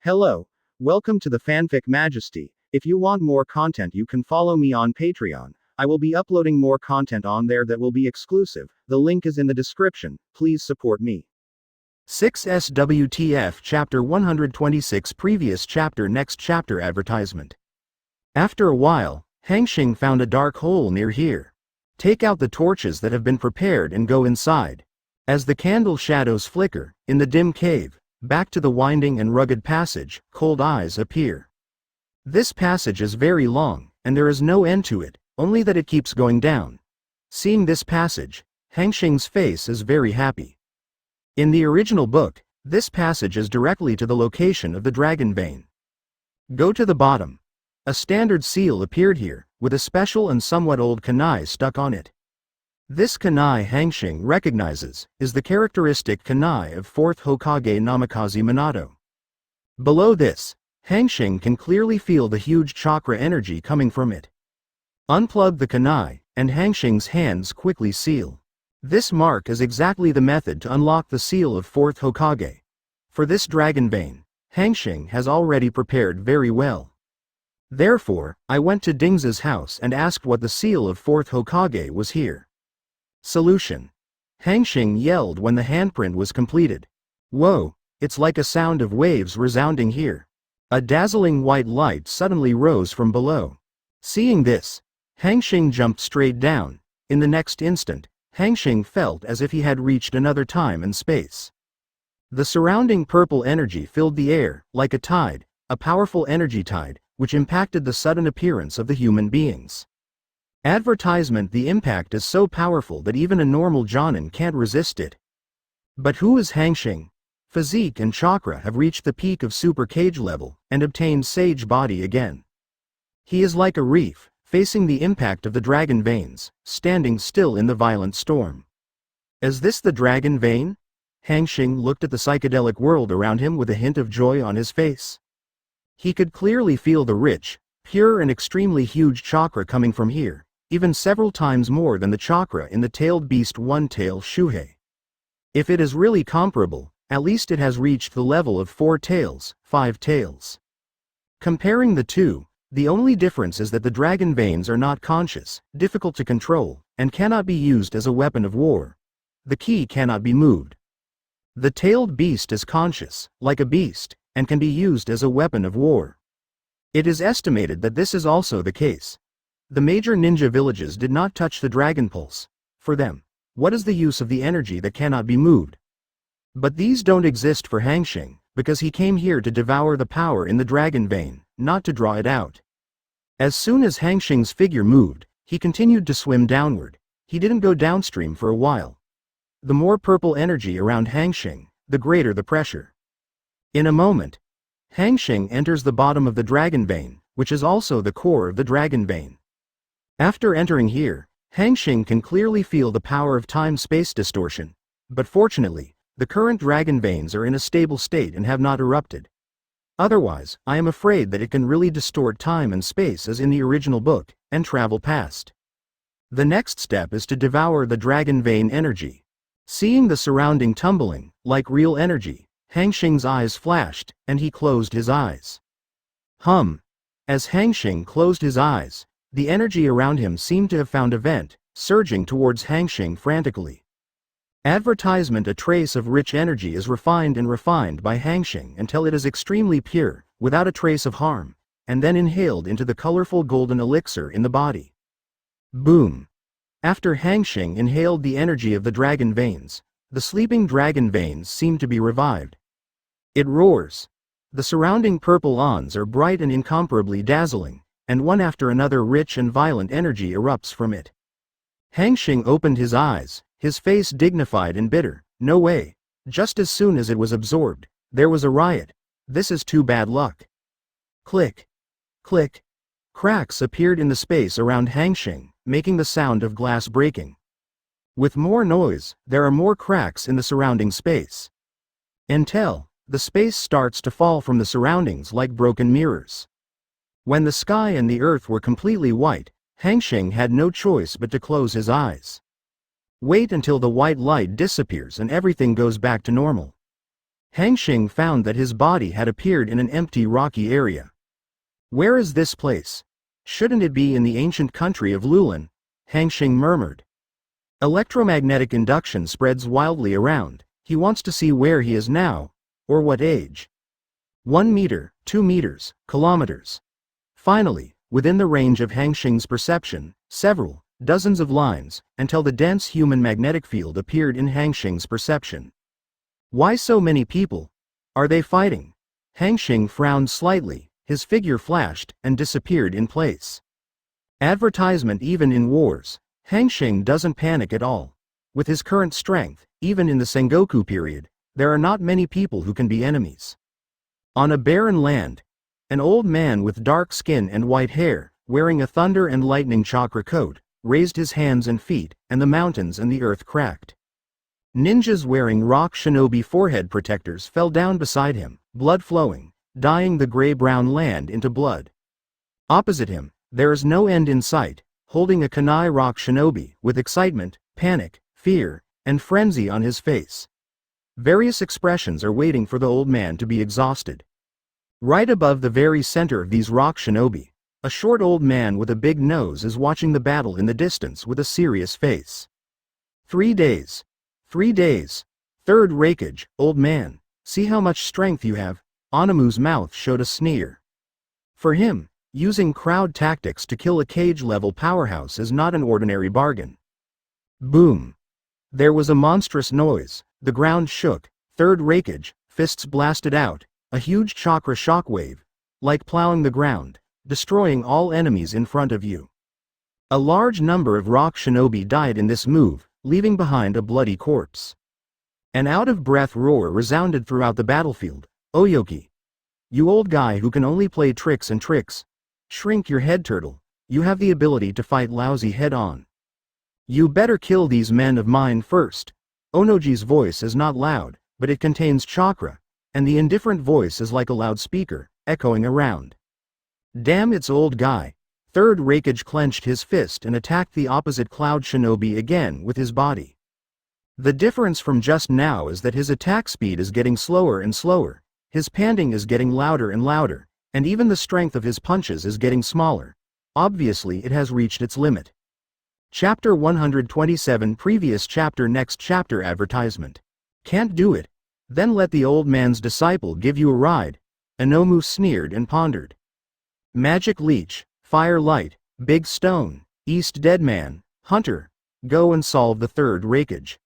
Hello. Welcome to the Fanfic Majesty. If you want more content, you can follow me on Patreon. I will be uploading more content on there that will be exclusive. The link is in the description. Please support me. 6S WTF Chapter 126 Previous Chapter Next Chapter Advertisement. After a while, Hanxing found a dark hole near here. Take out the torches that have been prepared and go inside. As the candle shadows flicker, in the dim cave, back to the winding and rugged passage, cold eyes appear. This passage is very long, and there is no end to it, only that it keeps going down. Seeing this passage, Hanxing's face is very happy. In the original book, this passage is directly to the location of the dragon vein. Go to the bottom. A standard seal appeared here, with a special and somewhat old kunai stuck on it. This kunai Hanxing recognizes, is the characteristic kunai of 4th Hokage Namikaze Minato. Below this, Hanxing can clearly feel the huge chakra energy coming from it. Unplug the kunai, and Hanxing's hands quickly seal. This mark is exactly the method to unlock the seal of 4th Hokage. For this dragon vein, Hanxing has already prepared very well. Therefore, I went to Dingza's house and asked what the seal of 4th Hokage was here. Solution. Hanxing yelled when the handprint was completed. Whoa, it's like a sound of waves resounding here. A dazzling white light suddenly rose from below. Seeing this, Hanxing jumped straight down. In the next instant, Hanxing felt as if he had reached another time and space. The surrounding purple energy filled the air, like a tide, a powerful energy tide, which impacted the sudden appearance of the human beings. Advertisement. The impact is so powerful that even a normal Jonin can't resist it. But who is Hanxing? Physique and chakra have reached the peak of Super Cage level, and obtained Sage body again. He is like a reef, facing the impact of the dragon veins, standing still in the violent storm. Is this the dragon vein? Hanxing looked at the psychedelic world around him with a hint of joy on his face. He could clearly feel the rich, pure and extremely huge chakra coming from here, even several times more than the chakra in the tailed beast one-tail Shuhei. If it is really comparable, at least it has reached the level of 4 tails, 5 tails. Comparing the two, the only difference is that the dragon veins are not conscious, difficult to control, and cannot be used as a weapon of war. The key cannot be moved. The tailed beast is conscious, like a beast, and can be used as a weapon of war. It is estimated that this is also the case. The major ninja villages did not touch the dragon pulse. For them, what is the use of the energy that cannot be moved? But these don't exist for Hanxing, because he came here to devour the power in the dragon vein, not to draw it out. As soon as Hanxing's figure moved, he continued to swim downward. He didn't go downstream for a while. The more purple energy around Hanxing, the greater the pressure. In a moment, Hanxing enters the bottom of the dragon vein, which is also the core of the dragon vein. After entering here, Hanxing can clearly feel the power of time-space distortion, but fortunately, the current dragon veins are in a stable state and have not erupted. Otherwise, I am afraid that it can really distort time and space as in the original book, and travel past. The next step is to devour the dragon vein energy. Seeing the surrounding tumbling, like real energy, Hanxing's eyes flashed, and he closed his eyes. As Hanxing closed his eyes, the energy around him seemed to have found a vent, surging towards Hanxing frantically. Advertisement. A trace of rich energy is refined by Hanxing until it is extremely pure, without a trace of harm, and then inhaled into the colorful golden elixir in the body. Boom! After Hanxing inhaled the energy of the dragon veins, the sleeping dragon veins seem to be revived. It roars. The surrounding purple ons are bright and incomparably dazzling, and one after another rich and violent energy erupts from it. Hanxing opened his eyes, his face dignified and bitter. No way. Just as soon as it was absorbed, there was a riot. This is too bad luck. Click. Click. Cracks appeared in the space around Hanxing, making the sound of glass breaking. With more noise, there are more cracks in the surrounding space. Until, the space starts to fall from the surroundings like broken mirrors. When the sky and the earth were completely white, Hanxing had no choice but to close his eyes. Wait until the white light disappears and everything goes back to normal. Hanxing found that his body had appeared in an empty rocky area. Where is this place? Shouldn't it be in the ancient country of Lulan? Hanxing murmured. Electromagnetic induction spreads wildly around. He wants to see where he is now, or what age. 1 meter, 2 meters, kilometers. Finally, within the range of Hanxing's perception, several, dozens of lines, until the dense human magnetic field appeared in Hanxing's perception. Why so many people? Are they fighting? Hanxing frowned slightly, his figure flashed and disappeared in place. Advertisement even in wars. Hanxing doesn't panic at all. With his current strength, even in the Sengoku period, there are not many people who can be enemies. On a barren land, an old man with dark skin and white hair, wearing a thunder and lightning chakra coat, raised his hands and feet, and the mountains and the earth cracked. Ninjas wearing rock shinobi forehead protectors fell down beside him, blood flowing, dyeing the gray-brown land into blood. Opposite him, there is no end in sight, holding a kunai rock shinobi, with excitement, panic, fear, and frenzy on his face. Various expressions are waiting for the old man to be exhausted. Right above the very center of these rock shinobi, a short old man with a big nose is watching the battle in the distance with a serious face. 3 days. 3 days. Third Raikage, old man, see how much strength you have? Onamu's mouth showed a sneer. For him, using crowd tactics to kill a cage-level powerhouse is not an ordinary bargain. Boom. There was a monstrous noise, the ground shook, Third Raikage, fists blasted out, a huge chakra shockwave, like plowing the ground, destroying all enemies in front of you. A large number of rock shinobi died in this move, leaving behind a bloody corpse. An out-of-breath roar resounded throughout the battlefield. Oyoki. You old guy who can only play tricks and tricks. Shrink your head, turtle. You have the ability to fight lousy head-on. You better kill these men of mine first. Onoji's voice is not loud, but it contains chakra, and the indifferent voice is like a loudspeaker, echoing around. Damn, it's old guy. Third Raikage clenched his fist and attacked the opposite cloud shinobi again with his body. The difference from just now is that his attack speed is getting slower and slower, his panting is getting louder and louder, and even the strength of his punches is getting smaller. Obviously it has reached its limit. Chapter 127 Previous chapter Next chapter Advertisement. Can't do it? Then let the old man's disciple give you a ride. Inomu sneered and pondered. Magic Leech, Fire Light, Big Stone, East Deadman, Hunter. Go and solve the Third Raikage.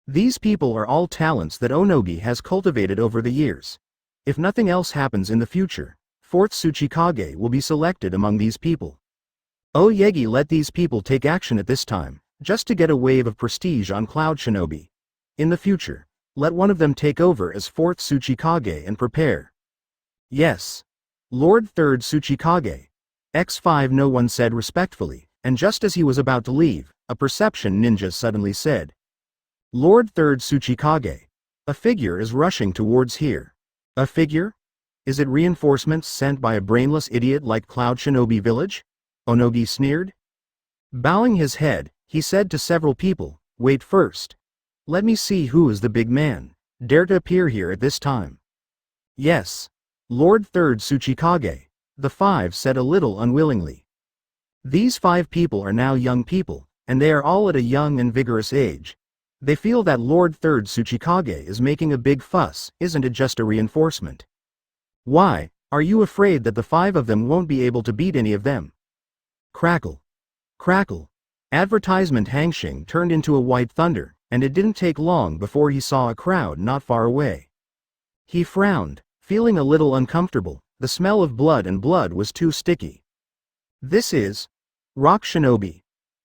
These people are all talents that Onogi has cultivated over the years. If nothing else happens in the future, 4th Tsuchikage will be selected among these people. Oyegi let these people take action at this time, just to get a wave of prestige on Cloud Shinobi. In the future, let one of them take over as 4th Tsuchikage and prepare. Yes. Lord 3rd Tsuchikage. X5 no one said respectfully, and just as he was about to leave, a perception ninja suddenly said. Lord 3rd Tsuchikage. A figure is rushing towards here. A figure? Is it reinforcements sent by a brainless idiot like Cloud Shinobi Village? Onogi sneered. Bowing his head, he said to several people, wait first. Let me see who is the big man. Dare to appear here at this time. Yes. Lord 3rd Tsuchikage. The 5 said a little unwillingly. These 5 people are now young people, and they are all at a young and vigorous age. They feel that Lord 3rd Tsuchikage is making a big fuss, isn't it just a reinforcement? Why, are you afraid that the 5 of them won't be able to beat any of them? Crackle. Crackle. Advertisement Hanxing turned into a white thunder, and it didn't take long before he saw a crowd not far away. He frowned, feeling a little uncomfortable. The smell of blood and blood was too sticky. This is Rock Shinobi.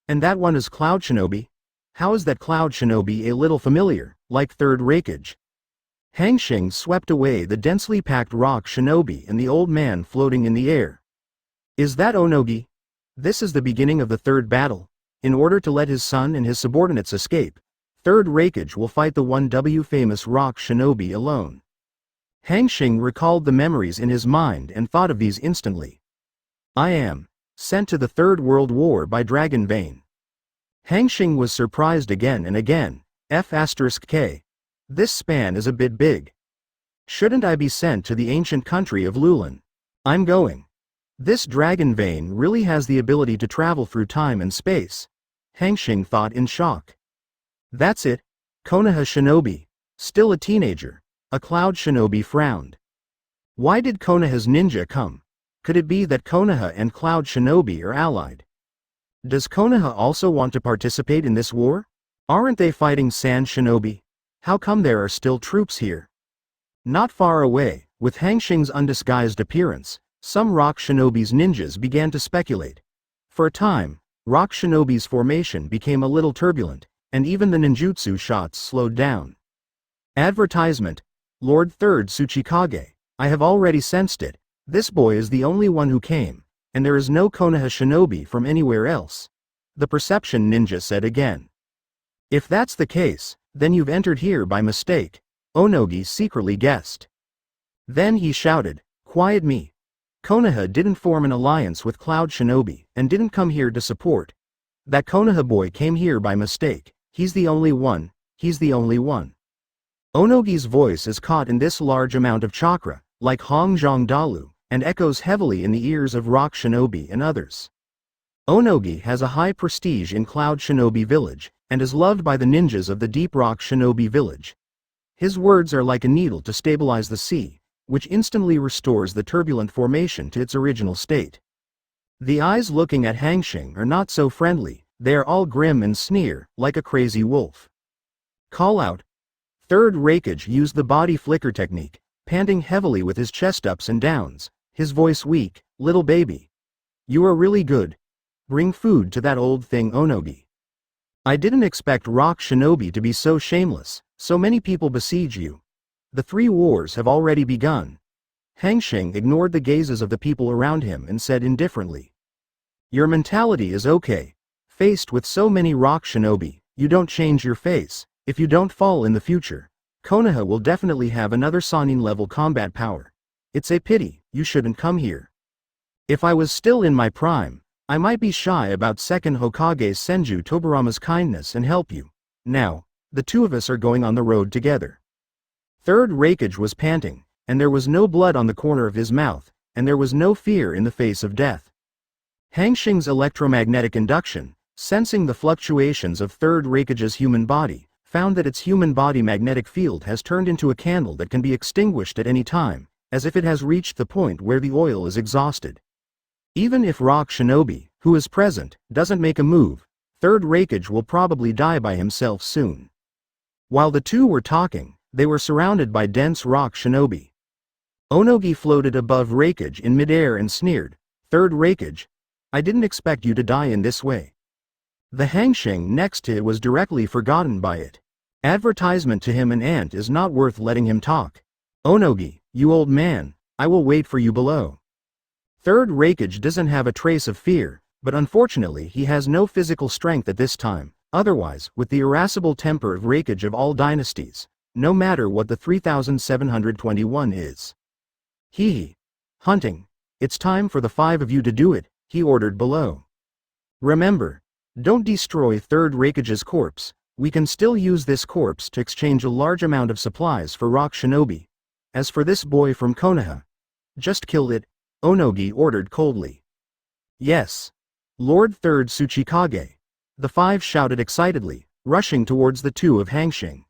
And that one is Cloud Shinobi? How is that Cloud Shinobi a little familiar, like Third Raikage? Hanxing swept away the densely packed Rock Shinobi and the old man floating in the air. Is that Onogi? This is the beginning of the third battle. In order to let his son and his subordinates escape, Third Raikage will fight the 1W famous Rock Shinobi alone. Hanxing recalled the memories in his mind and thought of these instantly. I am sent to the Third World War by Dragon Vein. Hanxing was surprised again and again. F*K. This span is a bit big. Shouldn't I be sent to the ancient country of Lulan? I'm going. This dragon vein really has the ability to travel through time and space. Hanxing thought in shock. That's it. Konoha shinobi. Still a teenager. A cloud shinobi frowned. Why did Konoha's ninja come? Could it be that Konoha and cloud shinobi are allied? Does Konoha also want to participate in this war? Aren't they fighting sand shinobi? How come there are still troops here? Not far away, with Hanxing's undisguised appearance, some rock shinobi's ninjas began to speculate. For a time, rock shinobi's formation became a little turbulent, and even the ninjutsu shots slowed down. Advertisement. Lord 3rd Tsuchikage. I have already sensed it. This boy is the only one who came, and there is no Konoha shinobi from anywhere else. The perception ninja said again. If that's the case, then you've entered here by mistake, Onogi secretly guessed. Then he shouted, Quiet me. Konoha didn't form an alliance with Cloud Shinobi, and didn't come here to support. That Konoha boy came here by mistake. He's the only one. He's the only one. Onogi's voice is caught in this large amount of chakra, like Hongzhong Dalu, and echoes heavily in the ears of Rock Shinobi and others. Onogi has a high prestige in Cloud Shinobi Village, and is loved by the ninjas of the Deep Rock Shinobi Village. His words are like a needle to stabilize the sea, which instantly restores the turbulent formation to its original state. The eyes looking at Hanxing are not so friendly, they are all grim and sneer, like a crazy wolf. Call out. 3rd Raikage used the body flicker technique, panting heavily with his chest ups and downs, his voice weak. Little baby. You are really good. Bring food to that old thing Onogi. I didn't expect Rock Shinobi to be so shameless, so many people besiege you. The 3 wars have already begun. Hanxing ignored the gazes of the people around him and said indifferently. Your mentality is okay. Faced with so many Rock Shinobi, you don't change your face. If you don't fall in the future, Konoha will definitely have another Sannin level combat power. It's a pity, you shouldn't come here. If I was still in my prime, I might be shy about 2nd Hokage Senju Tobarama's kindness and help you. Now, the 2 of us are going on the road together. 3rd Raikage was panting, and there was no blood on the corner of his mouth, and there was no fear in the face of death. Hanxing's electromagnetic induction, sensing the fluctuations of 3rd Raikage's human body, found that its human body magnetic field has turned into a candle that can be extinguished at any time, as if it has reached the point where the oil is exhausted. Even if Rock Shinobi, who is present, doesn't make a move, 3rd Raikage will probably die by himself soon. While the 2 were talking, they were surrounded by dense Rock Shinobi. Onogi floated above Raikage in midair and sneered, 3rd Raikage, I didn't expect you to die in this way. The Hanxing next to it was directly forgotten by it. Advertisement to him an ant is not worth letting him talk. Onogi, you old man, I will wait for you below. 3rd Raikage doesn't have a trace of fear, but unfortunately he has no physical strength at this time. Otherwise, with the irascible temper of Raikage of all dynasties, no matter what the 3721 is. Hee. Hunting. It's time for the 5 of you to do it, he ordered below. Remember, don't destroy 3rd Raikage's corpse. We can still use this corpse to exchange a large amount of supplies for Rock Shinobi. As for this boy from Konoha, just kill it, Onogi ordered coldly. Yes. Lord 3rd Tsuchikage. The 5 shouted excitedly, rushing towards the 2 of Hanxing.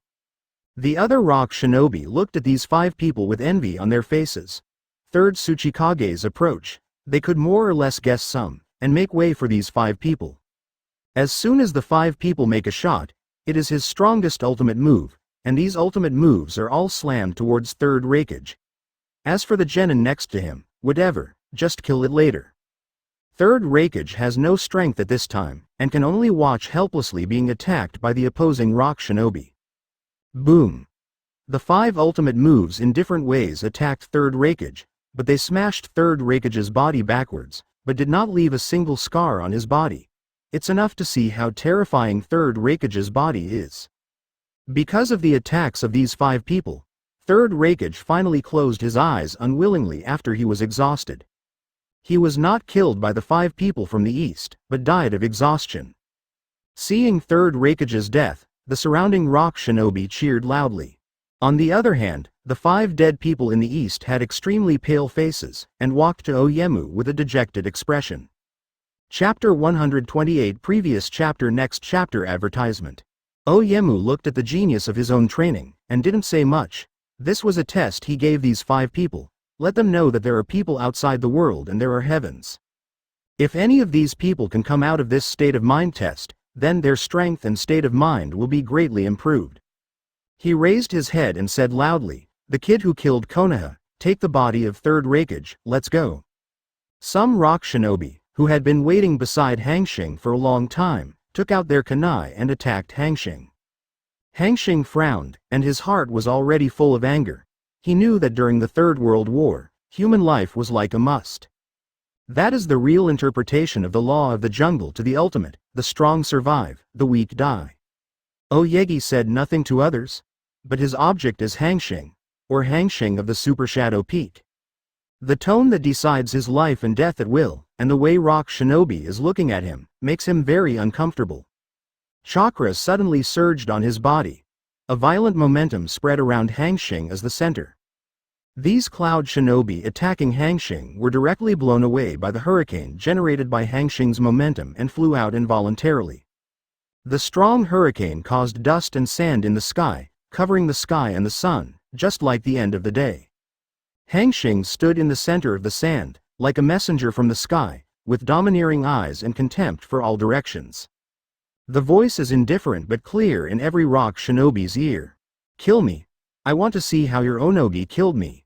The other Rock Shinobi looked at these 5 people with envy on their faces. 3rd Tsuchikage's approach, they could more or less guess some, and make way for these 5 people. As soon as the 5 people make a shot, it is his strongest ultimate move, and these ultimate moves are all slammed towards 3rd Raikage. As for the genin next to him, whatever, just kill it later. 3rd Raikage has no strength at this time, and can only watch helplessly being attacked by the opposing Rock Shinobi. Boom. The 5 ultimate moves in different ways attacked 3rd Raikage, but they smashed 3rd Raikage's body backwards, but did not leave a single scar on his body. It's enough to see how terrifying 3rd Raikage's body is. Because of the attacks of these 5 people, 3rd Raikage finally closed his eyes unwillingly after he was exhausted. He was not killed by the 5 people from the east, but died of exhaustion. Seeing 3rd Raikage's death, the surrounding Rock Shinobi cheered loudly. On the other hand, The 5 dead people in the east had extremely pale faces, and walked to Oyemu with a dejected expression. Chapter 128 Previous chapter Next chapter Advertisement. Oyemu looked at the genius of his own training, and didn't say much. This was a test he gave these 5 people. Let them know that there are people outside the world and there are heavens. If any of these people can come out of this state of mind test, then their strength and state of mind will be greatly improved. He raised his head and said loudly, "The kid who killed Konoha, take the body of 3rd Raikage, let's go." Some rock shinobi, who had been waiting beside Hanxing for a long time, took out their kunai and attacked Hanxing. Hanxing frowned, and his heart was already full of anger. He knew that during the Third World War, human life was like a must. That is the real interpretation of the law of the jungle to the ultimate: the strong survive, the weak die. Oyegi said nothing to others, but his object is Hanxing, or Hanxing of the Super Shadow Peak. The tone that decides his life and death at will, and the way Rock Shinobi is looking at him, makes him very uncomfortable. Chakra suddenly surged on his body. A violent momentum spread around Hanxing as the center. These cloud shinobi attacking Hanxing were directly blown away by the hurricane generated by Hanxing's momentum and flew out involuntarily. The strong hurricane caused dust and sand in the sky, covering the sky and the sun, just like the end of the day. Hanxing stood in the center of the sand, like a messenger from the sky, with domineering eyes and contempt for all directions. The voice is indifferent but clear in every rock shinobi's ear. "Kill me. I want to see how your onogi killed me."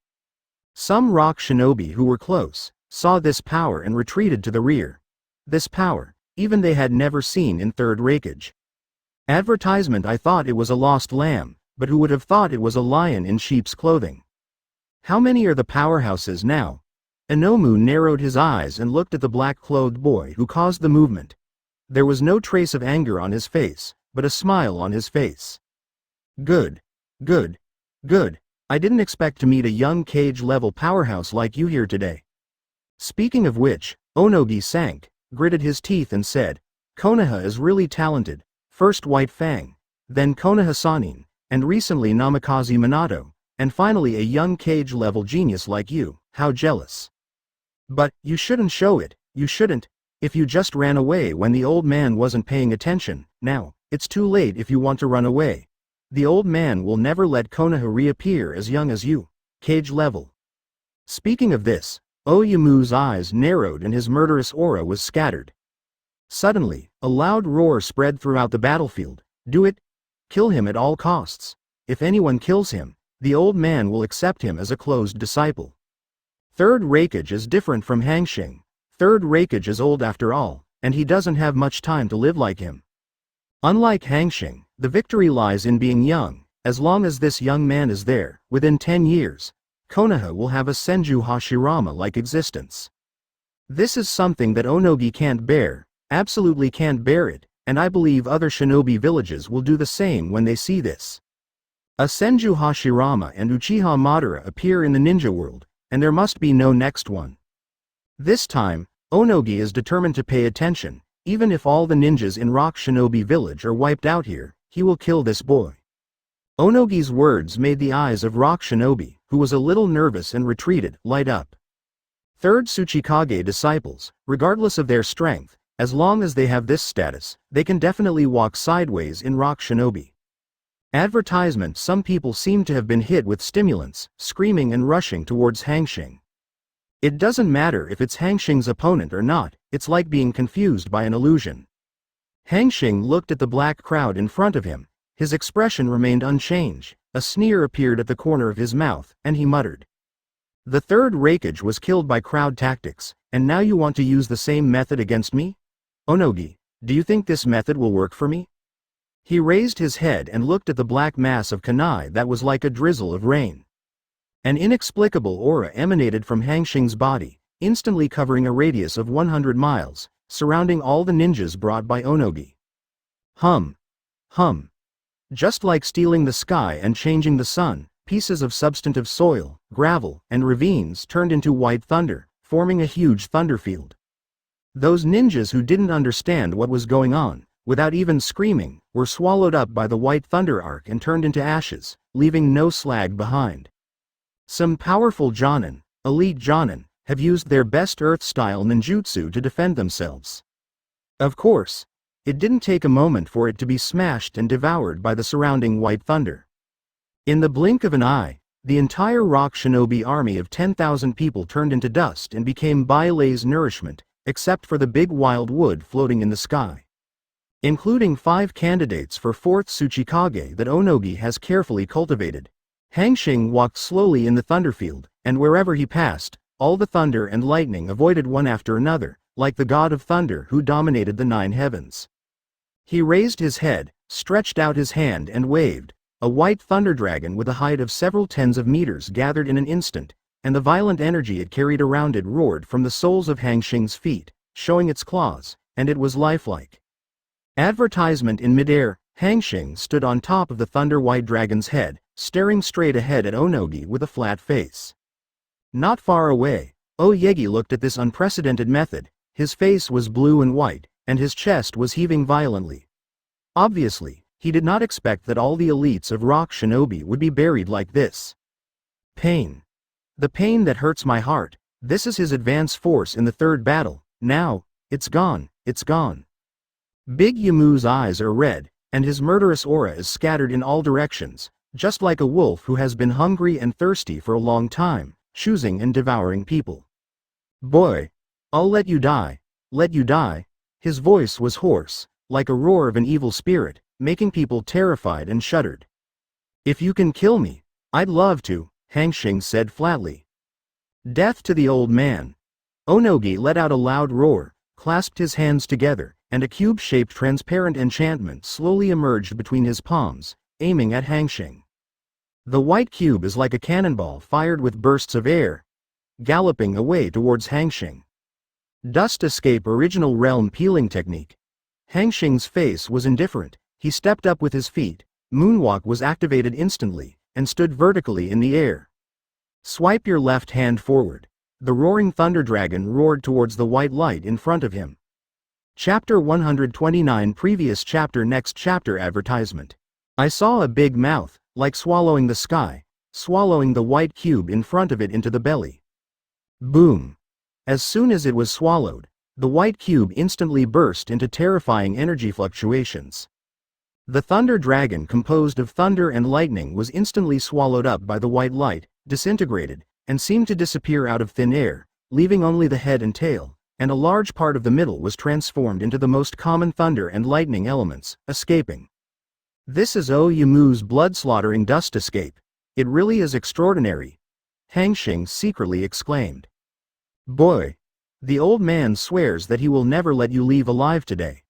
Some rock shinobi who were close saw this power and retreated to the rear. This power, even they had never seen in 3rd Raikage. Advertisement. I thought it was a lost lamb, but who would have thought it was a lion in sheep's clothing? How many are the powerhouses now? Inomu narrowed his eyes and looked at the black-clothed boy who caused the movement. There was no trace of anger on his face, but a smile on his face. Good. Good. Good. I didn't expect to meet a young cage-level powerhouse like you here today. Speaking of which, Onogi sank, gritted his teeth and said, "Konoha is really talented. First White Fang, then Konoha Sanin, and recently Namikaze Minato, and finally a young cage-level genius like you. How jealous. But, you shouldn't show it, you shouldn't. If you just ran away when the old man wasn't paying attention, now, it's too late if you want to run away. The old man will never let Konoha reappear as young as you. Cage level." Speaking of this, Oyemu's eyes narrowed and his murderous aura was scattered. Suddenly, a loud roar spread throughout the battlefield. "Do it! Kill him at all costs. If anyone kills him, the old man will accept him as a closed disciple." 3rd Raikage is different from Hanxing. 3rd Raikage is old after all, and he doesn't have much time to live like him. Unlike Hanxing, the victory lies in being young. As long as this young man is there, within 10 years, Konoha will have a Senju Hashirama-like existence. This is something that Onogi can't bear, absolutely can't bear it, and I believe other shinobi villages will do the same when they see this. A Senju Hashirama and Uchiha Madara appear in the ninja world, and there must be no next one. This time, Onogi is determined to pay attention. Even if all the ninjas in Rock Shinobi Village are wiped out here, he will kill this boy. Onogi's words made the eyes of Rock Shinobi, who was a little nervous and retreated, light up. 3rd Tsuchikage disciples, regardless of their strength, as long as they have this status, they can definitely walk sideways in Rock Shinobi. Advertisement. Some people seem to have been hit with stimulants, screaming and rushing towards Hanxing. It doesn't matter if it's Hanxing's opponent or not, it's like being confused by an illusion. Hanxing looked at the black crowd in front of him. His expression remained unchanged. A sneer appeared at the corner of his mouth, and he muttered. "The 3rd Raikage was killed by crowd tactics, and now you want to use the same method against me? Onogi, do you think this method will work for me?" He raised his head and looked at the black mass of kunai that was like a drizzle of rain. An inexplicable aura emanated from Hanxing's body, instantly covering a radius of 100 miles, surrounding all the ninjas brought by Onogi. Hum. Hum. Just like stealing the sky and changing the sun, pieces of substantive soil, gravel, and ravines turned into white thunder, forming a huge thunderfield. Those ninjas who didn't understand what was going on, without even screaming, were swallowed up by the white thunder arc and turned into ashes, leaving no slag behind. Some powerful Jonin, elite Jonin, have used their best Earth-style ninjutsu to defend themselves. Of course, it didn't take a moment for it to be smashed and devoured by the surrounding white thunder. In the blink of an eye, the entire rock shinobi army of 10,000 people turned into dust and became Bailei's nourishment, except for the big wild wood floating in the sky. Including 5 candidates for 4th Tsuchikage that Onogi has carefully cultivated. Hanxing walked slowly in the thunderfield, and wherever he passed, all the thunder and lightning avoided one after another, like the god of thunder who dominated the 9 heavens. He raised his head, stretched out his hand and waved. A white thunder dragon with a height of several tens of meters gathered in an instant, and the violent energy it carried around it roared from the soles of Hanxing's feet, showing its claws, and it was lifelike. Advertisement in midair, Hanxing stood on top of the thunder white dragon's head, staring straight ahead at Onogi with a flat face. Not far away, Oyegi looked at this unprecedented method. His face was blue and white, and his chest was heaving violently. Obviously, he did not expect that all the elites of rock shinobi would be buried like this. Pain. The pain that hurts my heart. This is his advance force in the 3rd battle. Now, it's gone, it's gone. Big Yamu's eyes are red, and his murderous aura is scattered in all directions, just like a wolf who has been hungry and thirsty for a long time, choosing and devouring people. Boy, I'll let you die, let you die. His voice was hoarse, like a roar of an evil spirit, making people terrified and shuddered. If you can kill me, I'd love to, Hanxing said flatly. Death to the old man. Onogi let out a loud roar, clasped his hands together, and a cube-shaped transparent enchantment slowly emerged between his palms, aiming at Hanxing. The white cube is like a cannonball fired with bursts of air, galloping away towards Hanxing. Dust escape original realm peeling technique. Hanxing's face was indifferent. He stepped up with his feet, moonwalk was activated instantly, and stood vertically in the air. Swipe your left hand forward. The roaring thunder dragon roared towards the white light in front of him. Chapter 129 Previous chapter Next chapter Advertisement. I saw a big mouth, like swallowing the sky, swallowing the white cube in front of it into the belly. Boom. As soon as it was swallowed, the white cube instantly burst into terrifying energy fluctuations. The thunder dragon composed of thunder and lightning was instantly swallowed up by the white light, disintegrated, and seemed to disappear out of thin air, leaving only the head and tail, and a large part of the middle was transformed into the most common thunder and lightning elements, escaping. This is Yamu's blood-slaughtering dust escape. It really is extraordinary, Hanxing secretly exclaimed. Boy, the old man swears that he will never let you leave alive today.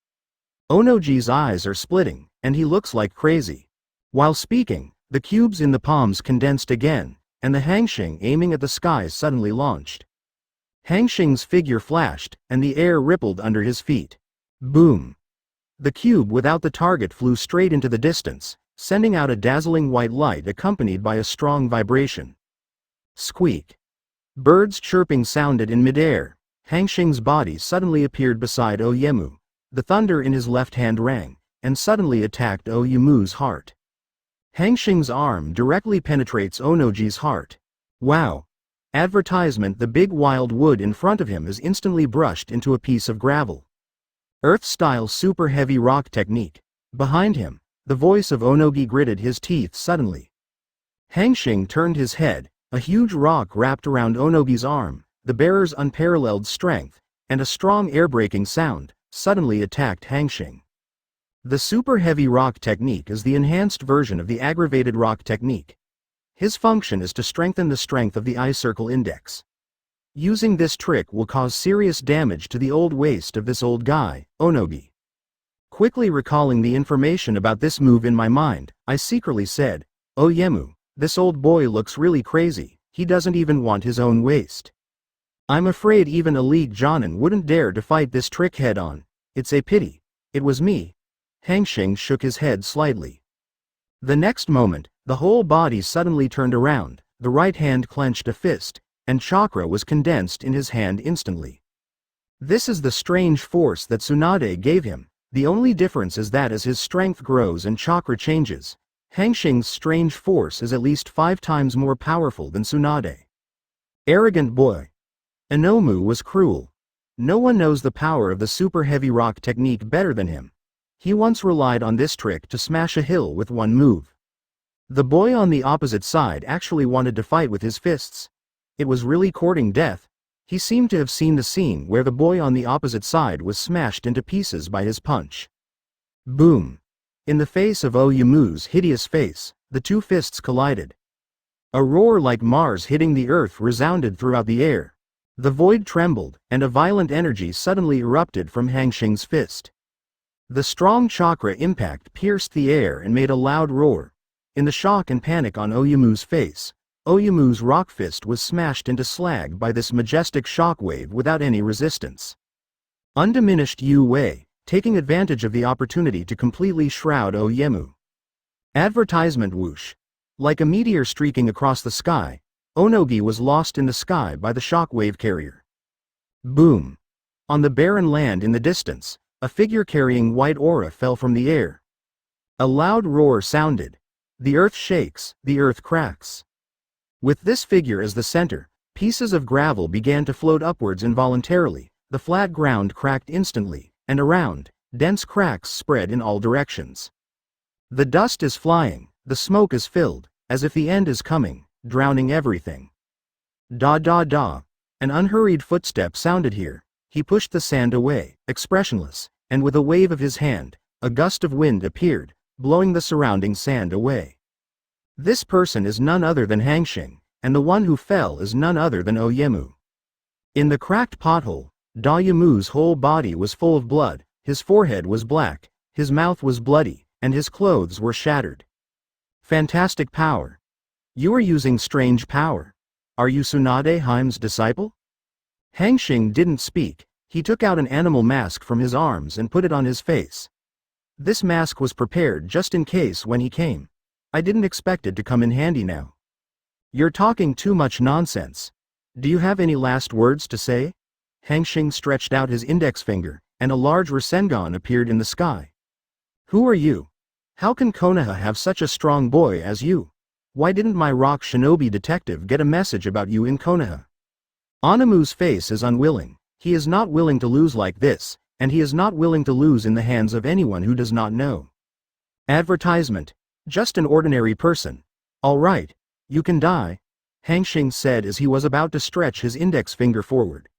Onogi's eyes are splitting, and he looks like crazy. While speaking, the cubes in the palms condensed again, and the Hanxing aiming at the sky suddenly launched. Hanxing's figure flashed, and the air rippled under his feet. Boom! The cube without the target flew straight into the distance, sending out a dazzling white light accompanied by a strong vibration. Squeak! Birds chirping sounded in midair. Hanxing's body suddenly appeared beside Oyemu. The thunder in his left hand rang, and suddenly attacked Oyamu's heart. Hanxing's arm directly penetrates Onogi's heart. Wow! Advertisement. The big wild wood in front of him is instantly brushed into a piece of gravel. Earth-style super heavy rock technique. Behind him, the voice of Onogi gritted his teeth suddenly. Hanxing turned his head. A huge rock wrapped around Onogi's arm, the bearer's unparalleled strength, and a strong air-breaking sound, suddenly attacked Hanxing. The super heavy rock technique is the enhanced version of the aggravated rock technique. His function is to strengthen the strength of the eye circle index. Using this trick will cause serious damage to the old waist of this old guy, Onogi. Quickly recalling the information about this move in my mind, I secretly said, Oyemu, this old boy looks really crazy, he doesn't even want his own waist. I'm afraid even elite Jonin wouldn't dare to fight this trick head-on. It's a pity. It was me. Hanxing shook his head slightly. The next moment, the whole body suddenly turned around, the right hand clenched a fist, and chakra was condensed in his hand instantly. This is the strange force that Tsunade gave him. The only difference is that as his strength grows and chakra changes, Hanxing's strange force is at least 5 times more powerful than Tsunade. Arrogant boy. Inomu was cruel. No one knows the power of the super heavy rock technique better than him. He once relied on this trick to smash a hill with one move. The boy on the opposite side actually wanted to fight with his fists. It was really courting death. He seemed to have seen the scene where the boy on the opposite side was smashed into pieces by his punch. Boom! In the face of Oyamu's hideous face, the two fists collided. A roar like Mars hitting the earth resounded throughout the air. The void trembled, and a violent energy suddenly erupted from Hanxing's fist. The strong chakra impact pierced the air and made a loud roar. In the shock and panic on Oyamu's face, Oyamu's rock fist was smashed into slag by this majestic shockwave without any resistance. Undiminished Yu Wei, taking advantage of the opportunity to completely shroud Oyamu. Advertisement whoosh. Like a meteor streaking across the sky, Onogi was lost in the sky by the shockwave carrier. Boom! On the barren land in the distance, a figure carrying white aura fell from the air. A loud roar sounded. The earth shakes, the earth cracks. With this figure as the center, pieces of gravel began to float upwards involuntarily, the flat ground cracked instantly, and around, dense cracks spread in all directions. The dust is flying, the smoke is filled, as if the end is coming, drowning everything. Da da da. An unhurried footstep sounded here. He pushed the sand away, expressionless, and with a wave of his hand, a gust of wind appeared, blowing the surrounding sand away. This person is none other than Hanxing, and the one who fell is none other than Oyamu. In the cracked pothole, Oyamu's whole body was full of blood, his forehead was black, his mouth was bloody, and his clothes were shattered. Fantastic power. You are using strange power. Are you Tsunade Haim's disciple? Hanxing didn't speak. He took out an animal mask from his arms and put it on his face. This mask was prepared just in case when he came. I didn't expect it to come in handy now. You're talking too much nonsense. Do you have any last words to say? Hanxing stretched out his index finger, and a large Rasengan appeared in the sky. Who are you? How can Konoha have such a strong boy as you? Why didn't my rock shinobi detective get a message about you in Konoha? Onamu's face is unwilling. He is not willing to lose like this, and he is not willing to lose in the hands of anyone who does not know. Advertisement. Just an ordinary person. All right, you can die, Hanxing said as he was about to stretch his index finger forward.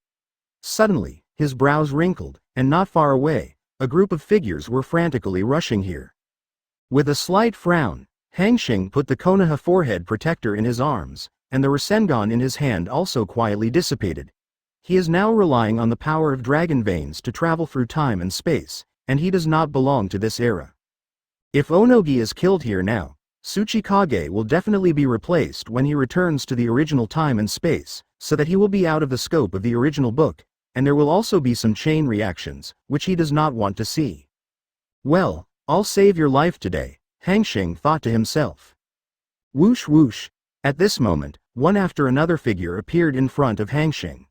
Suddenly, his brows wrinkled, and not far away, a group of figures were frantically rushing here. With a slight frown, Hanxing put the Konoha forehead protector in his arms, and the Rasengan in his hand also quietly dissipated. He is now relying on the power of dragon veins to travel through time and space, and he does not belong to this era. If Onogi is killed here now, Tsuchikage will definitely be replaced when he returns to the original time and space, so that he will be out of the scope of the original book, and there will also be some chain reactions, which he does not want to see. Well, I'll save your life today, Hanxing thought to himself. Whoosh whoosh. At this moment, one after another figure appeared in front of Hanxing.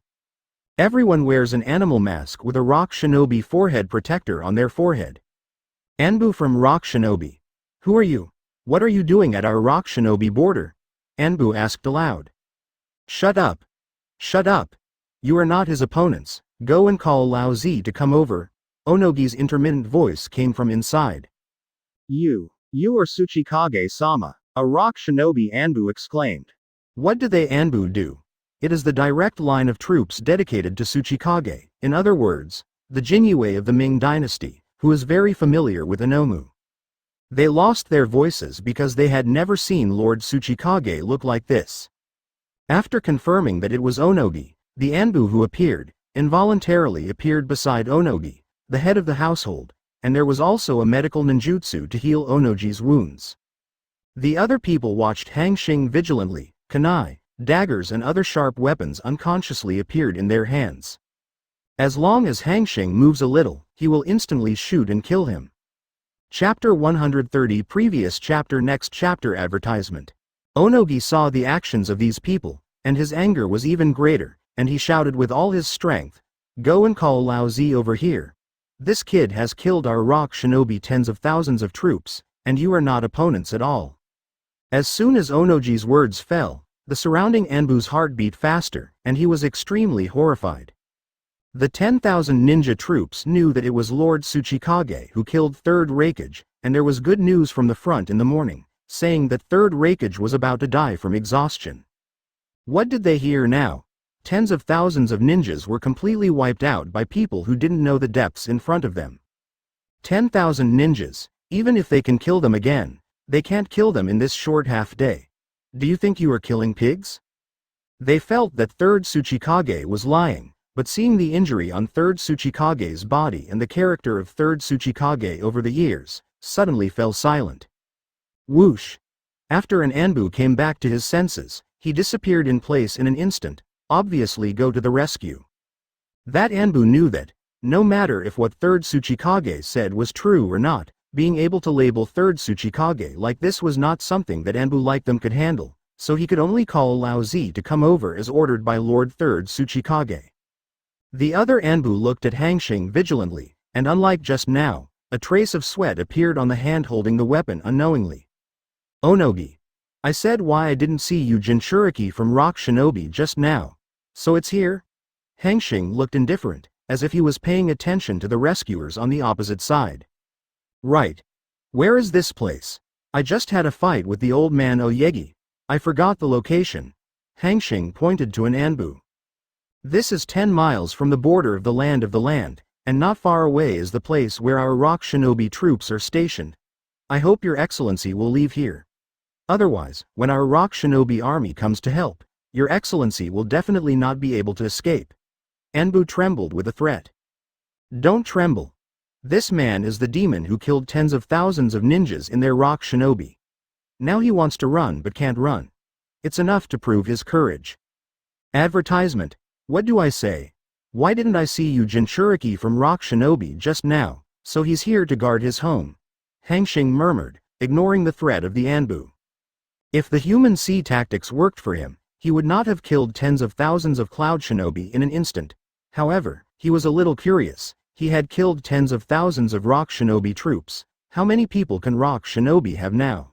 Everyone wears an animal mask with a rock shinobi forehead protector on their forehead. Anbu from Rock Shinobi. Who are you? What are you doing at our Rock Shinobi border? Anbu asked aloud. Shut up. Shut up. You are not his opponents. Go and call Lao Zi to come over. Onogi's intermittent voice came from inside. You are Tsuchikage-sama, a rock shinobi, Anbu exclaimed. What did they Anbu do? It is the direct line of troops dedicated to Tsuchikage, in other words, the Jinyue of the Ming dynasty, who is very familiar with Inomu. They lost their voices because they had never seen Lord Tsuchikage look like this. After confirming that it was Onogi, the Anbu who appeared, involuntarily appeared beside Onogi, the head of the household, and there was also a medical ninjutsu to heal Onogi's wounds. The other people watched Hanxing vigilantly. Kunai, daggers and other sharp weapons unconsciously appeared in their hands. As long as Hanxing moves a little, he will instantly shoot and kill him. Chapter 130 Previous chapter Next chapter Advertisement. Onogi saw the actions of these people, and his anger was even greater, and he shouted with all his strength, "Go and call Lao Zi over here. This kid has killed our rock shinobi tens of thousands of troops, and you are not opponents at all. As soon as Onoji's words fell, the surrounding Anbu's heart beat faster, and he was extremely horrified. The 10,000 ninja troops knew that it was Lord Tsuchikage who killed 3rd Raikage, and there was good news from the front in the morning, saying that 3rd Raikage was about to die from exhaustion. What did they hear now? Tens of thousands of ninjas were completely wiped out by people who didn't know the depths in front of them. 10,000 ninjas, even if they can kill them again, they can't kill them in this short half day. Do you think you are killing pigs? They felt that 3rd Tsuchikage was lying, but seeing the injury on 3rd Tsuchikage's body and the character of 3rd Tsuchikage over the years, suddenly fell silent. Whoosh! After an Anbu came back to his senses, he disappeared in place in an instant, obviously go to the rescue. That Anbu knew that, no matter if what 3rd Tsuchikage said was true or not, being able to label 3rd Tsuchikage like this was not something that Anbu like them could handle, so he could only call Lao Zi to come over as ordered by Lord 3rd Tsuchikage. The other Anbu looked at Hanxing vigilantly, and unlike just now, a trace of sweat appeared on the hand holding the weapon unknowingly. Onogi. I said why I didn't see you Jinchuriki from Rock Shinobi just now. So it's here? Hanxing looked indifferent, as if he was paying attention to the rescuers on the opposite side. Right. Where is this place? I just had a fight with the old man Oyegi. I forgot the location. Hanxing pointed to an Anbu. This is 10 miles from the border of the land, and not far away is the place where our Rock Shinobi troops are stationed. I hope your excellency will leave here. Otherwise, when our Rock Shinobi army comes to help, your excellency will definitely not be able to escape. Anbu trembled with a threat. Don't tremble. This man is the demon who killed tens of thousands of ninjas in their Rock Shinobi. Now he wants to run but can't run. It's enough to prove his courage. Advertisement. What do I say? Why didn't I see you Jinchuriki from Rock Shinobi just now? So he's here to guard his home. Hanxing murmured, ignoring the threat of the Anbu. If the human sea tactics worked for him, he would not have killed tens of thousands of Cloud Shinobi in an instant. However, he was a little curious. He had killed tens of thousands of Rock Shinobi troops. How many people can Rock Shinobi have now?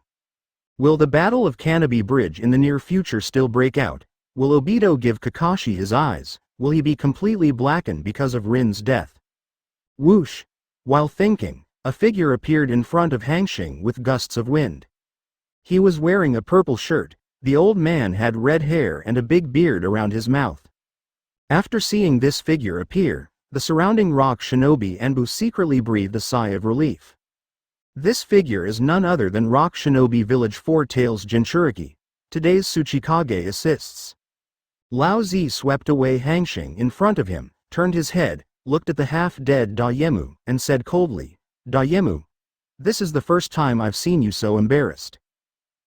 Will the Battle of Kanobi Bridge in the near future still break out? Will Obito give Kakashi his eyes? Will he be completely blackened because of Rin's death? Whoosh! While thinking, a figure appeared in front of Hanxing with gusts of wind. He was wearing a purple shirt. The old man had red hair and a big beard around his mouth. After seeing this figure appear, the surrounding Rock Shinobi Anbu secretly breathed a sigh of relief. This figure is none other than Rock Shinobi Village 4 Tails Jinchuriki. Today's Tsuchikage assists. Lao Zi swept away Hanxing in front of him, turned his head, looked at the half-dead Dayemu, and said coldly, Dayemu, this is the first time I've seen you so embarrassed.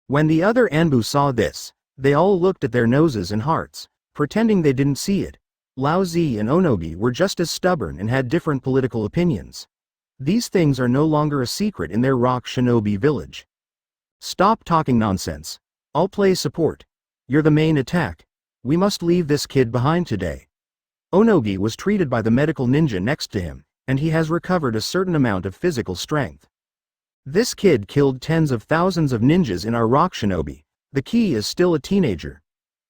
When the other Anbu saw this, they all looked at their noses and hearts, pretending they didn't see it. Lao Zi and Onogi were just as stubborn and had different political opinions. These things are no longer a secret in their Rock Shinobi village. Stop talking nonsense. I'll play support. You're the main attack. We must leave this kid behind today. Onogi was treated by the medical ninja next to him, and he has recovered a certain amount of physical strength. This kid killed tens of thousands of ninjas in our Rock Shinobi. The key is still a teenager.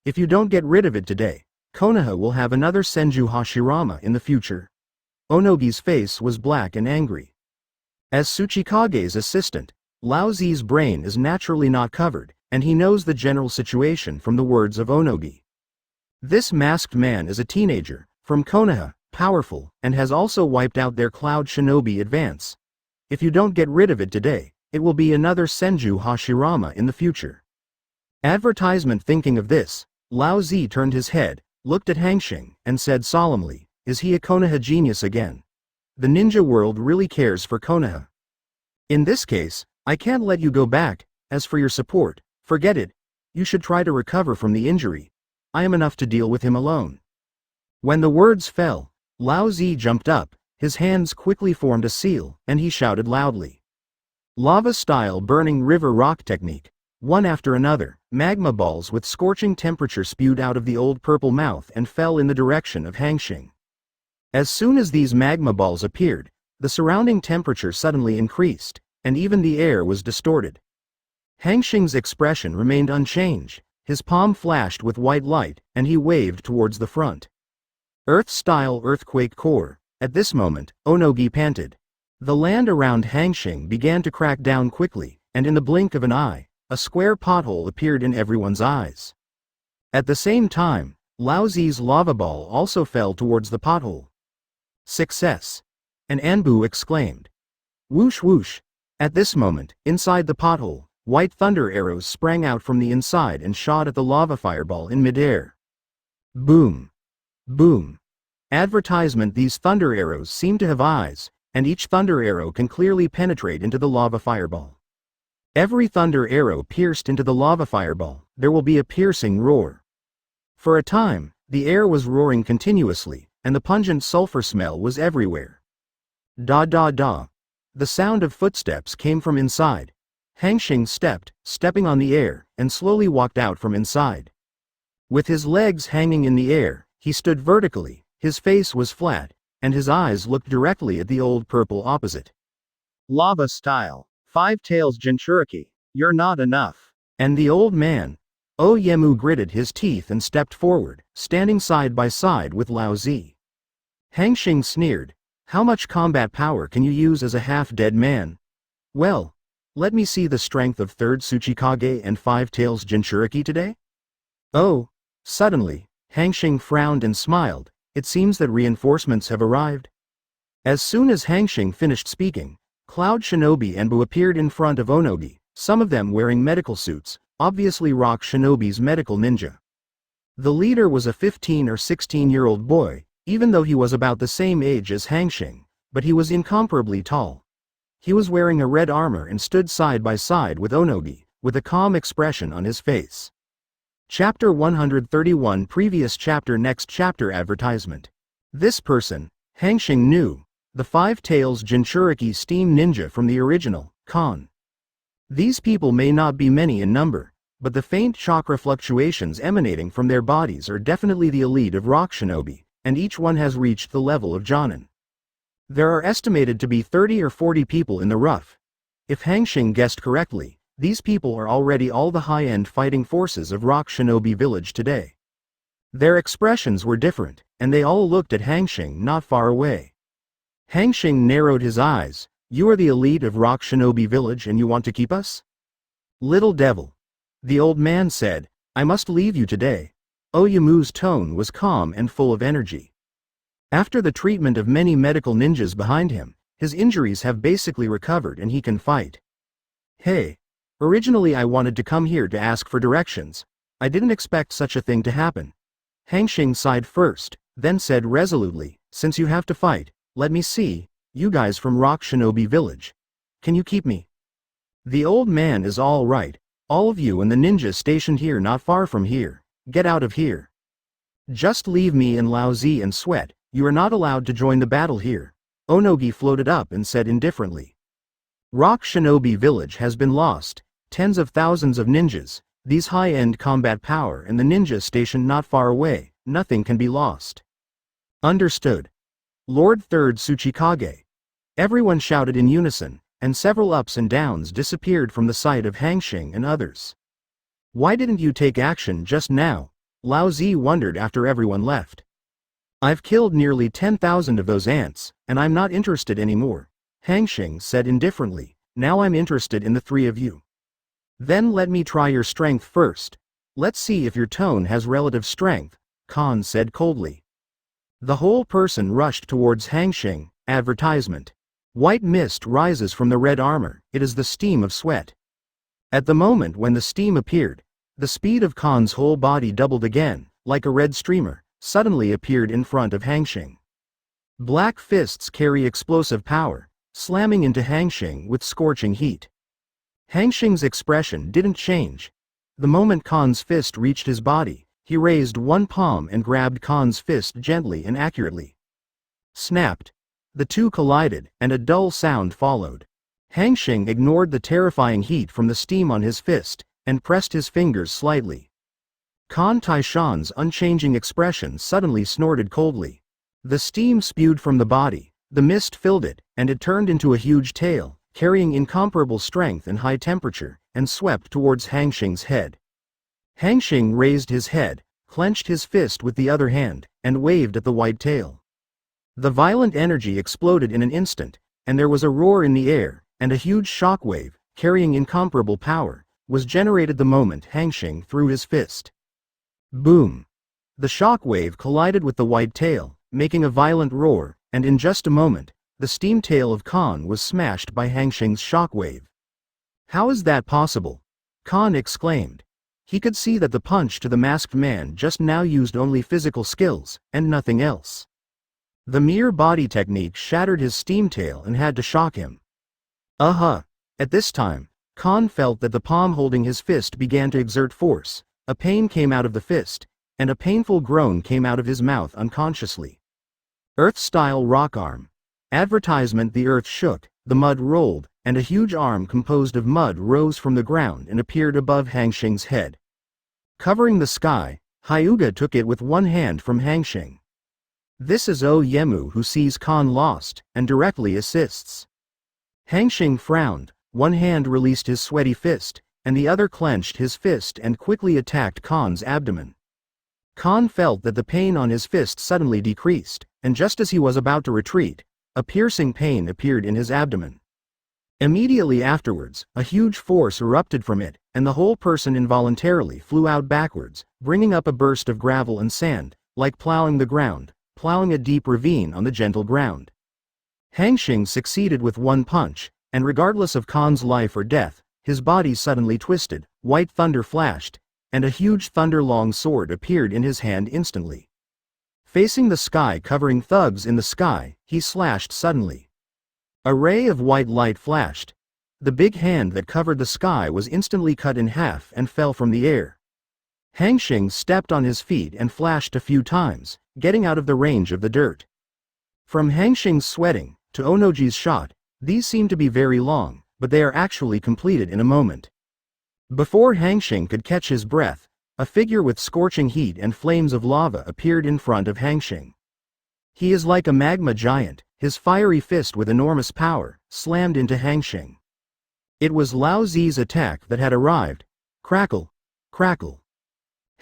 If you don't get rid of it today, Konoha will have another Senju Hashirama in the future. Onogi's face was black and angry. As Tsuchikage's assistant, Lao Zi's brain is naturally not covered, and he knows the general situation from the words of Onogi. This masked man is a teenager, from Konoha, powerful, and has also wiped out their Cloud Shinobi advance. If you don't get rid of it today, it will be another Senju Hashirama in the future. Advertisement. Thinking of this, Lao Zi turned his head, looked at Hanxing, and said solemnly, is he a Konoha genius again? The ninja world really cares for Konoha. In this case, I can't let you go back. As for your support, forget it. You should try to recover from the injury. I am enough to deal with him alone. When the words fell, Lao Zi jumped up, his hands quickly formed a seal, and he shouted loudly. Lava-style burning river rock technique. One after another, magma balls with scorching temperature spewed out of the old purple mouth and fell in the direction of Hanxing. As soon as these magma balls appeared, the surrounding temperature suddenly increased, and even the air was distorted. Hanxing's expression remained unchanged, his palm flashed with white light, and he waved towards the front. Earth-style earthquake core. At this moment, Onogi panted. The land around Hanxing began to crack down quickly, and in the blink of an eye, a square pothole appeared in everyone's eyes. At the same time, Lao Zi's lava ball also fell towards the pothole. Success! An Anbu exclaimed. Whoosh whoosh! At this moment, inside the pothole, white thunder arrows sprang out from the inside and shot at the lava fireball in midair. Boom! Boom! Advertisement. These thunder arrows seem to have eyes, and each thunder arrow can clearly penetrate into the lava fireball. Every thunder arrow pierced into the lava fireball, there will be a piercing roar. For a time, the air was roaring continuously, and the pungent sulfur smell was everywhere. Da da da. The sound of footsteps came from inside. Hanxing stepped, stepping on the air, and slowly walked out from inside. With his legs hanging in the air, he stood vertically, his face was flat, and his eyes looked directly at the old purple opposite. Lava style. 5 tails Jinchuriki. You're not enough. And the old man, Oyemu, gritted his teeth and stepped forward, standing side by side with Lao Zi. Hanxing sneered. How much combat power can you use as a half-dead man? Well, let me see the strength of 3rd Tsuchikage and 5 tails Jinchuriki today? Oh, suddenly, Hanxing frowned and smiled. It seems that reinforcements have arrived. As soon as Hanxing finished speaking, Cloud Shinobi Anbu appeared in front of Onogi, some of them wearing medical suits, obviously Rock Shinobi's medical ninja. The leader was a 15 or 16-year-old boy, even though he was about the same age as Hanxing, but he was incomparably tall. He was wearing a red armor and stood side by side with Onogi, with a calm expression on his face. Chapter 131. Previous chapter. Next chapter. Advertisement. This person, Hanxing knew, the 5 tails Jinchuriki steam ninja from the original, Khan. These people may not be many in number, but the faint chakra fluctuations emanating from their bodies are definitely the elite of Rock Shinobi, and each one has reached the level of Jonin. There are estimated to be 30 or 40 people in the rough. If Hanxing guessed correctly, these people are already all the high-end fighting forces of Rock Shinobi Village today. Their expressions were different, and they all looked at Hanxing not far away. Hanxing narrowed his eyes. You are the elite of Rock Shinobi Village and you want to keep us? Little devil. The old man said, I must leave you today. Oyemu's tone was calm and full of energy. After the treatment of many medical ninjas behind him, his injuries have basically recovered and he can fight. Hey. Originally I wanted to come here to ask for directions. I didn't expect such a thing to happen. Hanxing sighed first, then said resolutely, since you have to fight, let me see, you guys from Rock Shinobi Village. Can you keep me? The old man is all right. All of you and the ninjas stationed here not far from here. Get out of here. Just leave me and Lao Zi and Sweat. You are not allowed to join the battle here. Onogi floated up and said indifferently. Rock Shinobi Village has been lost. Tens of thousands of ninjas, these high-end combat power and the ninja stationed not far away, nothing can be lost. Understood. Lord 3rd Tsuchikage. Everyone shouted in unison, and several ups and downs disappeared from the sight of Hanxing and others. Why didn't you take action just now? Lao Zi wondered after everyone left. I've killed nearly 10,000 of those ants, and I'm not interested anymore, Hanxing said indifferently. Now I'm interested in the 3 of you. Then let me try your strength first. Let's see if your tone has relative strength, Khan said coldly. The whole person rushed towards Hanxing. Advertisement. White mist rises from the red armor, it is the steam of sweat. At the moment when the steam appeared, the speed of Khan's whole body doubled again, like a red streamer, suddenly appeared in front of Hanxing. Black fists carry explosive power, slamming into Hanxing with scorching heat. Hanxing's expression didn't change. The moment Khan's fist reached his body, he raised one palm and grabbed Khan's fist gently and accurately. Snapped. The two collided, and a dull sound followed. Hanxing ignored the terrifying heat from the steam on his fist, and pressed his fingers slightly. Khan Taishan's unchanging expression suddenly snorted coldly. The steam spewed from the body, the mist filled it, and it turned into a huge tail, carrying incomparable strength and high temperature, and swept towards Hanxing's head. Hanxing raised his head, clenched his fist with the other hand, and waved at the white tail. The violent energy exploded in an instant, and there was a roar in the air, and a huge shockwave, carrying incomparable power, was generated the moment Hanxing threw his fist. Boom! The shockwave collided with the white tail, making a violent roar, and in just a moment, the steam tail of Khan was smashed by Hanxing's shockwave. "How is that possible?" Khan exclaimed. He could see that the punch to the masked man just now used only physical skills, and nothing else. The mere body technique shattered his steam tail and had to shock him. At this time, Khan felt that the palm holding his fist began to exert force, a pain came out of the fist, and a painful groan came out of his mouth unconsciously. Earth-style rock arm. Advertisement. The earth shook, the mud rolled, and a huge arm composed of mud rose from the ground and appeared above Hanxing's head. Covering the sky, Hyuga took it with one hand from Hanxing. This is Oyemu, who sees Khan lost, and directly assists. Hanxing frowned, one hand released his sweaty fist, and the other clenched his fist and quickly attacked Khan's abdomen. Khan felt that the pain on his fist suddenly decreased, and just as he was about to retreat, a piercing pain appeared in his abdomen. Immediately afterwards, a huge force erupted from it, and the whole person involuntarily flew out backwards, bringing up a burst of gravel and sand, like plowing the ground, plowing a deep ravine on the gentle ground. Hanxing succeeded with one punch, and regardless of Khan's life or death, his body suddenly twisted, white thunder flashed, and a huge thunder-long sword appeared in his hand instantly. Facing the sky, covering thugs in the sky, he slashed suddenly. A ray of white light flashed. The big hand that covered the sky was instantly cut in half and fell from the air. Hanxing stepped on his feet and flashed a few times, getting out of the range of the dirt. From Hanxing's sweating to Onoji's shot, these seem to be very long, but they are actually completed in a moment. Before Hanxing could catch his breath, a figure with scorching heat and flames of lava appeared in front of Hanxing. He is like a magma giant, his fiery fist with enormous power, slammed into Hanxing. It was Lao Zi's attack that had arrived. Crackle, crackle.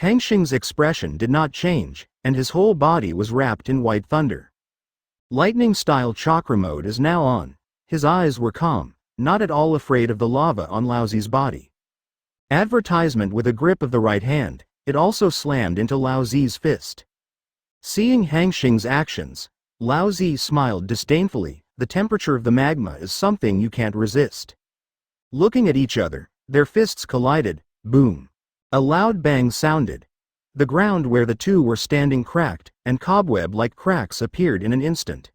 Hanxing's expression did not change, and his whole body was wrapped in white thunder. Lightning-style chakra mode is now on. His eyes were calm, not at all afraid of the lava on Lao Zi's body. Advertisement. With a grip of the right hand, it also slammed into Lao Zi's fist. Seeing Hanxing's actions, Lao Zi smiled disdainfully. The temperature of the magma is something you can't resist. Looking at each other, their fists collided. Boom. A loud bang sounded. The ground where the two were standing cracked, and cobweb-like cracks appeared in an instant.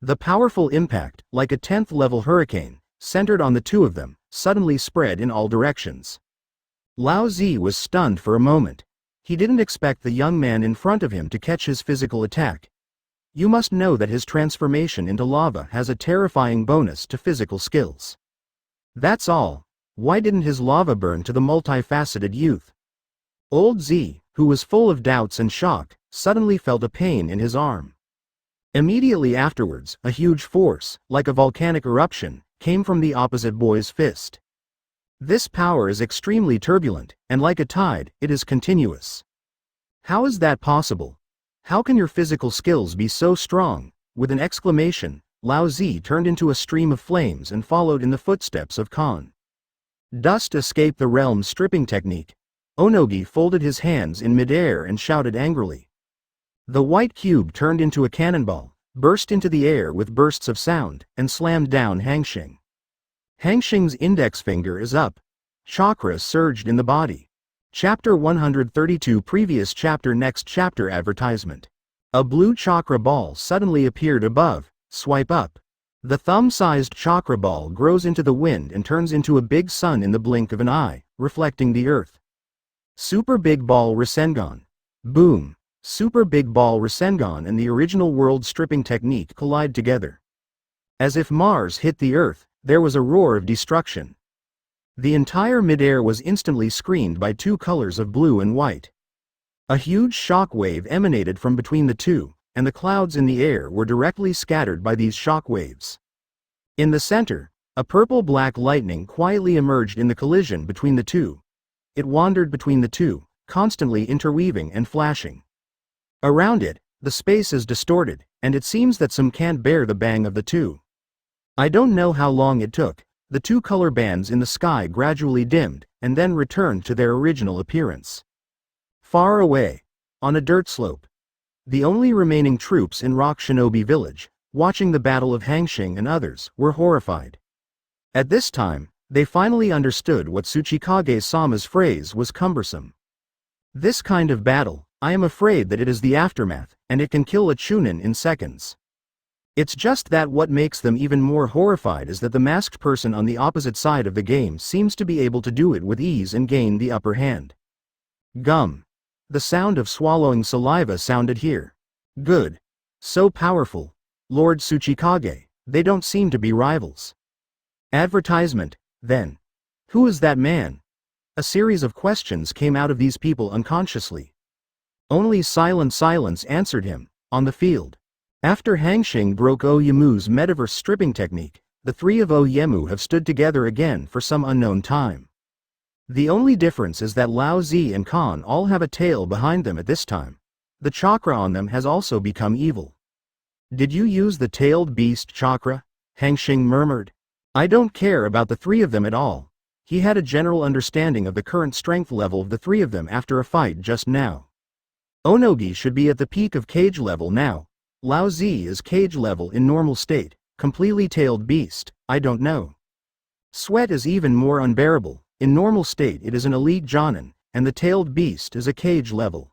The powerful impact, like a 10th-level hurricane, centered on the two of them, suddenly spread in all directions. Lao Zi was stunned for a moment. He didn't expect the young man in front of him to catch his physical attack. You must know that his transformation into lava has a terrifying bonus to physical skills. That's all. Why didn't his lava burn to the multifaceted youth? Old Z, who was full of doubts and shock, suddenly felt a pain in his arm. Immediately afterwards, a huge force, like a volcanic eruption, came from the opposite boy's fist. This power is extremely turbulent, and like a tide, it is continuous. How is that possible? How can your physical skills be so strong? With an exclamation, Lao Zi turned into a stream of flames and followed in the footsteps of Khan. Dust escaped the realm's stripping technique. Onogi folded his hands in midair and shouted angrily. The white cube turned into a cannonball, burst into the air with bursts of sound, and slammed down Hanxing. Hanxing's index finger is up. Chakra surged in the body. Chapter 132. Previous chapter. Next chapter. Advertisement. A blue chakra ball suddenly appeared above. Swipe up. The thumb-sized chakra ball grows into the wind and turns into a big sun in the blink of an eye, reflecting the earth. Super Big Ball Rasengan. Boom. Super Big Ball Rasengan and the original world stripping technique collide together. As if Mars hit the earth, there was a roar of destruction. The entire midair was instantly screened by two colors of blue and white. A huge shock wave emanated from between the two, and the clouds in the air were directly scattered by these shock waves. In the center, A purple-black lightning quietly emerged in the collision between the two. It wandered between the two, constantly interweaving and flashing. Around it, the space is distorted, and it seems that some can't bear the bang of the two. I don't know how long it took. The two color bands in the sky gradually dimmed, and then returned to their original appearance. Far away, on a dirt slope, the only remaining troops in Rock Shinobi Village, watching the battle of Hanxing and others, were horrified. At this time, they finally understood what Tsuchikage-sama's phrase was cumbersome. This kind of battle, I am afraid that it is the aftermath, and it can kill a Chunin in seconds. It's just that what makes them even more horrified is that the masked person on the opposite side of the game seems to be able to do it with ease and gain the upper hand. Gum. The sound of swallowing saliva sounded here. Good. So powerful. Lord Tsuchikage, they don't seem to be rivals. Advertisement, then. Who is that man? A series of questions came out of these people unconsciously. Only silence answered him, on the field. After Hanxing broke Oyemu's metaverse stripping technique, the three of Oyemu have stood together again for some unknown time. The only difference is that Lao Zi and Khan all have a tail behind them at this time. The chakra on them has also become evil. Did you use the tailed beast chakra? Hanxing murmured. I don't care about the three of them at all. He had a general understanding of the current strength level of the three of them after a fight just now. Onogi should be at the peak of cage level now. Lao Zi is cage level in normal state, completely tailed beast, I don't know. Sweat is even more unbearable, in normal state it is an elite Jonin, and the tailed beast is a cage level.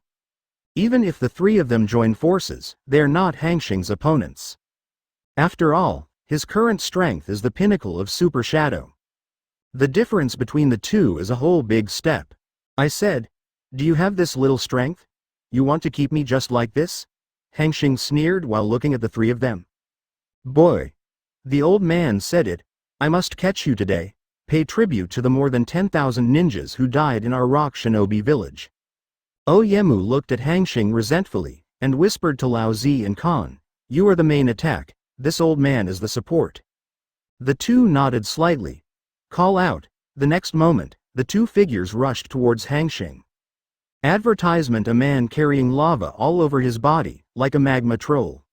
Even if the three of them join forces, they are not Hanxing's opponents. After all, his current strength is the pinnacle of Super Shadow. The difference between the two is a whole big step. I said, do you have this little strength? You want to keep me just like this? Hanxing sneered while looking at the three of them. Boy. The old man said it. I must catch you today. Pay tribute to the more than 10,000 ninjas who died in our Rock Shinobi village. Oyemu looked at Hanxing resentfully, and whispered to Lao Zi and Khan, you are the main attack, this old man is the support. The two nodded slightly. Call out. The next moment, the two figures rushed towards Hanxing. Advertisement: a man carrying lava all over his body, like a magma troll.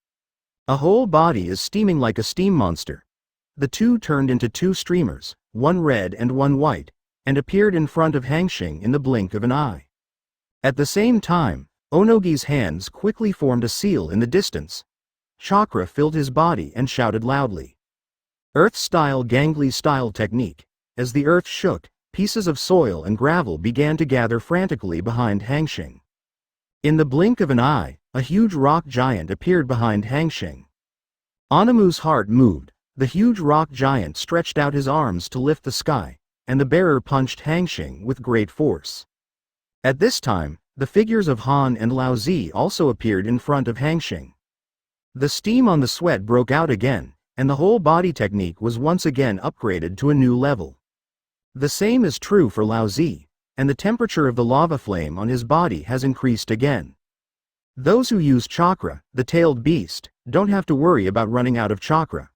A whole body is steaming like a steam monster. The two turned into two streamers, one red and one white, and appeared in front of Hanxing in the blink of an eye. At the same time, Onogi's hands quickly formed a seal in the distance. Chakra filled his body and shouted loudly. Earth-style Gangly-style technique. As the earth shook, pieces of soil and gravel began to gather frantically behind Hanxing. In the blink of an eye, a huge rock giant appeared behind Hanxing. Onamu's heart moved. The huge rock giant stretched out his arms to lift the sky, and the bearer punched Hanxing with great force. At this time, the figures of Han and Lao Zi also appeared in front of Hanxing. The steam on the sweat broke out again, and the whole body technique was once again upgraded to a new level. The same is true for Lao Zi, and the temperature of the lava flame on his body has increased again. Those who use chakra, the tailed beast, don't have to worry about running out of chakra.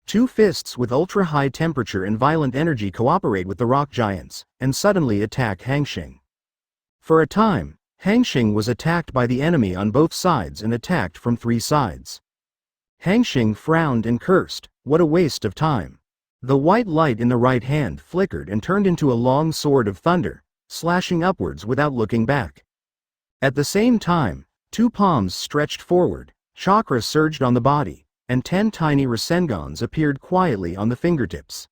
Two fists with ultra-high temperature and violent energy cooperate with the rock giants, and suddenly attack Hanxing. For a time, Hanxing was attacked by the enemy on both sides and attacked from three sides. Hanxing frowned and cursed, what a waste of time. The white light in the right hand flickered and turned into a long sword of thunder, slashing upwards without looking back. At the same time, two palms stretched forward, chakra surged on the body, and 10 tiny Rasengans appeared quietly on the fingertips.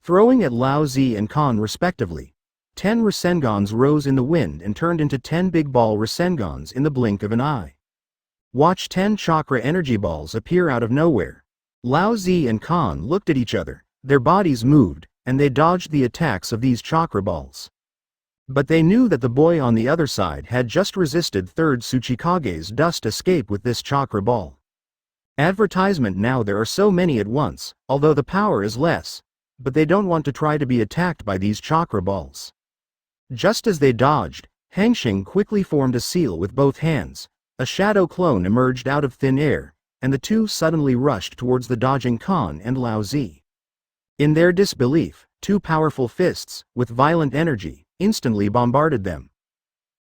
Throwing at Lao Zi and Khan respectively, 10 Rasengans rose in the wind and turned into 10 big ball Rasengans in the blink of an eye. Watch 10 chakra energy balls appear out of nowhere. Lao Zi and Khan looked at each other, their bodies moved, and they dodged the attacks of these chakra balls. But they knew that the boy on the other side had just resisted third Tsuchikage's dust escape with this chakra ball. Advertisement: now there are so many at once, although the power is less, but they don't want to try to be attacked by these chakra balls. Just as they dodged, Hanxing quickly formed a seal with both hands, a shadow clone emerged out of thin air, and the two suddenly rushed towards the dodging Khan and Lao Zi. In their disbelief, two powerful fists, with violent energy, instantly bombarded them.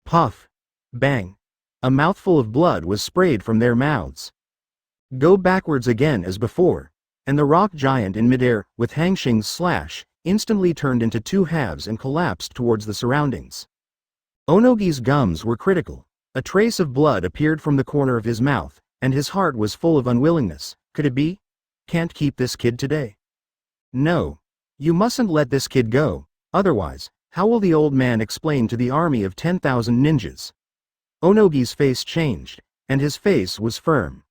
Puff! Bang! A mouthful of blood was sprayed from their mouths. Go backwards again as before, and the rock giant in midair, with Hanxing's slash, instantly turned into two halves and collapsed towards the surroundings. Onogi's gums were critical. A trace of blood appeared from the corner of his mouth, and his heart was full of unwillingness. Could it be? Can't keep this kid today. No. You mustn't let this kid go, otherwise, how will the old man explain to the army of 10,000 ninjas? Onogi's face changed, and his face was firm.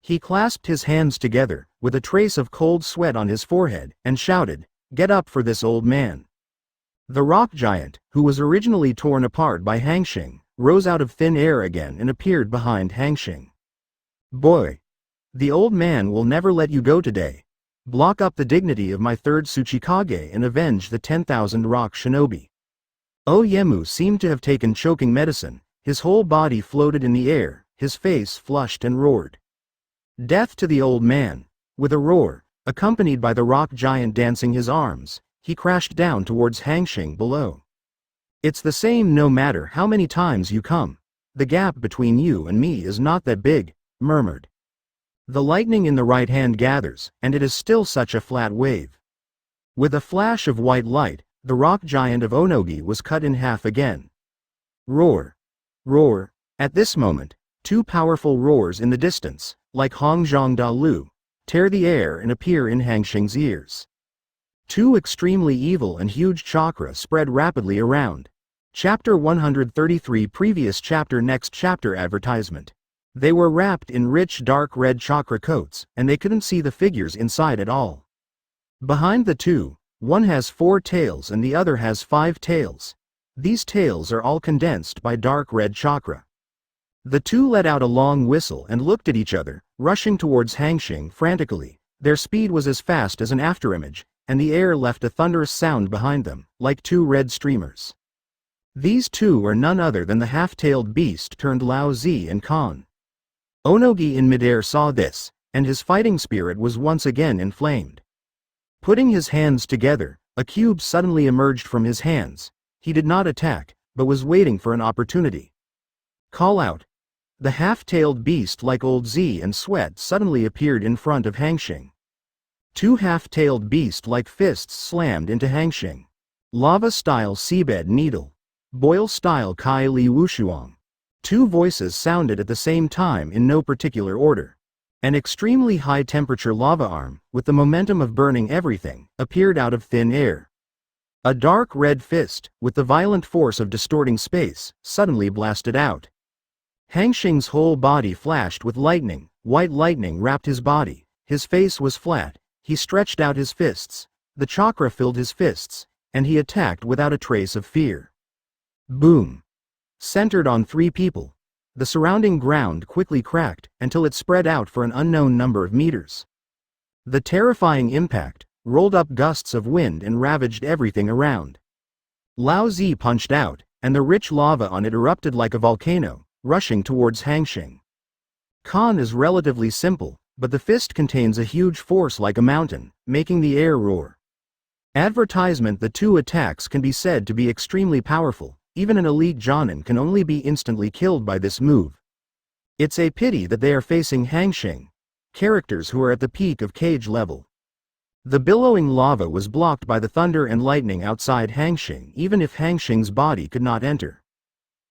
He clasped his hands together, with a trace of cold sweat on his forehead, and shouted, "Get up for this old man." The rock giant, who was originally torn apart by Hanxing, rose out of thin air again and appeared behind Hanxing. Boy! The old man will never let you go today. Block up the dignity of my third Tsuchikage and avenge the 10,000 rock shinobi. Oyemu seemed to have taken choking medicine, his whole body floated in the air, his face flushed and roared. Death to the old man! With a roar, accompanied by the rock giant dancing his arms, he crashed down towards Hanxing below. It's the same no matter how many times you come. The gap between you and me is not that big, murmured. The lightning in the right hand gathers, and it is still such a flat wave. With a flash of white light, the rock giant of Onogi was cut in half again. Roar! Roar! At this moment, two powerful roars in the distance, like Hongzhong Da Lu, tear the air and appear in Hanxing's ears. Two extremely evil and huge chakra spread rapidly around. Chapter 133 Previous chapter Next chapter Advertisement. They were wrapped in rich dark red chakra coats, and they couldn't see the figures inside at all. Behind the two, one has 4 tails and the other has 5 tails. These tails are all condensed by dark red chakra. The two let out a long whistle and looked at each other, rushing towards Hanxing frantically. Their speed was as fast as an afterimage, and the air left a thunderous sound behind them, like 2 red streamers. These two are none other than the half-tailed beast turned Lao Zi and Khan. Onogi in midair saw this, and his fighting spirit was once again inflamed. Putting his hands together, a cube suddenly emerged from his hands. He did not attack, but was waiting for an opportunity. Call out! The half-tailed beast like old Z and Sweat suddenly appeared in front of Hanxing. 2 half-tailed beast-like fists slammed into Hanxing. Lava-style seabed needle. Boil-style Kai Li Wushuang. 2 voices sounded at the same time in no particular order. An extremely high-temperature lava arm, with the momentum of burning everything, appeared out of thin air. A dark red fist, with the violent force of distorting space, suddenly blasted out. Hanxing's whole body flashed with lightning, white lightning wrapped his body, his face was flat, he stretched out his fists, the chakra filled his fists, and he attacked without a trace of fear. Boom! Centered on 3 people. The surrounding ground quickly cracked, until it spread out for an unknown number of meters. The terrifying impact rolled up gusts of wind and ravaged everything around. Lao Zi punched out, and the rich lava on it erupted like a volcano, rushing towards Hanxing. Khan is relatively simple, but the fist contains a huge force like a mountain, making the air roar. Advertisement: the 2 attacks can be said to be extremely powerful. Even an elite Jonin can only be instantly killed by this move. It's a pity that they are facing Hanxing, characters who are at the peak of cage level. The billowing lava was blocked by the thunder and lightning outside Hanxing, even if Hanxing's body could not enter.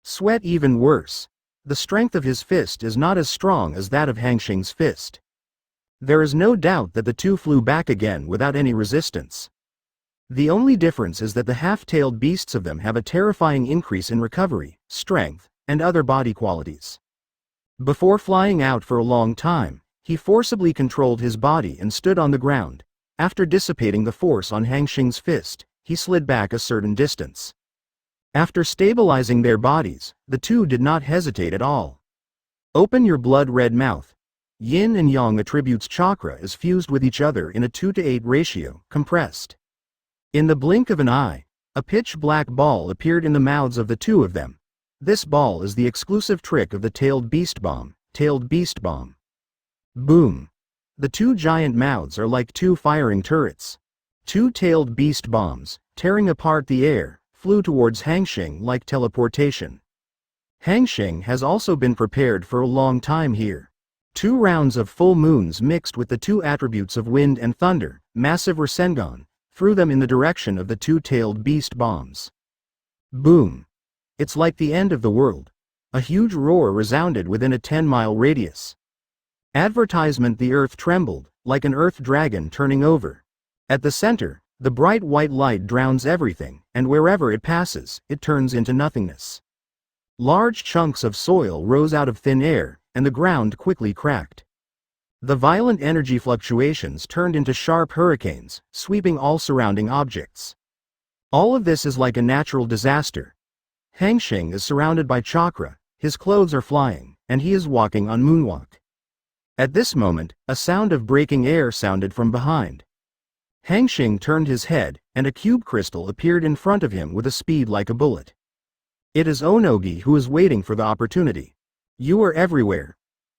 Sweat even worse. The strength of his fist is not as strong as that of Hanxing's fist. There is no doubt that the two flew back again without any resistance. The only difference is that the half-tailed beasts of them have a terrifying increase in recovery, strength, and other body qualities. Before flying out for a long time, he forcibly controlled his body and stood on the ground. After dissipating the force on Hanxing's fist, he slid back a certain distance. After stabilizing their bodies, the two did not hesitate at all. Open your blood-red mouth. Yin and Yang attributes chakra is fused with each other in a 2:8 ratio, compressed. In the blink of an eye, a pitch-black ball appeared in the mouths of the two of them. This ball is the exclusive trick of the tailed beast bomb. Boom! The 2 giant mouths are like 2 firing turrets. Two-tailed beast bombs, tearing apart the air, flew towards Hanxing like teleportation. Hanxing has also been prepared for a long time here. 2 rounds of full moons mixed with the 2 attributes of wind and thunder, massive Rasengan, threw them in the direction of the two-tailed beast bombs. Boom! It's like the end of the world. A huge roar resounded within a 10-mile radius. Advertisement: the earth trembled, like an earth dragon turning over. At the center, the bright white light drowns everything, and wherever it passes, it turns into nothingness. Large chunks of soil rose out of thin air, and the ground quickly cracked. The violent energy fluctuations turned into sharp hurricanes, sweeping all surrounding objects. All of this is like a natural disaster. Hanxing is surrounded by chakra, his clothes are flying, and he is walking on moonwalk. At this moment, a sound of breaking air sounded from behind. Hanxing turned his head, and a cube crystal appeared in front of him with a speed like a bullet. It is Onogi who is waiting for the opportunity. You are everywhere.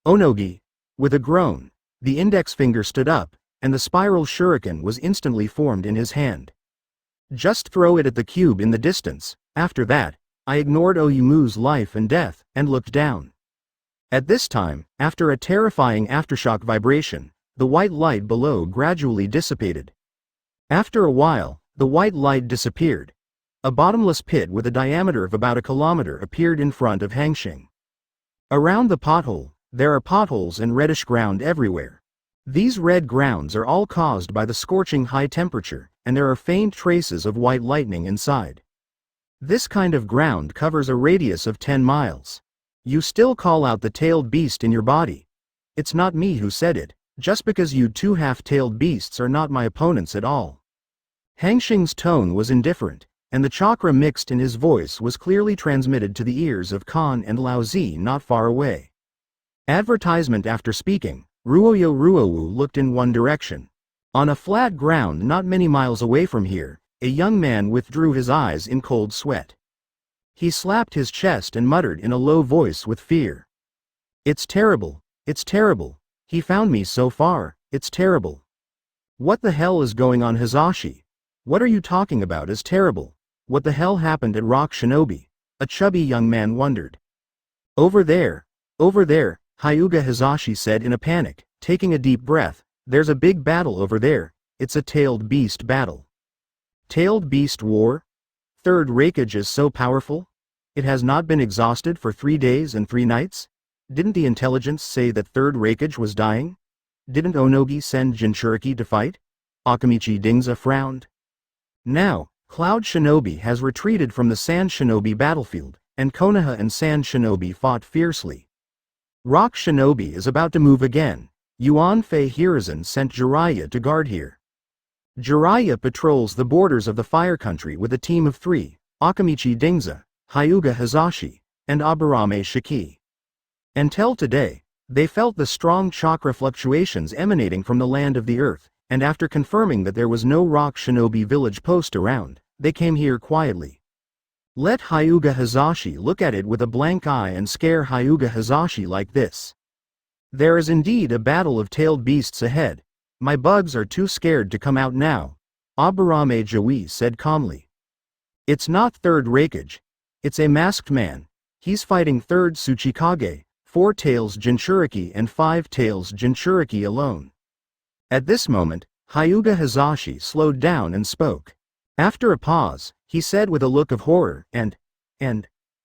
Onogi. With a groan, the index finger stood up, and the spiral shuriken was instantly formed in his hand. Just throw it at the cube in the distance. After that, I ignored Oyumu's life and death, and looked down. At this time, after a terrifying aftershock vibration, the white light below gradually dissipated. After a while, the white light disappeared. A bottomless pit with a diameter of about a kilometer appeared in front of Hanxing. Around the pothole, there are potholes and reddish ground everywhere. These red grounds are all caused by the scorching high temperature, and there are faint traces of white lightning inside. This kind of ground covers a radius of 10 miles. You still call out the tailed beast in your body. It's not me who said it, just because you 2 half-tailed beasts are not my opponents at all. Hanxing's tone was indifferent, and the chakra mixed in his voice was clearly transmitted to the ears of Khan and Laozi not far away. Advertisement: after speaking, Ruoyo Ruowu looked in one direction. On a flat ground not many miles away from here, a young man withdrew his eyes in cold sweat. He slapped his chest and muttered in a low voice with fear. It's terrible, he found me so far, it's terrible. What the hell is going on, Hizashi? What are you talking about as terrible? What the hell happened at Rock Shinobi? A chubby young man wondered. Over there, Hyuga Hizashi said in a panic, taking a deep breath. There's a big battle over there, it's a tailed beast battle. Tailed beast war? Third Raikage is so powerful? It has not been exhausted for 3 days and 3 nights? Didn't the intelligence say that Third Raikage was dying? Didn't Onogi send Jinchuriki to fight? Akamichi Dingza frowned. Now, Cloud Shinobi has retreated from the Sand Shinobi battlefield, and Konoha and Sand Shinobi fought fiercely. Rock Shinobi is about to move again. Yuan Fei Hiruzen sent Jiraiya to guard here. Jiraiya patrols the borders of the Fire Country with a team of 3, Akamichi Dingza, Hyuga Hizashi, and Aburame Shiki. Until today, they felt the strong chakra fluctuations emanating from the land of the earth, and after confirming that there was no Rock Shinobi village post around, they came here quietly. Let Hyuga Hizashi look at it with a blank eye and scare Hyuga Hizashi like this. There is indeed a battle of tailed beasts ahead. My bugs are too scared to come out now, Aburame Jui said calmly. It's not Third Raikage. It's a masked man. He's fighting Third Tsuchikage, 4 tails Jinchuriki and 5 tails Jinchuriki alone. At this moment, Hyuga Hizashi slowed down and spoke. After a pause, he said with a look of horror, and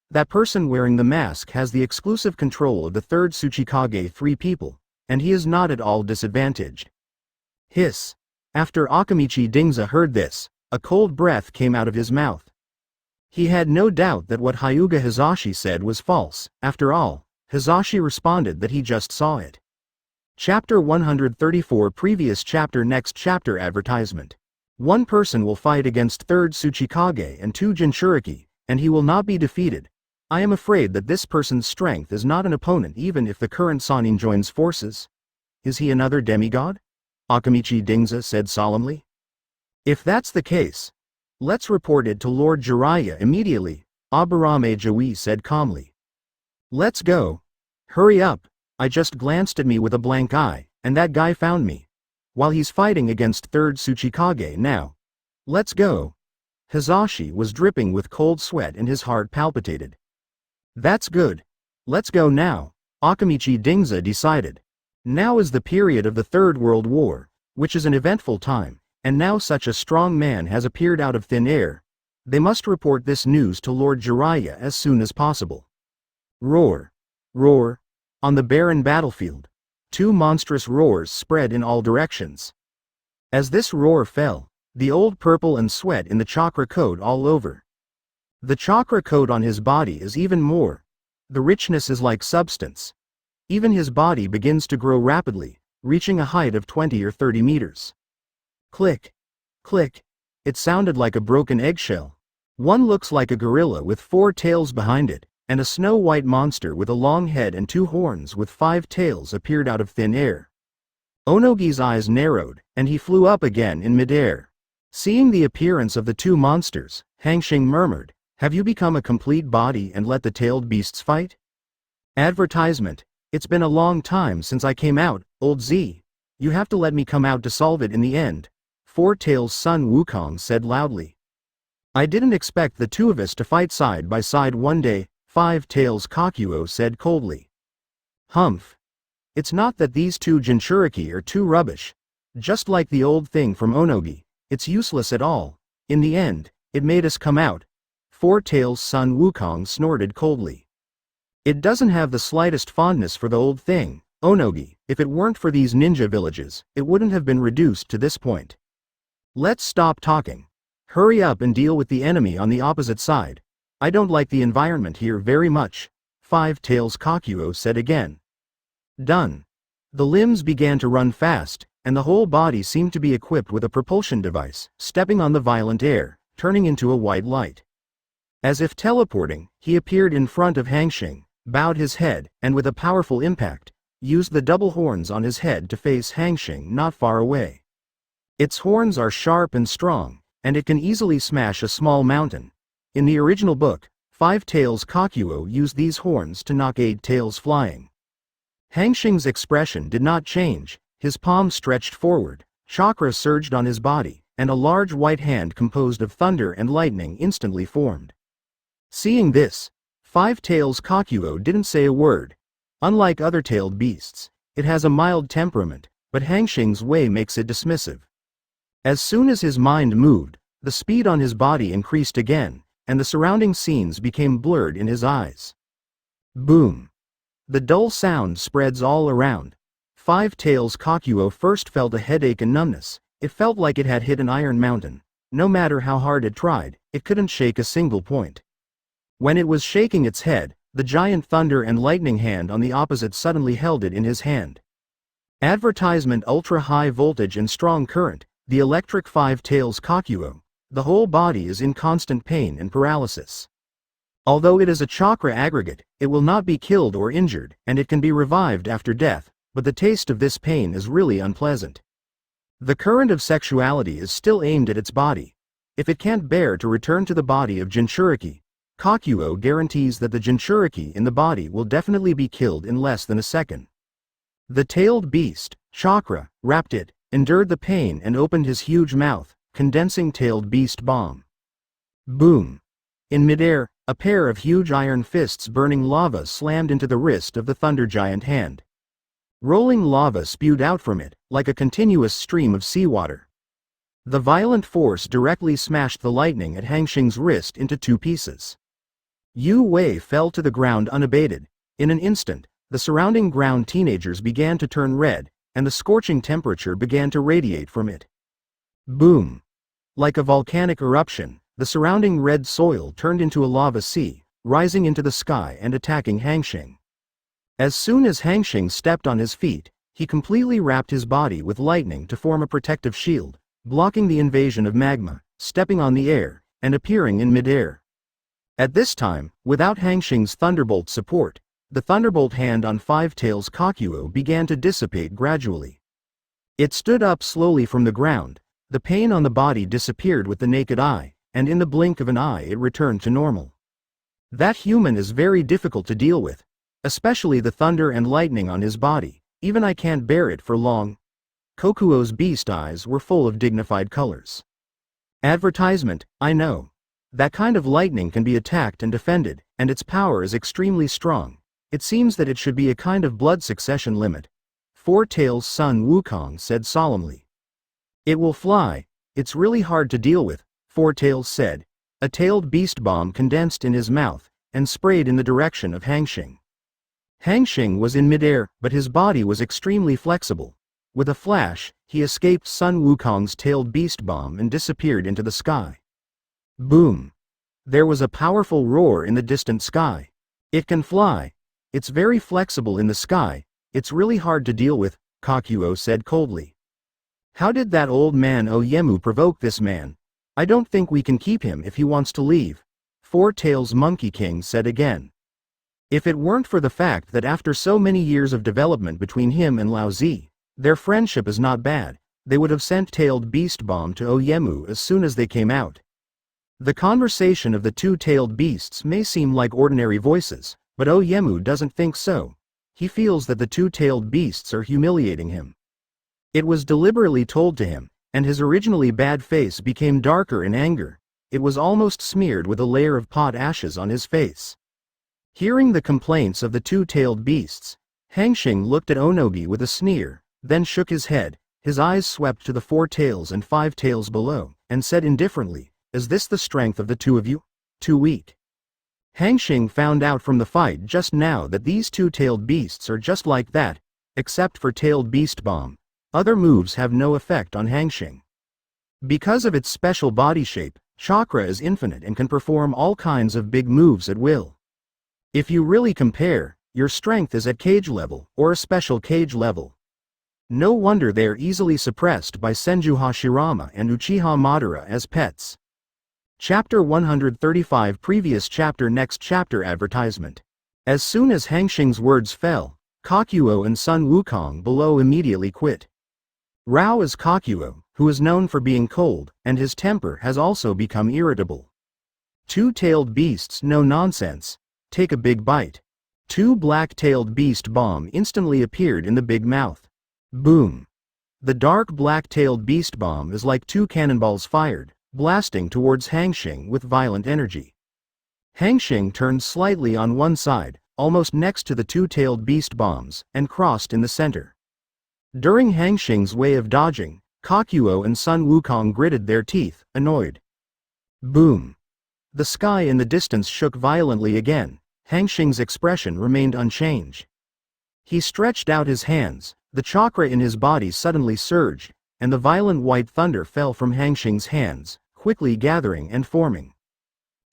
that person wearing the mask has the exclusive control of the Third Tsuchikage 3 people, and he is not at all disadvantaged. Hiss. After Akamichi Dingza heard this, a cold breath came out of his mouth. He had no doubt that what Hyuga Hizashi said was false. After all, Hizashi responded that he just saw it. Chapter 134 Previous chapter Next chapter Advertisement. 1 person will fight against Third Tsuchikage and 2 Jinchuriki, and he will not be defeated. I am afraid that this person's strength is not an opponent even if the current Sannin joins forces. Is he another demigod? Akamichi Dingza said solemnly. If that's the case, let's report it to Lord Jiraiya immediately, Aburame Jui said calmly. Let's go. Hurry up. I just glanced at me with a blank eye, and that guy found me. While he's fighting against Third Tsuchikage now, Let's go. Hizashi was dripping with cold sweat and his heart palpitated. That's good. Let's go now, Akamichi Dingza decided. Now is the period of the Third World War, which is an eventful time, and now such a strong man has appeared out of thin air. They must report this news to Lord Jiraiya as soon as possible. Roar. Roar. On the barren battlefield, two monstrous roars spread in all directions. As this roar fell, the old purple and sweat in the chakra coat all over. The chakra coat on his body is even more. The richness is like substance. Even his body begins to grow rapidly, reaching a height of 20 or 30 meters. Click. Click. It sounded like a broken eggshell. One looks like a gorilla with 4 tails behind it, and a snow-white monster with a long head and 2 horns with 5 tails appeared out of thin air. Onogi's eyes narrowed, and he flew up again in midair. Seeing the appearance of the 2 monsters, Hanxing murmured, "Have you become a complete body and let the tailed beasts fight?" Advertisement. It's been a long time since I came out, old Z. You have to let me come out to solve it in the end, Four Tails' son Wukong said loudly. I didn't expect the 2 of us to fight side by side one day, Five Tails Kakuo said coldly. Humph. It's not that these 2 Jinchuriki are too rubbish. Just like the old thing from Onogi, it's useless at all. In the end, it made us come out. Four Tails' son Wukong snorted coldly. It doesn't have the slightest fondness for the old thing, Onogi. If it weren't for these ninja villages, it wouldn't have been reduced to this point. Let's stop talking. Hurry up and deal with the enemy on the opposite side. I don't like the environment here very much, Five Tails Kakuo said again. Done. The limbs began to run fast, and the whole body seemed to be equipped with a propulsion device, stepping on the violent air, turning into a white light. As if teleporting, he appeared in front of Hanxing, bowed his head, and with a powerful impact, used the double horns on his head to face Hanxing not far away. Its horns are sharp and strong, and it can easily smash a small mountain. In the original book, Five Tails Kakuo used these horns to knock 8 tails flying. Hanxing's expression did not change, his palm stretched forward, chakra surged on his body, and a large white hand composed of thunder and lightning instantly formed. Seeing this, Five Tails Kakuo didn't say a word. Unlike other tailed beasts, it has a mild temperament, but Hanxing's way makes it dismissive. As soon as his mind moved, the speed on his body increased again, and the surrounding scenes became blurred in his eyes. Boom. The dull sound spreads all around. Five Tails Kakuo first felt a headache and numbness. It felt like it had hit an iron mountain. No matter how hard it tried, it couldn't shake a single point. When it was shaking its head, the giant thunder and lightning hand on the opposite suddenly held it in his hand. Advertisement ultra high voltage and strong current, the electric Five Tails Kakuo. The whole body is in constant pain and paralysis. Although it is a chakra aggregate, it will not be killed or injured, and it can be revived after death, but the taste of this pain is really unpleasant. The current of sexuality is still aimed at its body. If it can't bear to return to the body of Jinchuriki, Kakuo guarantees that the Jinchuriki in the body will definitely be killed in less than a second. The tailed beast, Chakra, wrapped it, endured the pain and opened his huge mouth, condensing tailed beast bomb. Boom. In midair, a pair of huge iron fists burning lava slammed into the wrist of the thunder giant hand. Rolling lava spewed out from it, like a continuous stream of seawater. The violent force directly smashed the lightning at Hanxing's wrist into 2 pieces. Yu Wei fell to the ground unabated. In an instant, the surrounding ground teenagers began to turn red, and the scorching temperature began to radiate from it. Boom. Like a volcanic eruption, the surrounding red soil turned into a lava sea, rising into the sky and attacking Hanxing. As soon as Hanxing stepped on his feet, he completely wrapped his body with lightning to form a protective shield, blocking the invasion of magma, stepping on the air, and appearing in midair. At this time, without Hanxing's thunderbolt support, the thunderbolt hand on Five Tails Kakuo began to dissipate gradually. It stood up slowly from the ground, the pain on the body disappeared with the naked eye, and in the blink of an eye it returned to normal. That human is very difficult to deal with, especially the thunder and lightning on his body, even I can't bear it for long. Kokuo's beast eyes were full of dignified colors. Advertisement, I know. That kind of lightning can be attacked and defended, and its power is extremely strong. It seems that it should be a kind of blood succession limit. Four Tails' son Wukong said solemnly. It will fly. It's really hard to deal with, Four Tails said. A tailed beast bomb condensed in his mouth, and sprayed in the direction of Hanxing. Hanxing was in midair, but his body was extremely flexible. With a flash, he escaped Sun Wukong's tailed beast bomb and disappeared into the sky. Boom! There was a powerful roar in the distant sky. It can fly. It's very flexible in the sky. It's really hard to deal with, Kakuo said coldly. How did that old man Oyemu provoke this man? I don't think we can keep him if he wants to leave, Four Tails Monkey King said again. If it weren't for the fact that after so many years of development between him and Lao Zi, their friendship is not bad, they would have sent tailed beast bomb to Oyemu as soon as they came out. The conversation of the two tailed beasts may seem like ordinary voices, but Oyemu doesn't think so. He feels that the two tailed beasts are humiliating him. It was deliberately told to him, and his originally bad face became darker in anger. It was almost smeared with a layer of pot ashes on his face. Hearing the complaints of the two tailed beasts, Hanxing looked at Onogi with a sneer, then shook his head. His eyes swept to the four tails and five tails below, and said indifferently, Is this the strength of the two of you? Too weak. Hanxing found out from the fight just now that these two-tailed beasts are just like that, except for tailed beast bomb. Other moves have no effect on Hanxing. Because of its special body shape, chakra is infinite and can perform all kinds of big moves at will. If you really compare, your strength is at cage level, or a special cage level. No wonder they are easily suppressed by Senju Hashirama and Uchiha Madara as pets. Chapter 135 Previous chapter Next chapter Advertisement. As soon as Hanxing's words fell, Kakuo and Sun Wukong below immediately quit. Rao is Kakuo, who is known for being cold, and his temper has also become irritable. Two-tailed beasts, no nonsense. Take a big bite. Two black-tailed beast bomb instantly appeared in the big mouth. Boom! The dark black-tailed beast bomb is like two cannonballs fired, blasting towards Hanxing with violent energy. Hanxing turned slightly on one side, almost next to the two-tailed beast bombs, and crossed in the center. During Hanxing's way of dodging, Kakuo and Sun Wukong gritted their teeth, annoyed. Boom! The sky in the distance shook violently again. Hanxing's expression remained unchanged. He stretched out his hands. The chakra in his body suddenly surged, and the violent white thunder fell from Hanxing's hands, quickly gathering and forming.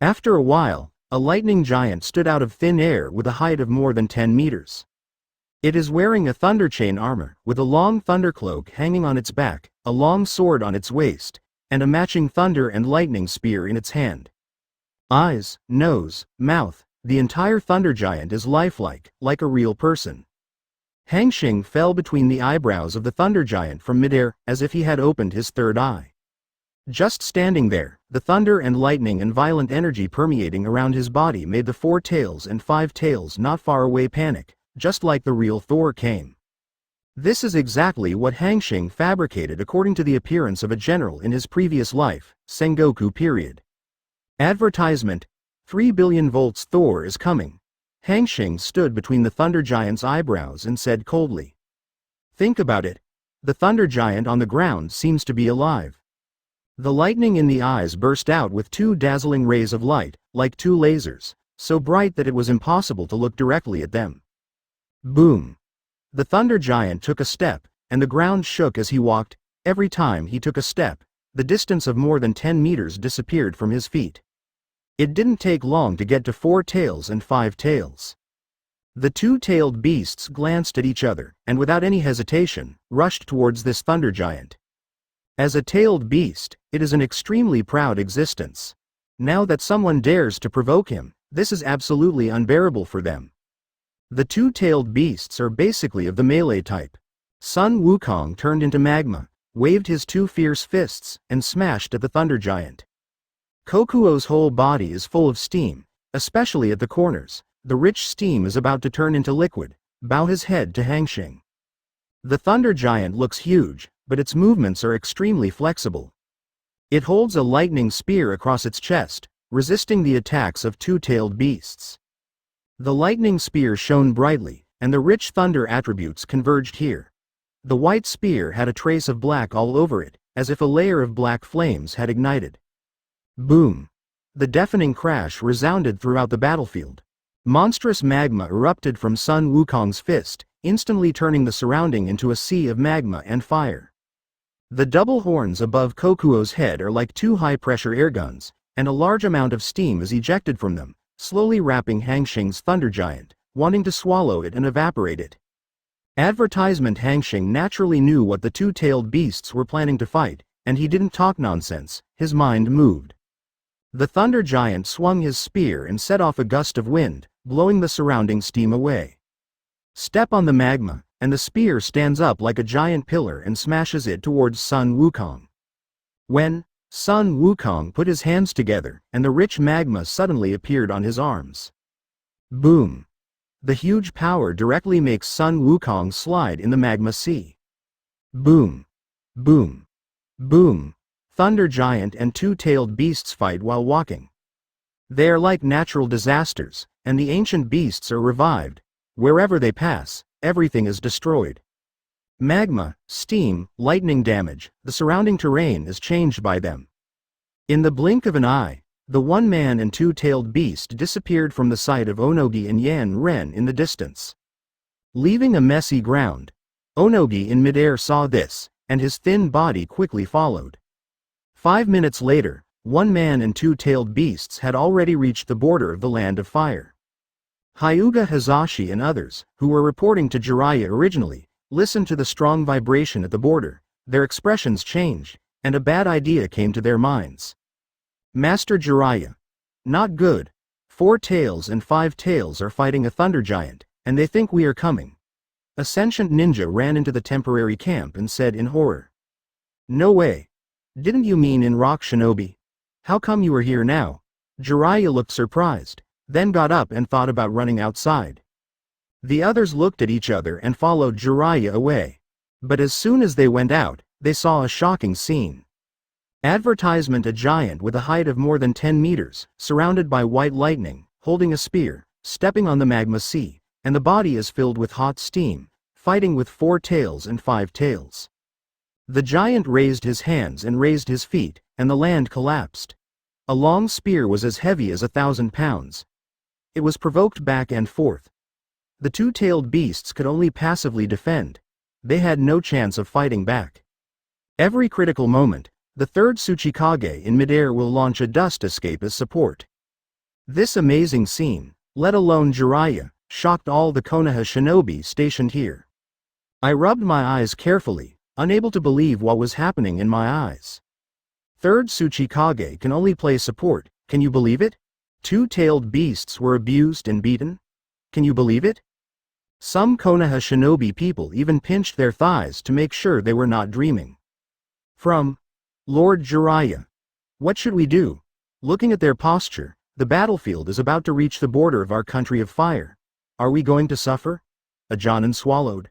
After a while, a lightning giant stood out of thin air with a height of more than 10 meters. It is wearing a thunder chain armor, with a long thunder cloak hanging on its back, a long sword on its waist, and a matching thunder and lightning spear in its hand. Eyes, nose, mouth, the entire thunder giant is lifelike, like a real person. Hanxing fell between the eyebrows of the thunder giant from midair, as if he had opened his third eye. Just standing there, the thunder and lightning and violent energy permeating around his body made the four tails and five tails not far away panic, just like the real Thor came. This is exactly what Hanxing fabricated according to the appearance of a general in his previous life, Sengoku period. Advertisement: 3 billion volts Thor is coming. Hanxing stood between the thunder giant's eyebrows and said coldly. Think about it. The thunder giant on the ground seems to be alive. The lightning in the eyes burst out with two dazzling rays of light, like two lasers, so bright that it was impossible to look directly at them. Boom! The thunder giant took a step, and the ground shook as he walked. Every time he took a step, the distance of more than 10 meters disappeared from his feet. It didn't take long to get to four tails and five tails. The two-tailed beasts glanced at each other, and without any hesitation, rushed towards this thunder giant. As a tailed beast, it is an extremely proud existence. Now that someone dares to provoke him, this is absolutely unbearable for them. The two-tailed beasts are basically of the melee type. Sun Wukong turned into magma, waved his two fierce fists, and smashed at the thunder giant. Kokuo's whole body is full of steam, especially at the corners. The rich steam is about to turn into liquid. Bow his head to Hanxing. The thunder giant looks huge, but its movements are extremely flexible. It holds a lightning spear across its chest, resisting the attacks of two-tailed beasts. The lightning spear shone brightly, and the rich thunder attributes converged here. The white spear had a trace of black all over it, as if a layer of black flames had ignited. Boom! The deafening crash resounded throughout the battlefield. Monstrous magma erupted from Sun Wukong's fist, instantly turning the surrounding into a sea of magma and fire. The double horns above Kokuo's head are like two high-pressure airguns, and a large amount of steam is ejected from them, slowly wrapping Hanxing's thunder giant, wanting to swallow it and evaporate it. Advertisement Hanxing naturally knew what the two-tailed beasts were planning to fight, and he didn't talk nonsense, his mind moved. The thunder giant swung his spear and set off a gust of wind, blowing the surrounding steam away. Step on the magma, and the spear stands up like a giant pillar and smashes it towards Sun Wukong. When Sun Wukong put his hands together, and the rich magma suddenly appeared on his arms. Boom! The huge power directly makes Sun Wukong slide in the magma sea. Boom! Boom! Boom! Thunder giant and two-tailed beasts fight while walking. They are like natural disasters, and the ancient beasts are revived. Wherever they pass, everything is destroyed. Magma, steam, lightning damage, the surrounding terrain is changed by them. In the blink of an eye, the one-man and two-tailed beast disappeared from the sight of Onogi and Yan Ren in the distance. Leaving a messy ground, Onogi in midair saw this, and his thin body quickly followed. 5 minutes later, one man and two-tailed beasts had already reached the border of the Land of Fire. Hyuga Hazashi and others, who were reporting to Jiraiya originally, listened to the strong vibration at the border. Their expressions changed, and a bad idea came to their minds. Master Jiraiya. Not good. 4 tails and 5 tails are fighting a thunder giant, and they think we are coming. A sentient ninja ran into the temporary camp and said in horror. No way. Didn't you mean in Rock Shinobi? How come you are here now? Jiraiya looked surprised, then got up and thought about running outside. The others looked at each other and followed Jiraiya away. But as soon as they went out, they saw a shocking scene. Advertisement: a giant with a height of more than 10 meters, surrounded by white lightning, holding a spear, stepping on the magma sea, and the body is filled with hot steam, fighting with 4 tails and 5 tails. The giant raised his hands and raised his feet, and the land collapsed. A long spear was as heavy as 1,000 pounds. It was provoked back and forth. The two-tailed beasts could only passively defend. They had no chance of fighting back. Every critical moment, the third Tsuchikage in midair will launch a dust escape as support. This amazing scene, let alone Jiraiya, shocked all the Konoha shinobi stationed here. I rubbed my eyes carefully, unable to believe what was happening in my eyes. Third Tsuchikage can only play support, can you believe it? Two-tailed beasts were abused and beaten? Can you believe it? Some Konoha shinobi people even pinched their thighs to make sure they were not dreaming. From Lord Jiraiya. What should we do? Looking at their posture, the battlefield is about to reach the border of our country of fire. Are we going to suffer? A Jonin swallowed.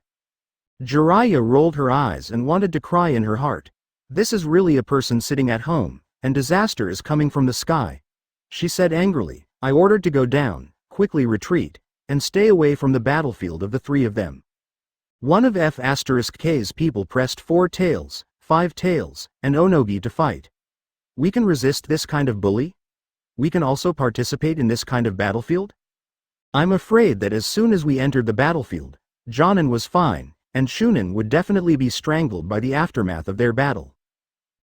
Jiraiya rolled her eyes and wanted to cry in her heart. This is really a person sitting at home, and disaster is coming from the sky. She said angrily, I ordered to go down, quickly retreat, and stay away from the battlefield of the 3 of them. One of F*K's people pressed 4 tails, 5 tails, and Onogi to fight. We can resist this kind of bully? We can also participate in this kind of battlefield? I'm afraid that as soon as we entered the battlefield, Jonin was fine, and Shunin would definitely be strangled by the aftermath of their battle.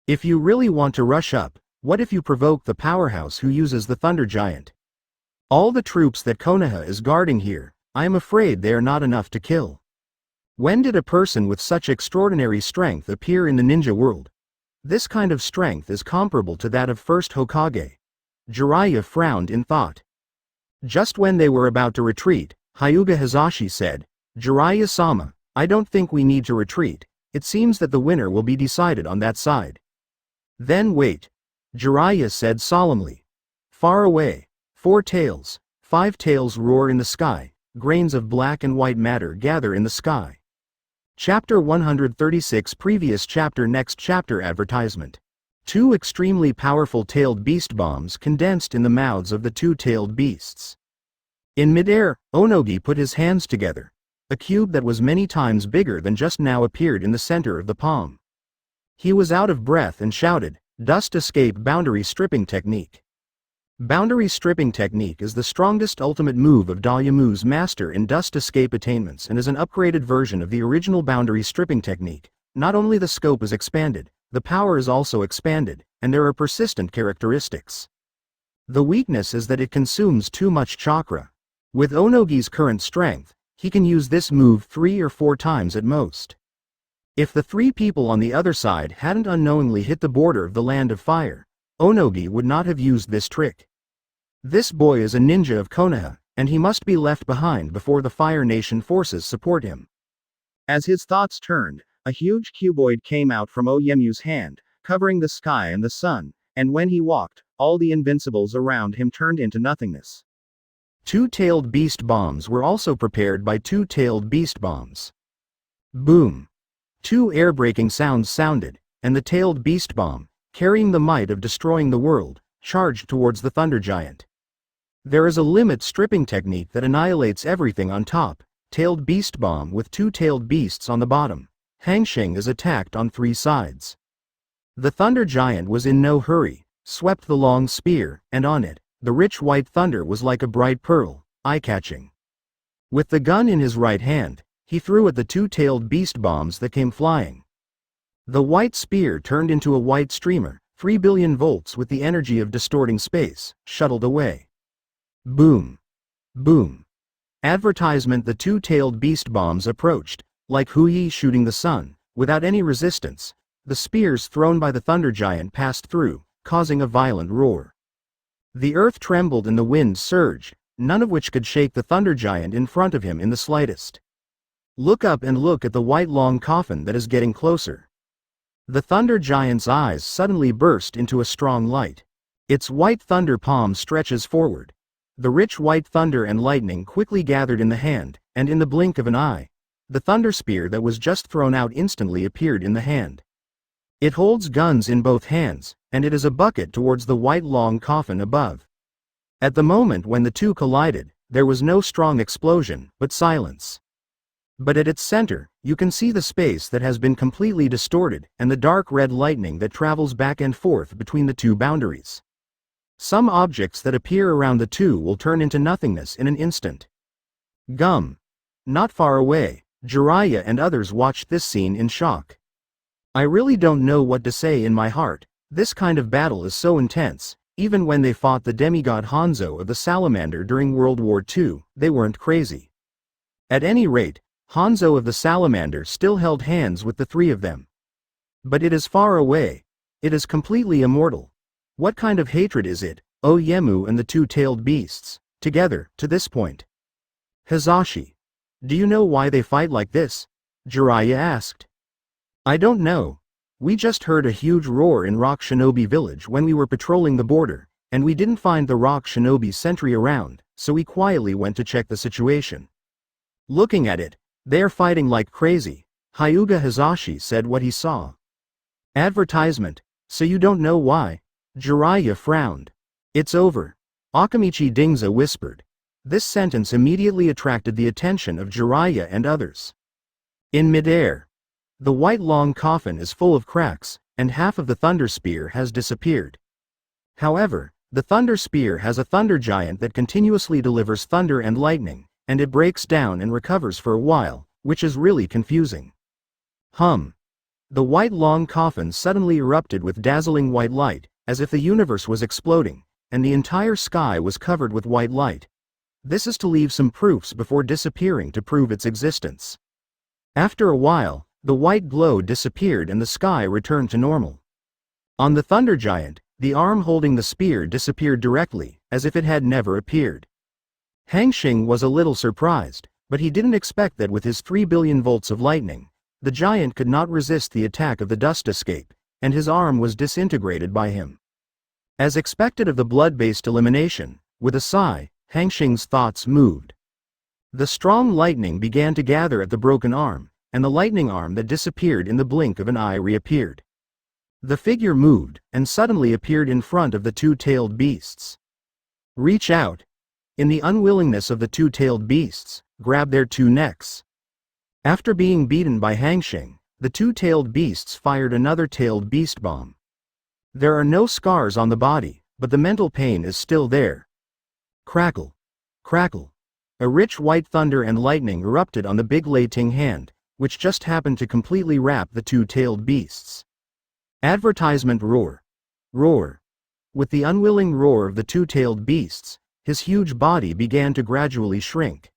If you really want to rush up, what if you provoke the powerhouse who uses the Thunder Giant? All the troops that Konoha is guarding here, I am afraid they are not enough to kill. When did a person with such extraordinary strength appear in the ninja world? This kind of strength is comparable to that of first Hokage. Jiraiya frowned in thought. Just when they were about to retreat, Hyuga Hazashi said, Jiraiya-sama, I don't think we need to retreat. It seems that the winner will be decided on that side. Then wait. Jiraiya said solemnly. Far away, 4 tails, 5 tails roar in the sky, grains of black and white matter gather in the sky. Chapter 136 Previous chapter Next chapter Advertisement. Two extremely powerful tailed beast bombs condensed in the mouths of the two tailed beasts. In midair, Onogi put his hands together. A cube that was many times bigger than just now appeared in the center of the palm. He was out of breath and shouted, "Dust Escape Boundary Stripping Technique." Boundary Stripping Technique is the strongest ultimate move of Daliamu's master in Dust Escape attainments and is an upgraded version of the original Boundary Stripping Technique. Not only the scope is expanded, the power is also expanded, and there are persistent characteristics. The weakness is that it consumes too much chakra. With Onogi's current strength, he can use this move 3 or 4 times at most. If the 3 people on the other side hadn't unknowingly hit the border of the Land of Fire, Onogi would not have used this trick. This boy is a ninja of Konoha, and he must be left behind before the Fire Nation forces support him. As his thoughts turned, a huge cuboid came out from Oyemu's hand, covering the sky and the sun, and when he walked, all the invincibles around him turned into nothingness. Two-tailed beast bombs were also prepared by two-tailed beast bombs. Boom! 2 air-breaking sounds sounded, and the tailed beast bomb, carrying the might of destroying the world, charged towards the Thunder Giant. There is a limit stripping technique that annihilates everything on top. Tailed beast bomb with 2 tailed beasts on the bottom. Hanxing is attacked on 3 sides. The Thunder Giant was in no hurry, swept the long spear, and on it, the rich white thunder was like a bright pearl, eye-catching. With the gun in his right hand, he threw at the 2-tailed beast bombs that came flying. The white spear turned into a white streamer, 3 billion volts with the energy of distorting space, shuttled away. Boom! Boom! Advertisement: the 2-tailed beast bombs approached, like Huyi shooting the sun, without any resistance. The spears thrown by the Thunder Giant passed through, causing a violent roar. The earth trembled and the wind surged, none of which could shake the Thunder Giant in front of him in the slightest. Look up and look at the white long coffin that is getting closer. The Thunder Giant's eyes suddenly burst into a strong light. Its white thunder palm stretches forward. The rich white thunder and lightning quickly gathered in the hand, and in the blink of an eye, the thunder spear that was just thrown out instantly appeared in the hand. It holds guns in both hands, and it is a bucket towards the white long coffin above. At the moment when the two collided, there was no strong explosion, but silence. But at its center, you can see the space that has been completely distorted, and the dark red lightning that travels back and forth between the two boundaries. Some objects that appear around the two will turn into nothingness in an instant. Gum. Not far away, Jiraiya and others watched this scene in shock. I really don't know what to say in my heart. This kind of battle is so intense. Even when they fought the demigod Hanzo of the Salamander during World War II, they weren't crazy. At any rate, Hanzo of the Salamander still held hands with the 3 of them. But it is far away. It is completely immortal. What kind of hatred is it, Oyemu and the 2-tailed beasts, together, to this point? Hizashi. Do you know why they fight like this? Jiraiya asked. I don't know. We just heard a huge roar in Rock Shinobi Village when we were patrolling the border, and we didn't find the Rock Shinobi sentry around, so we quietly went to check the situation. Looking at it, they're fighting like crazy. Hyuga Hizashi said what he saw. Advertisement. So you don't know why? Jiraiya frowned. It's over. Akamichi Dingza whispered. This sentence immediately attracted the attention of Jiraiya and others. In midair, the white long coffin is full of cracks, and half of the thunder spear has disappeared. However, the thunder spear has a thunder giant that continuously delivers thunder and lightning, and it breaks down and recovers for a while, which is really confusing. The white long coffin suddenly erupted with dazzling white light, as if the universe was exploding, and the entire sky was covered with white light. This is to leave some proofs before disappearing to prove its existence. After a while, the white glow disappeared and the sky returned to normal. On the thunder giant, the arm holding the spear disappeared directly, as if it had never appeared. Hanxing was a little surprised, but he didn't expect that with his 3 billion volts of lightning, the giant could not resist the attack of the dust escape, and his arm was disintegrated by him. As expected of the blood-based elimination, with a sigh, Hanxing's thoughts moved. The strong lightning began to gather at the broken arm, and the lightning arm that disappeared in the blink of an eye reappeared. The figure moved, and suddenly appeared in front of the two-tailed beasts. Reach out. In the unwillingness of the two-tailed beasts, grab their two necks. After being beaten by Hanxing, the two-tailed beasts fired another tailed beast bomb. There are no scars on the body, but the mental pain is still there. Crackle. Crackle. A rich white thunder and lightning erupted on the big Lei Ting hand, which just happened to completely wrap the two-tailed beasts. Advertisement roar. Roar. With the unwilling roar of the two-tailed beasts, his huge body began to gradually shrink.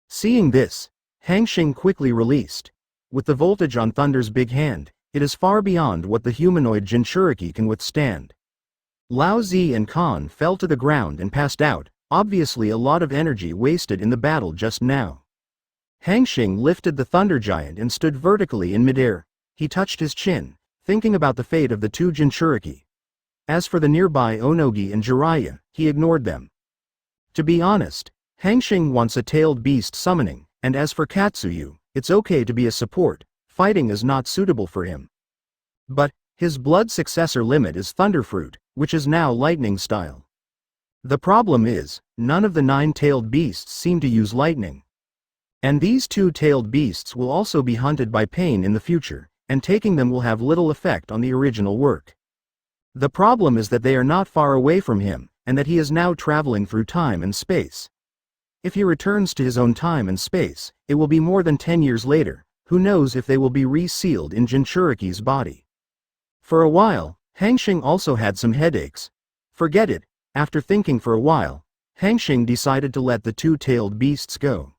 Seeing this, Hanxing quickly released. With the voltage on Thunder's big hand, it is far beyond what the humanoid Jinchuriki can withstand. Lao Zi and Khan fell to the ground and passed out, obviously a lot of energy wasted in the battle just now. Hanxing lifted the Thunder Giant and stood vertically in midair. He touched his chin, thinking about the fate of the two Jinchuriki. As for the nearby Onogi and Jiraiya, he ignored them. To be honest, Hanxing wants a tailed beast summoning, and as for Katsuyu, it's okay to be a support, fighting is not suitable for him. But, his blood successor limit is Thunderfruit, which is now lightning style. The problem is, none of the 9-tailed beasts seem to use lightning. And these 2-tailed beasts will also be hunted by pain in the future, and taking them will have little effect on the original work. The problem is that they are not far away from him, and that he is now traveling through time and space. If he returns to his own time and space, it will be more than 10 years later. Who knows if they will be resealed in Jinchuriki's body. For a while, Hanxing also had some headaches. Forget it. After thinking for a while, Hanxing decided to let the two-tailed beasts go.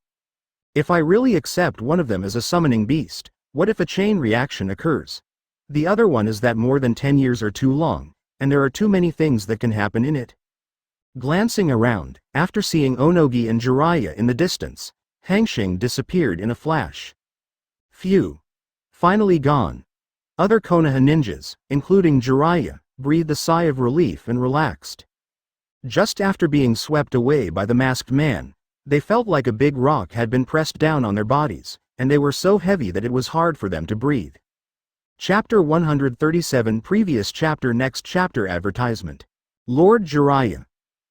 If I really accept one of them as a summoning beast, what if a chain reaction occurs? The other one is that more than 10 years are too long, and there are too many things that can happen in it. Glancing around, after seeing Onogi and Jiraiya in the distance, Hanxing disappeared in a flash. Phew. Finally gone. Other Konoha ninjas, including Jiraiya, breathed a sigh of relief and relaxed. Just after being swept away by the masked man, they felt like a big rock had been pressed down on their bodies, and they were so heavy that it was hard for them to breathe. Chapter 137 Previous chapter Next chapter Advertisement. Lord Jiraiya.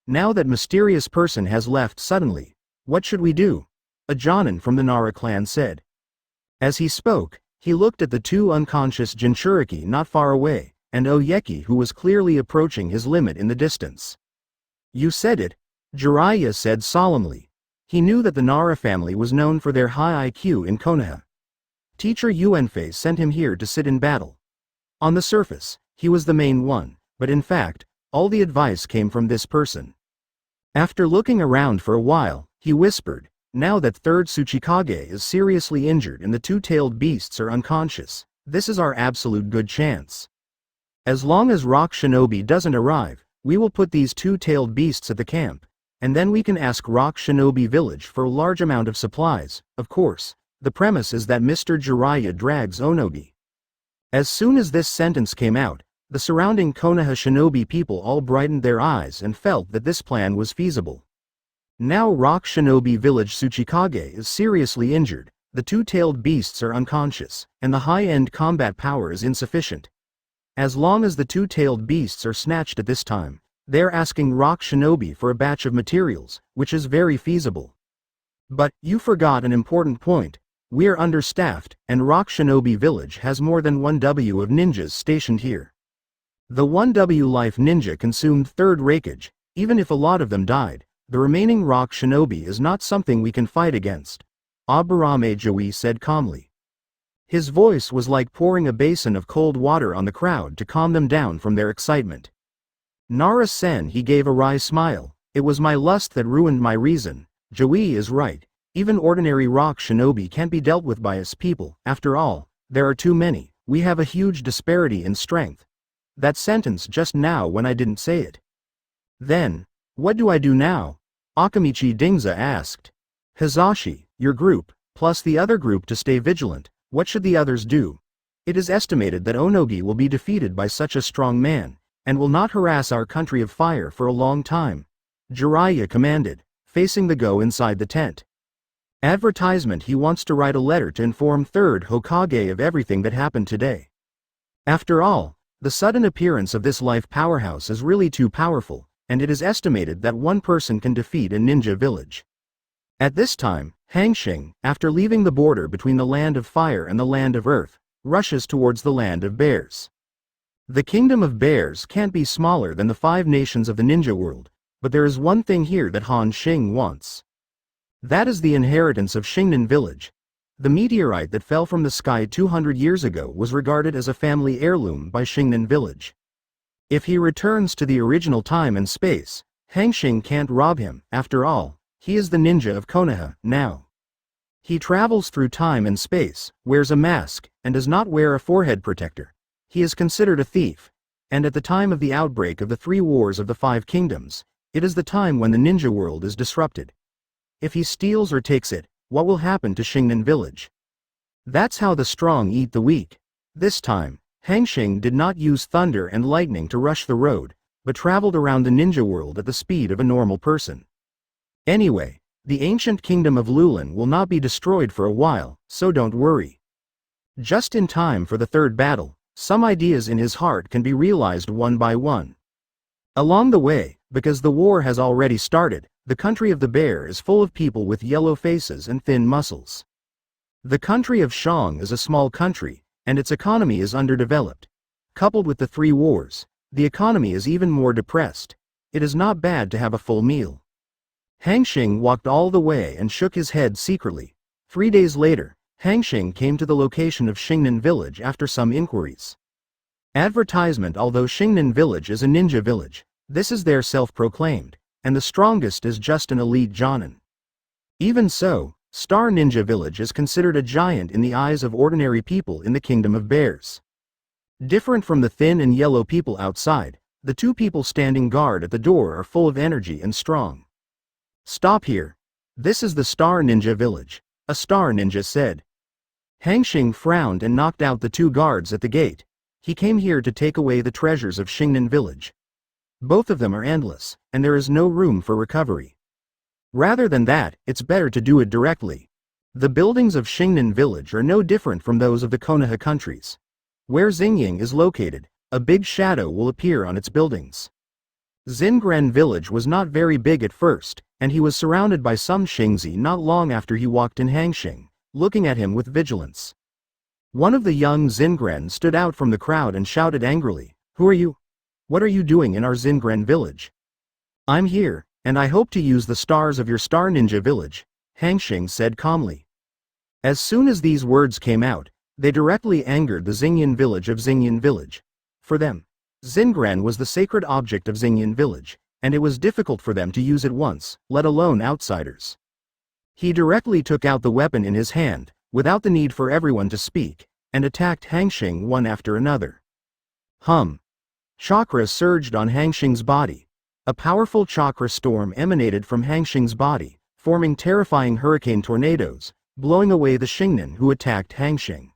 Now that mysterious person has left suddenly, what should we do? A Jonin from the Nara clan said. As he spoke, he looked at the two unconscious Jinchuriki not far away, and Oyeki who was clearly approaching his limit in the distance. You said it, Jiraiya said solemnly. He knew that the Nara family was known for their high IQ in Konoha. Teacher Yuenfei sent him here to sit in battle. On the surface, he was the main one, but in fact, all the advice came from this person. After looking around for a while, he whispered, now that third Tsuchikage is seriously injured and the two-tailed beasts are unconscious, this is our absolute good chance. As long as Rock Shinobi doesn't arrive, we will put these two-tailed beasts at the camp, and then we can ask Rock Shinobi village for a large amount of supplies. Of course, the premise is that Mr. Jiraiya drags Onogi. As soon as this sentence came out, the surrounding Konoha Shinobi people all brightened their eyes and felt that this plan was feasible. Now Rock Shinobi village Tsuchikage is seriously injured, the two-tailed beasts are unconscious, and the high-end combat power is insufficient. As long as the two-tailed beasts are snatched at this time, they're asking Rock Shinobi for a batch of materials, which is very feasible. But, you forgot an important point. We're understaffed, and Rock Shinobi village has more than 1W of ninjas stationed here. The 1W life ninja consumed third Raikage. Even if a lot of them died, the remaining Rock Shinobi is not something we can fight against. Aburame Joey said calmly. His voice was like pouring a basin of cold water on the crowd to calm them down from their excitement. Nara-sen, he gave a wry smile. It was my lust that ruined my reason. Joey is right. Even ordinary Rock Shinobi can't be dealt with by us people. After all, there are too many. We have a huge disparity in strength. That sentence just now when I didn't say it. Then, what do I do now? Akamichi Dingza asked. Hizashi, your group, plus the other group to stay vigilant. What should the others do? It is estimated that Onogi will be defeated by such a strong man, and will not harass our country of fire for a long time. Jiraiya commanded, facing the Go inside the tent. Advertisement: he wants to write a letter to inform third Hokage of everything that happened today. After all, The sudden appearance of this life powerhouse is really too powerful, and it is estimated that one person can defeat a ninja village. At this time, Hanxing, after leaving the border between the land of fire and the land of earth, rushes towards the land of bears. The kingdom of bears can't be smaller than the 5 nations of the ninja world, but there is one thing here that Hanxing wants. That is the inheritance of Xingnan village. The meteorite that fell from the sky 200 years ago was regarded as a family heirloom by Xingnan village. If he returns to the original time and space, Hanxing can't rob him. After all, he is the ninja of Konoha now. He travels through time and space, wears a mask, and does not wear a forehead protector. He is considered a thief, and at the time of the outbreak of the 3 wars of the 5 kingdoms, it is the time when the ninja world is disrupted. If he steals or takes it, what will happen to Xingnan village? That's how the strong eat the weak. This time, Hanxing did not use thunder and lightning to rush the road, but traveled around the ninja world at the speed of a normal person. Anyway, the ancient kingdom of Lulin will not be destroyed for a while, so don't worry. Just in time for the 3rd battle, some ideas in his heart can be realized one by one. Along the way, because the war has already started, the country of the bear is full of people with yellow faces and thin muscles. The country of Shang is a small country, and its economy is underdeveloped. Coupled with the 3 wars, the economy is even more depressed. It is not bad to have a full meal. Hanxing walked all the way and shook his head secretly. 3 days later, Hanxing came to the location of Xingnan village after some inquiries. Advertisement. Although Xingnan village is a ninja village, this is their self-proclaimed, and the strongest is just an elite jonin. Even so, Star Ninja Village is considered a giant in the eyes of ordinary people in the kingdom of bears. Different from the thin and yellow people outside, the 2 people standing guard at the door are full of energy and strong. Stop here. This is the Star Ninja Village, a Star Ninja said. Hanxing frowned and knocked out the 2 guards at the gate. He came here to take away the treasures of Xingnan village. Both of them are endless, and there is no room for recovery. Rather than that, it's better to do it directly. The buildings of Xingnan village are no different from those of the Konoha countries. Where Xingying is located, a big shadow will appear on its buildings. Xingran village was not very big at first, and he was surrounded by some Xingzi not long after he walked in Hanxing, looking at him with vigilance. One of the young Xingren stood out from the crowd and shouted angrily, "Who are you? What are you doing in our Xingren village?" "I'm here, and I hope to use the stars of your Star Ninja village," Hanxing said calmly. As soon as these words came out, they directly angered the Xingyan village of Xingyan village. For them, Xingran was the sacred object of Xingyan village, and it was difficult for them to use it once, let alone outsiders. He directly took out the weapon in his hand, without the need for everyone to speak, and attacked Hanxing one after another. Chakra surged on Hanxing's body. A powerful chakra storm emanated from Hanxing's body, forming terrifying hurricane tornadoes, blowing away the Xingnan who attacked Hanxing.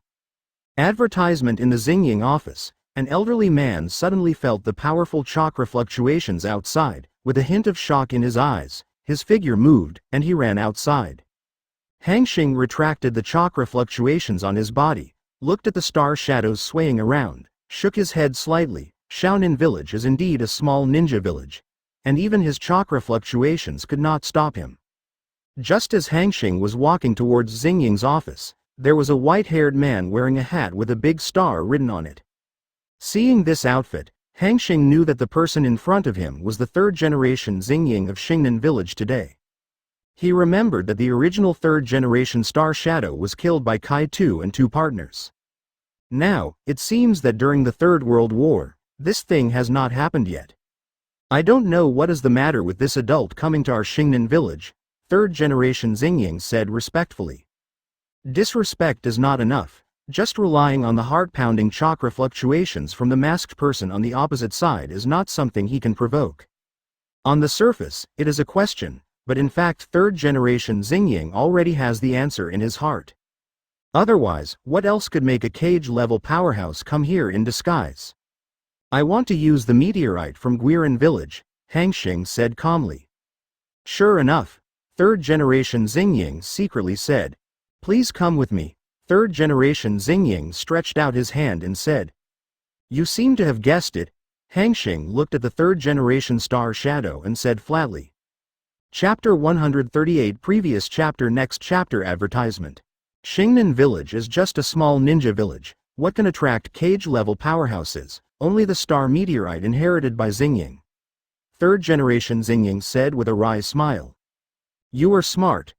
Advertisement in the Xingying office. An elderly man suddenly felt the powerful chakra fluctuations outside. With a hint of shock in his eyes, his figure moved, and he ran outside. Hanxing retracted the chakra fluctuations on his body, looked at the star shadows swaying around, shook his head slightly. Xiaonin village is indeed a small ninja village, and even his chakra fluctuations could not stop him. Just as Hanxing was walking towards Xingying's office, there was a white-haired man wearing a hat with a big star written on it. Seeing this outfit, Hanxing knew that the person in front of him was the 3rd-generation Xingying of Xingnan village today. He remembered that the original 3rd-generation Star Shadow was killed by Kai Tu and 2 partners. Now, it seems that during the 3rd World War, this thing has not happened yet. "I don't know what is the matter with this adult coming to our Xingnan village," 3rd-generation Xingying said respectfully. Disrespect is not enough. Just relying on the heart-pounding chakra fluctuations from the masked person on the opposite side is not something he can provoke. On the surface, it is a question, but in fact 3rd-generation Xingying already has the answer in his heart. Otherwise, what else could make a cage-level powerhouse come here in disguise? "I want to use the meteorite from Guiran village," Hanxing said calmly. Sure enough, 3rd-generation Xingying secretly said, "Please come with me." 3rd-generation Xingying stretched out his hand and said, You seem to have guessed it. Hanxing looked at the third-generation star shadow and said flatly. Chapter 138 Previous chapter Next chapter Advertisement. Xingnan Village is just a small ninja village. What can attract cage-level powerhouses? Only the star meteorite inherited by Xingying. Third-generation Xingying said with a wry smile. You are smart.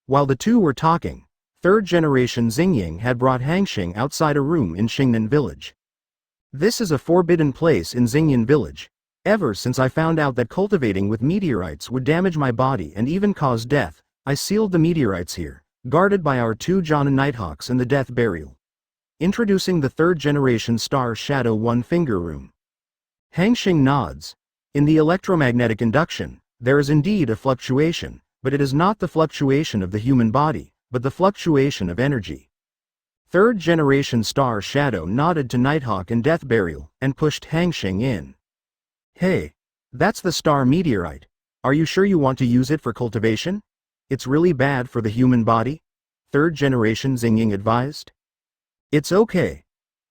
While the two were talking, third-generation Xingying had brought Hanxing outside a room in Xingnan Village. This is a forbidden place in Xingyan Village. Ever since I found out that cultivating with meteorites would damage my body and even cause death, I sealed the meteorites here, guarded by our two Jana Nighthawks in the Death Burial. Introducing the third-generation Star Shadow One-Finger Room. Hanxing nods. In the electromagnetic induction, there is indeed a fluctuation, but it is not the fluctuation of the human body, but the fluctuation of energy. Third-generation Star Shadow nodded to Nighthawk in Death Burial and pushed Hanxing in. Hey, that's the star meteorite. Are you sure you want to use it for cultivation? It's really bad for the human body? Third-generation Xingying advised. It's okay.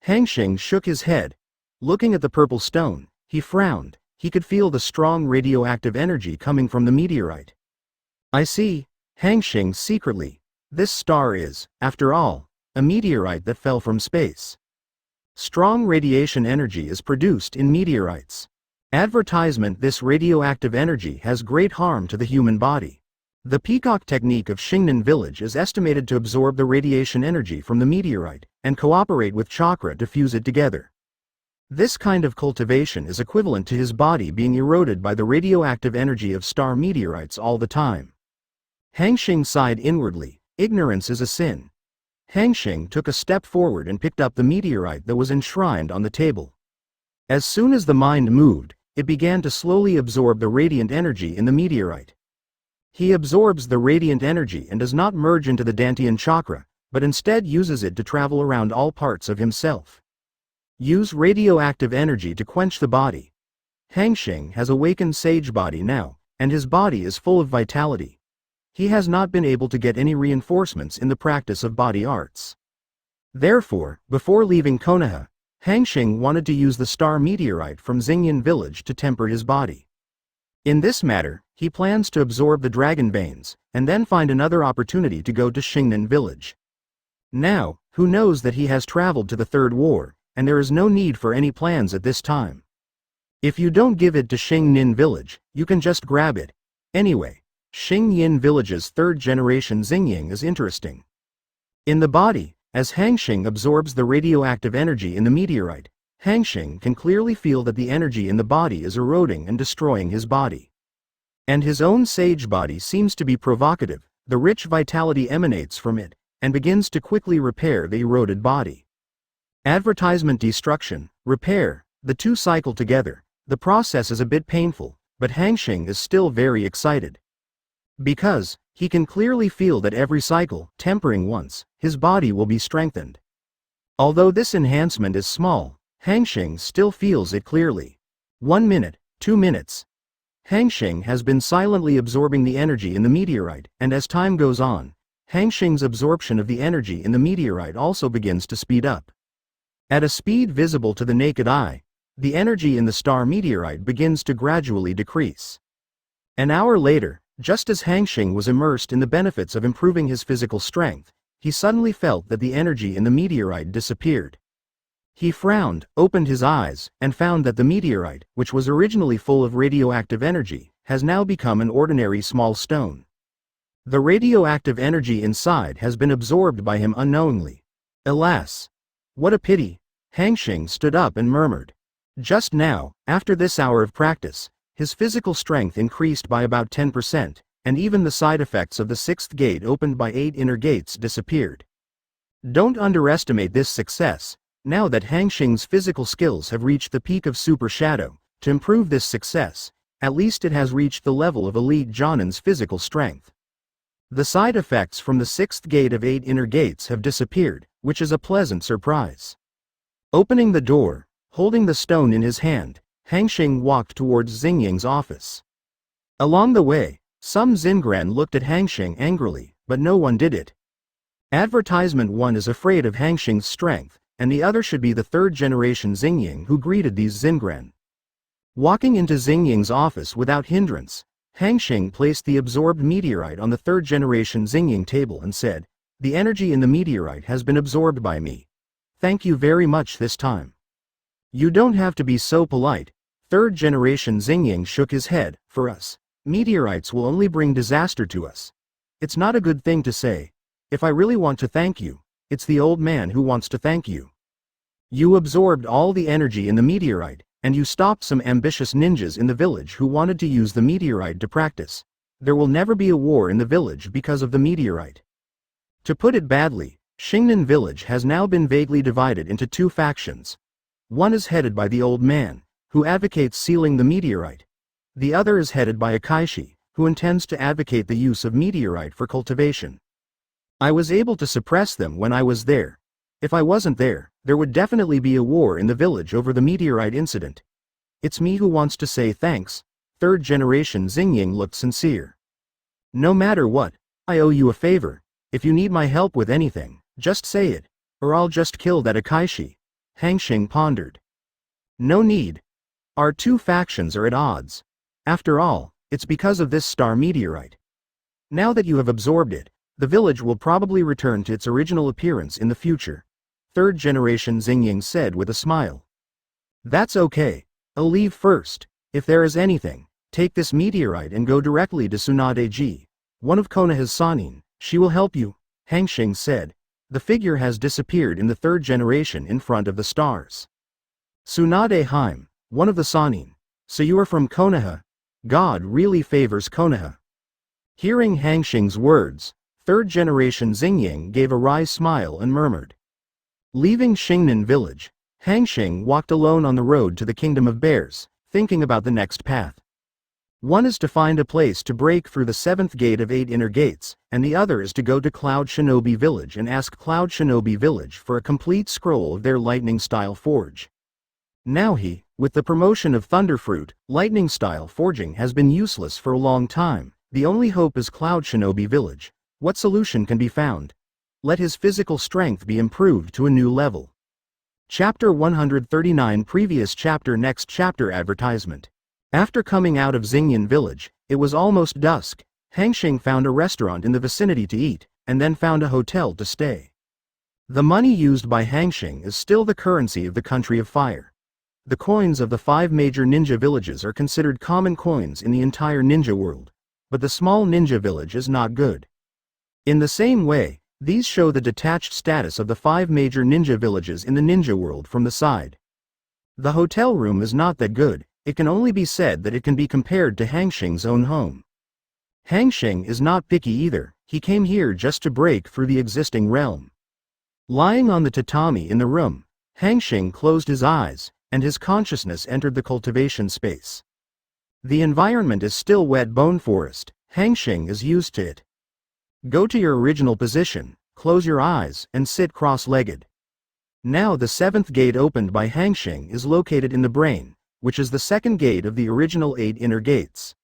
Hanxing shook his head. Looking at the purple stone, he frowned. He could feel the strong radioactive energy coming from the meteorite. I see. Hanxing secretly. This star is, after all, a meteorite that fell from space. Strong radiation energy is produced in meteorites. Advertisement. This radioactive energy has great harm to the human body. The peacock technique of Xingnan Village is estimated to absorb the radiation energy from the meteorite and cooperate with chakra to fuse it together. This kind of cultivation is equivalent to his body being eroded by the radioactive energy of star meteorites all the time. Hanxing sighed inwardly. Ignorance is a sin. Hanxing took a step forward and picked up the meteorite that was enshrined on the table. As soon as the mind moved, it began to slowly absorb the radiant energy in the meteorite. He absorbs the radiant energy and does not merge into the Dantian chakra, but instead uses it to travel around all parts of himself. Use radioactive energy to quench the body. Hanxing has awakened sage body now, and his body is full of vitality. He has not been able to get any reinforcements in the practice of body arts. Therefore, before leaving Konoha, Hanxing wanted to use the star meteorite from Xingyan Village to temper his body. In this matter, he plans to absorb the dragon veins, and then find another opportunity to go to Xingnan Village. Now, who knows that he has traveled to the Third War, and there is no need for any plans at this time. If you don't give it to Xingnan Village, you can just grab it. Anyway, Xingyan Village's third-generation Xingying is interesting. In the body, as Hanxing absorbs the radioactive energy in the meteorite, Hanxing can clearly feel that the energy in the body is eroding and destroying his body. And his own sage body seems to be provocative. The rich vitality emanates from it, and begins to quickly repair the eroded body. Advertisement. Destruction, repair, the two cycle together. The process is a bit painful, but Hanxing is still very excited. Because, he can clearly feel that every cycle, tempering once, his body will be strengthened. Although this enhancement is small, Hanxing still feels it clearly. 1 minute, 2 minutes. Hanxing has been silently absorbing the energy in the meteorite, and as time goes on, Hanxing's absorption of the energy in the meteorite also begins to speed up. At a speed visible to the naked eye, the energy in the star meteorite begins to gradually decrease. An hour later, just as Hanxing was immersed in the benefits of improving his physical strength, he suddenly felt that the energy in the meteorite disappeared. He frowned, opened his eyes, and found that the meteorite, which was originally full of radioactive energy, has now become an ordinary small stone. The radioactive energy inside has been absorbed by him unknowingly. Alas! What a pity! Hanxing stood up and murmured. Just now, after this hour of practice, his physical strength increased by about 10%, and even the side effects of the sixth gate opened by 8 inner gates disappeared. Don't underestimate this success. Now that Hanxing's physical skills have reached the peak of Super Shadow, to improve this success, at least it has reached the level of elite Jonin's physical strength. The side effects from the sixth gate of 8 inner gates have disappeared, which is a pleasant surprise. Opening the door, holding the stone in his hand, Hanxing walked towards Xingying's office. Along the way, some Xingran looked at Hanxing angrily, but no one did it. Advertisement. One is afraid of Hanxing's strength, and the other should be the third-generation Xingying who greeted these Xingren. Walking into Xingying's office without hindrance, Hanxing placed the absorbed meteorite on the third-generation Xingying table and said, "The energy in the meteorite has been absorbed by me. Thank you very much this time." "You don't have to be so polite." Third-generation Xingying shook his head. "For us, meteorites will only bring disaster to us. It's not a good thing to say. If I really want to thank you, it's the old man who wants to thank you. You absorbed all the energy in the meteorite, and you stopped some ambitious ninjas in the village who wanted to use the meteorite to practice. There will never be a war in the village because of the meteorite." To put it badly, Xingnan village has now been vaguely divided into two factions. One is headed by the old man, who advocates sealing the meteorite. The other is headed by a Kaishi, who intends to advocate the use of meteorite for cultivation. I was able to suppress them when I was there. If I wasn't there, there would definitely be a war in the village over the meteorite incident. It's me who wants to say thanks. Third-generation Xingying looked sincere. "No matter what, I owe you a favor. If you need my help with anything, just say it, or I'll just kill that Akaishi." Hanxing pondered. "No need. Our two factions are at odds. After all, it's because of this star meteorite. Now that you have absorbed it, the village will probably return to its original appearance in the future," third-generation Xingying said with a smile. "That's okay. I'll leave first. If there is anything, take this meteorite and go directly to Tsunade-ji, one of Konoha's Sanin. She will help you," Hanxing said. The figure has disappeared in the third generation in front of the stars. "Tsunade Heim, one of the Sanin. So you are from Konoha? God really favors Konoha." Hearing Hanxing's words, third-generation Xingying gave a wry smile and murmured. Leaving Xingnan village, Hanxing walked alone on the road to the Kingdom of Bears, thinking about the next path. One is to find a place to break through the 7th gate of 8 inner gates, and the other is to go to Cloud Shinobi Village and ask Cloud Shinobi Village for a complete scroll of their lightning-style forge. Now with the promotion of Thunderfruit, lightning-style forging has been useless for a long time. The only hope is Cloud Shinobi Village. What solution can be found? Let his physical strength be improved to a new level. Chapter 139 Previous chapter Next chapter Advertisement. After coming out of Xingyan village, it was almost dusk. Hanxing found a restaurant in the vicinity to eat, and then found a hotel to stay. The money used by Hanxing is still the currency of the Country of Fire. The coins of the 5 major ninja villages are considered common coins in the entire ninja world, but the small ninja village is not good. In the same way, these show the detached status of the 5 major ninja villages in the ninja world from the side. The hotel room is not that good. It can only be said that it can be compared to Hanxing's own home. Hanxing is not picky either. He came here just to break through the existing realm. Lying on the tatami in the room, Hanxing closed his eyes, and his consciousness entered the cultivation space. The environment is still wet bone forest. Hanxing is used to it. Go to your original position, close your eyes, and sit cross-legged. Now the 7th gate opened by Hanxing is located in the brain, which is the 2nd gate of the original 8 inner gates.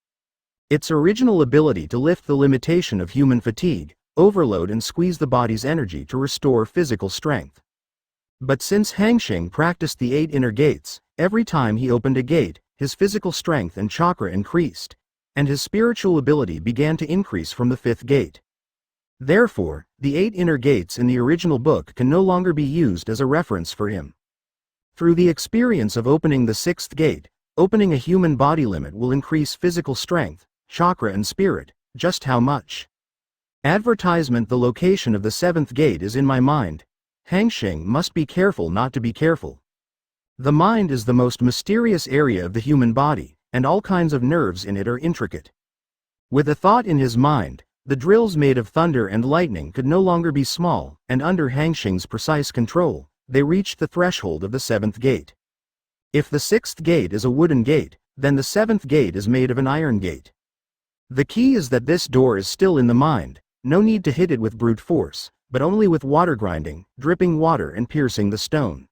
Its original ability to lift the limitation of human fatigue, overload and squeeze the body's energy to restore physical strength. But since Hanxing practiced the 8 inner gates, every time he opened a gate, his physical strength and chakra increased, and his spiritual ability began to increase from the 5th gate. Therefore, the 8 inner gates in the original book can no longer be used as a reference for him. Through the experience of opening the 6th gate, opening a human body limit will increase physical strength, chakra and spirit. Just how much? Advertisement. The location of the 7th gate is in my mind. Hanxing must be careful not to be careful. The mind is the most mysterious area of the human body, and all kinds of nerves in it are intricate. With a thought in his mind, the drills made of thunder and lightning could no longer be small, and under Hanxing's precise control, they reached the threshold of the 7th gate. If the 6th gate is a wooden gate, then the 7th gate is made of an iron gate. The key is that this door is still in the mind. No need to hit it with brute force, but only with water grinding, dripping water and piercing the stone.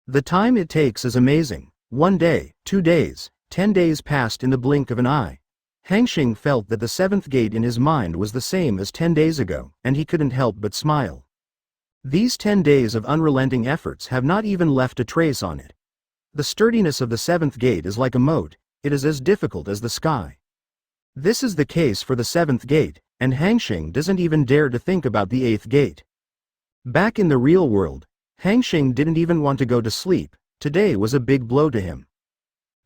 The time it takes is amazing. 1 day, 2 days, 10 days passed in the blink of an eye. Hanxing felt that the 7th gate in his mind was the same as 10 days ago, and he couldn't help but smile. These 10 days of unrelenting efforts have not even left a trace on it. The sturdiness of the 7th gate is like a moat, it is as difficult as the sky. This is the case for the 7th gate, and Hanxing doesn't even dare to think about the 8th gate. Back in the real world, Hanxing didn't even want to go to sleep. Today was a big blow to him.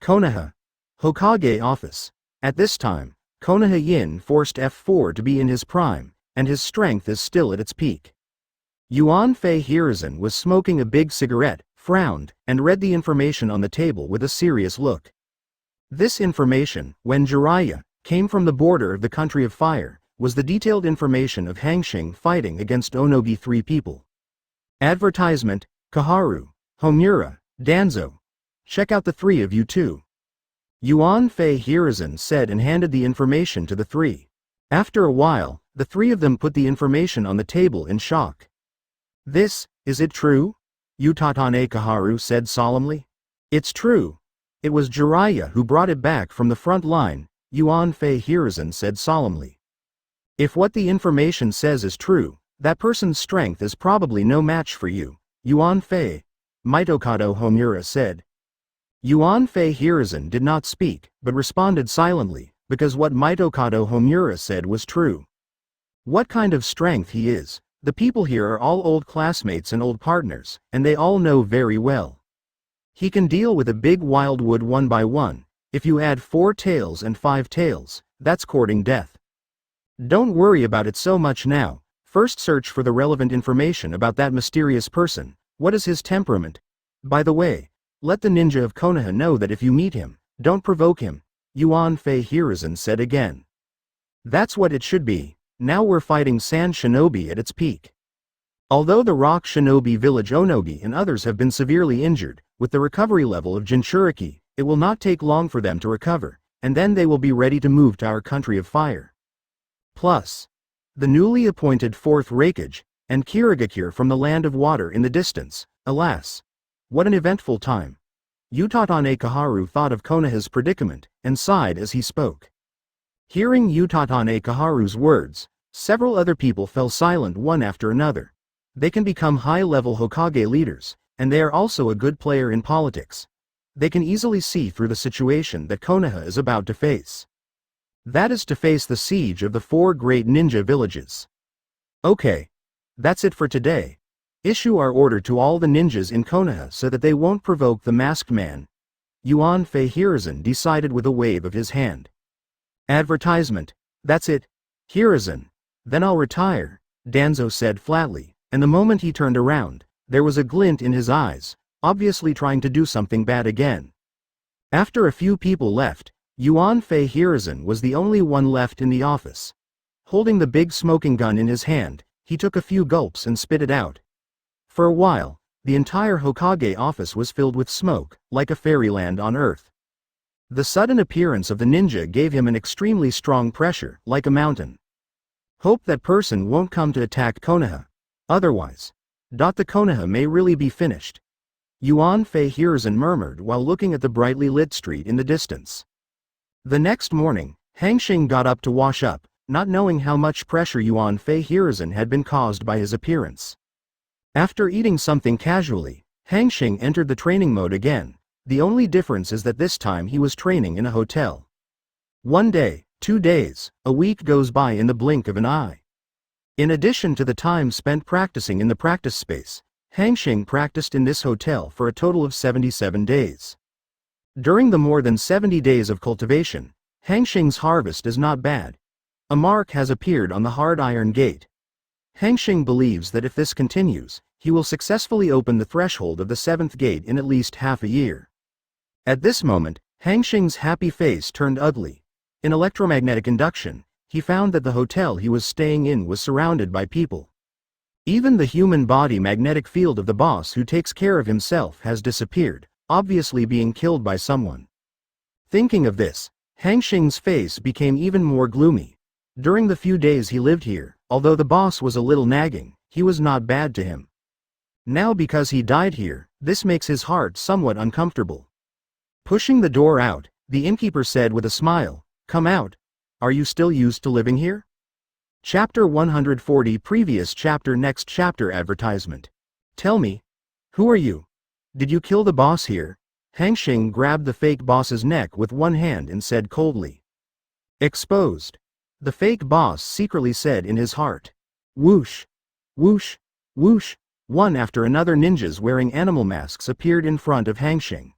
Konoha. Hokage office. At this time, Konoha Yin forced F4 to be in his prime, and his strength is still at its peak. Yuan Fei Hiruzen was smoking a big cigarette, frowned, and read the information on the table with a serious look. This information, when Jiraiya, came from the border of the country of fire, was the detailed information of Hanxing fighting against Onogi 3 people. Advertisement, Kaharu, Homura, Danzo. Check out the 3 of you too. Yuan Fei Hiruzen said and handed the information to the 3. After a while, the 3 of them put the information on the table in shock. Is it true? Utatane Kaharu said solemnly. It's true. It was Jiraiya who brought it back from the front line, Yuan Fei Hiruzen said solemnly. If what the information says is true, that person's strength is probably no match for you, Yuan Fei, Mitokado Homura said. Yuan Fei Hiruzen did not speak, but responded silently, because what Mitokado Homura said was true. What kind of strength he is? The people here are all old classmates and old partners, and they all know very well. He can deal with a big wildwood one by one. If you add 4 tails and 5 tails, that's courting death. Don't worry about it so much now. First search for the relevant information about that mysterious person. What is his temperament? By the way, let the ninja of Konoha know that if you meet him, don't provoke him, Yuan Fei Hiruzen said again. That's what it should be. Now we're fighting Sand Shinobi at its peak. Although the Rock Shinobi village Onogi and others have been severely injured, with the recovery level of Jinchuriki, it will not take long for them to recover, and then they will be ready to move to our country of fire. Plus, the newly appointed 4th Raikage, and Kirigakure from the land of water in the distance. Alas! What an eventful time. Utatane Kaharu thought of Konoha's predicament, and sighed as he spoke. Hearing Utatane Kaharu's words, several other people fell silent one after another. They can become high-level Hokage leaders, and they are also a good player in politics. They can easily see through the situation that Konoha is about to face. That is to face the siege of the 4 great ninja villages. Okay. That's it for today. Issue our order to all the ninjas in Konoha so that they won't provoke the masked man. Yuan Fei Hiruzen decided with a wave of his hand. Advertisement. That's it. Hiruzen. Then I'll retire, Danzo said flatly, and the moment he turned around, there was a glint in his eyes, obviously trying to do something bad again. After a few people left, Yuan Fei Hiruzen was the only one left in the office. Holding the big smoking gun in his hand, he took a few gulps and spit it out. For a while, the entire Hokage office was filled with smoke, like a fairyland on earth. The sudden appearance of the ninja gave him an extremely strong pressure, like a mountain. Hope that person won't come to attack Konoha. Otherwise, the Konoha may really be finished. Yuan Fei Hiruzen murmured while looking at the brightly lit street in the distance. The next morning, Hanxing got up to wash up, not knowing how much pressure Yuan Fei Hiruzen had been caused by his appearance. After eating something casually, Hanxing entered the training mode again. The only difference is that this time he was training in a hotel. 1 day, 2 days, a week goes by in the blink of an eye. In addition to the time spent practicing in the practice space, Hanxing practiced in this hotel for a total of 77 days. During the more than 70 days of cultivation, Hanxing's harvest is not bad. A mark has appeared on the hard iron gate. Hanxing believes that if this continues, he will successfully open the threshold of the 7th gate in at least half a year. At this moment, Hanxing's happy face turned ugly. In electromagnetic induction, he found that the hotel he was staying in was surrounded by people. Even the human body magnetic field of the boss who takes care of himself has disappeared, obviously being killed by someone. Thinking of this, Hanxing's face became even more gloomy. During the few days he lived here, although the boss was a little nagging, he was not bad to him. Now because he died here, this makes his heart somewhat uncomfortable. Pushing the door out, the innkeeper said with a smile, "Come out. Are you still used to living here?" Chapter 140 Previous chapter Next chapter advertisement. Tell me, who are you? Did you kill the boss here? Hanxing grabbed the fake boss's neck with one hand and said coldly. Exposed. The fake boss secretly said in his heart. Whoosh. Whoosh. Whoosh. One after another ninjas wearing animal masks appeared in front of Hanxing.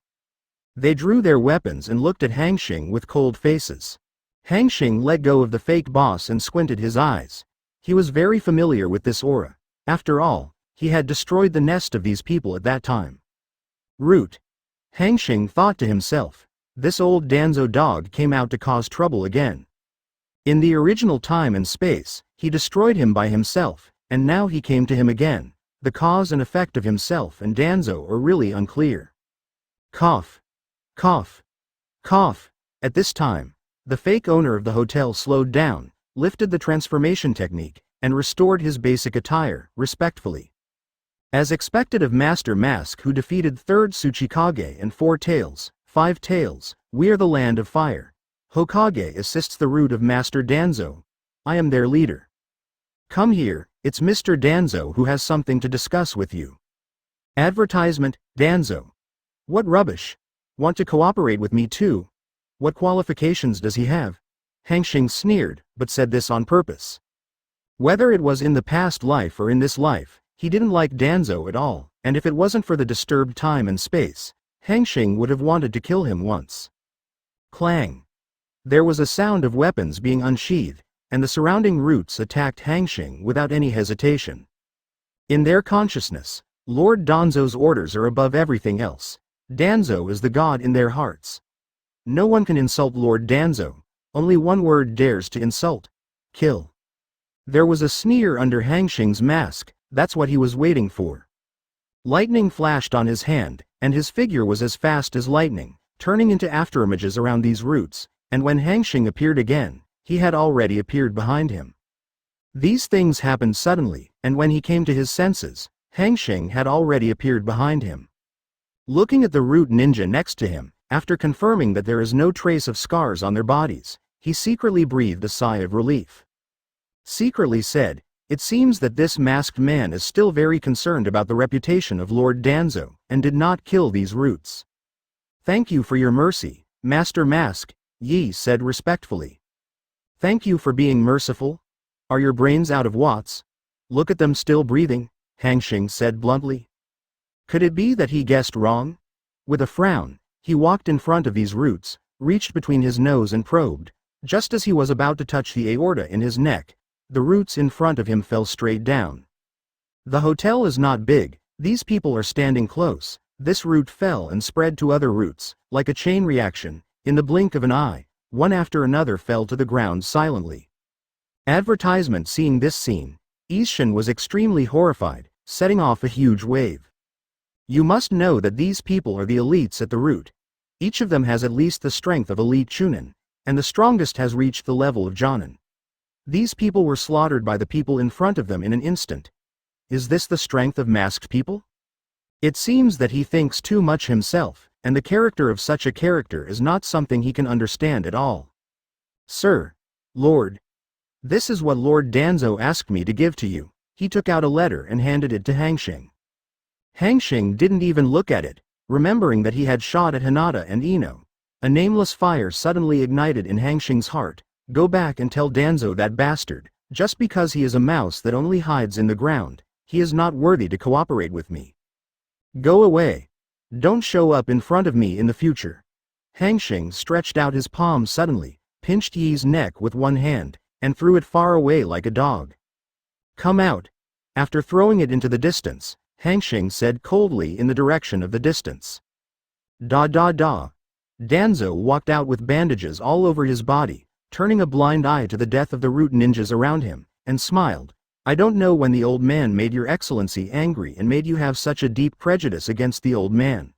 They drew their weapons and looked at Hanxing with cold faces. Hanxing let go of the fake boss and squinted his eyes. He was very familiar with this aura. After all, he had destroyed the nest of these people at that time. Root. Hanxing thought to himself. This old Danzo dog came out to cause trouble again. In the original time and space, he destroyed him by himself, and now he came to him again. The cause and effect of himself and Danzo are really unclear. Cough. Cough. Cough. At this time, the fake owner of the hotel slowed down, lifted the transformation technique, and restored his basic attire, respectfully. As expected of Master Mask, who defeated 3rd Tsuchikage and 4 tails, 5 tails, we are the land of fire. Hokage assists the root of Master Danzo. I am their leader. Come here, it's Mr. Danzo who has something to discuss with you. Advertisement, Danzo. What rubbish. Want to cooperate with me too? What qualifications does he have? Hanxing sneered, but said this on purpose. Whether it was in the past life or in this life, he didn't like Danzo at all, and if it wasn't for the disturbed time and space, Hanxing would have wanted to kill him once. Clang. There was a sound of weapons being unsheathed, and the surrounding roots attacked Hanxing without any hesitation. In their consciousness, Lord Danzo's orders are above everything else. Danzo is the god in their hearts. No one can insult Lord Danzo. Only one word dares to insult. Kill. There was a sneer under Hanxing's mask. That's what he was waiting for. Lightning flashed on his hand, and his figure was as fast as lightning, turning into afterimages around these roots, and when Hanxing appeared again, he had already appeared behind him. These things happened suddenly, and when he came to his senses, Hanxing had already appeared behind him. Looking at the root ninja next to him, after confirming that there is no trace of scars on their bodies, he secretly breathed a sigh of relief. Secretly said, it seems that this masked man is still very concerned about the reputation of Lord Danzo, and did not kill these roots. Thank you for your mercy, Master Mask, Yi said respectfully. Thank you for being merciful. Are your brains out of watts? Look at them still breathing, Hanxing said bluntly. Could it be that he guessed wrong? With a frown, he walked in front of these roots, reached between his nose and probed. Just as he was about to touch the aorta in his neck, the roots in front of him fell straight down. The hotel is not big, these people are standing close. This root fell and spread to other roots, like a chain reaction. In the blink of an eye, one after another fell to the ground silently. Advertisement. Seeing this scene, Ishin was extremely horrified, setting off a huge wave. You must know that these people are the elites at the root. Each of them has at least the strength of elite Chunin, and the strongest has reached the level of Jonin. These people were slaughtered by the people in front of them in an instant. Is this the strength of masked people? It seems that he thinks too much himself, and the character of such a character is not something he can understand at all. Sir. Lord. This is what Lord Danzo asked me to give to you. He took out a letter and handed it to Hanxing. Hanxing didn't even look at it, remembering that he had shot at Hinata and Ino. A nameless fire suddenly ignited in Hanxing's heart. Go back and tell Danzo that bastard, just because he is a mouse that only hides in the ground, he is not worthy to cooperate with me. Go away. Don't show up in front of me in the future. Hanxing stretched out his palm suddenly, pinched Yi's neck with one hand, and threw it far away like a dog. Come out. After throwing it into the distance, Hanxing said coldly in the direction of the distance. Da da da. Danzo walked out with bandages all over his body, turning a blind eye to the death of the root ninjas around him, and smiled. I don't know when the old man made your excellency angry and made you have such a deep prejudice against the old man.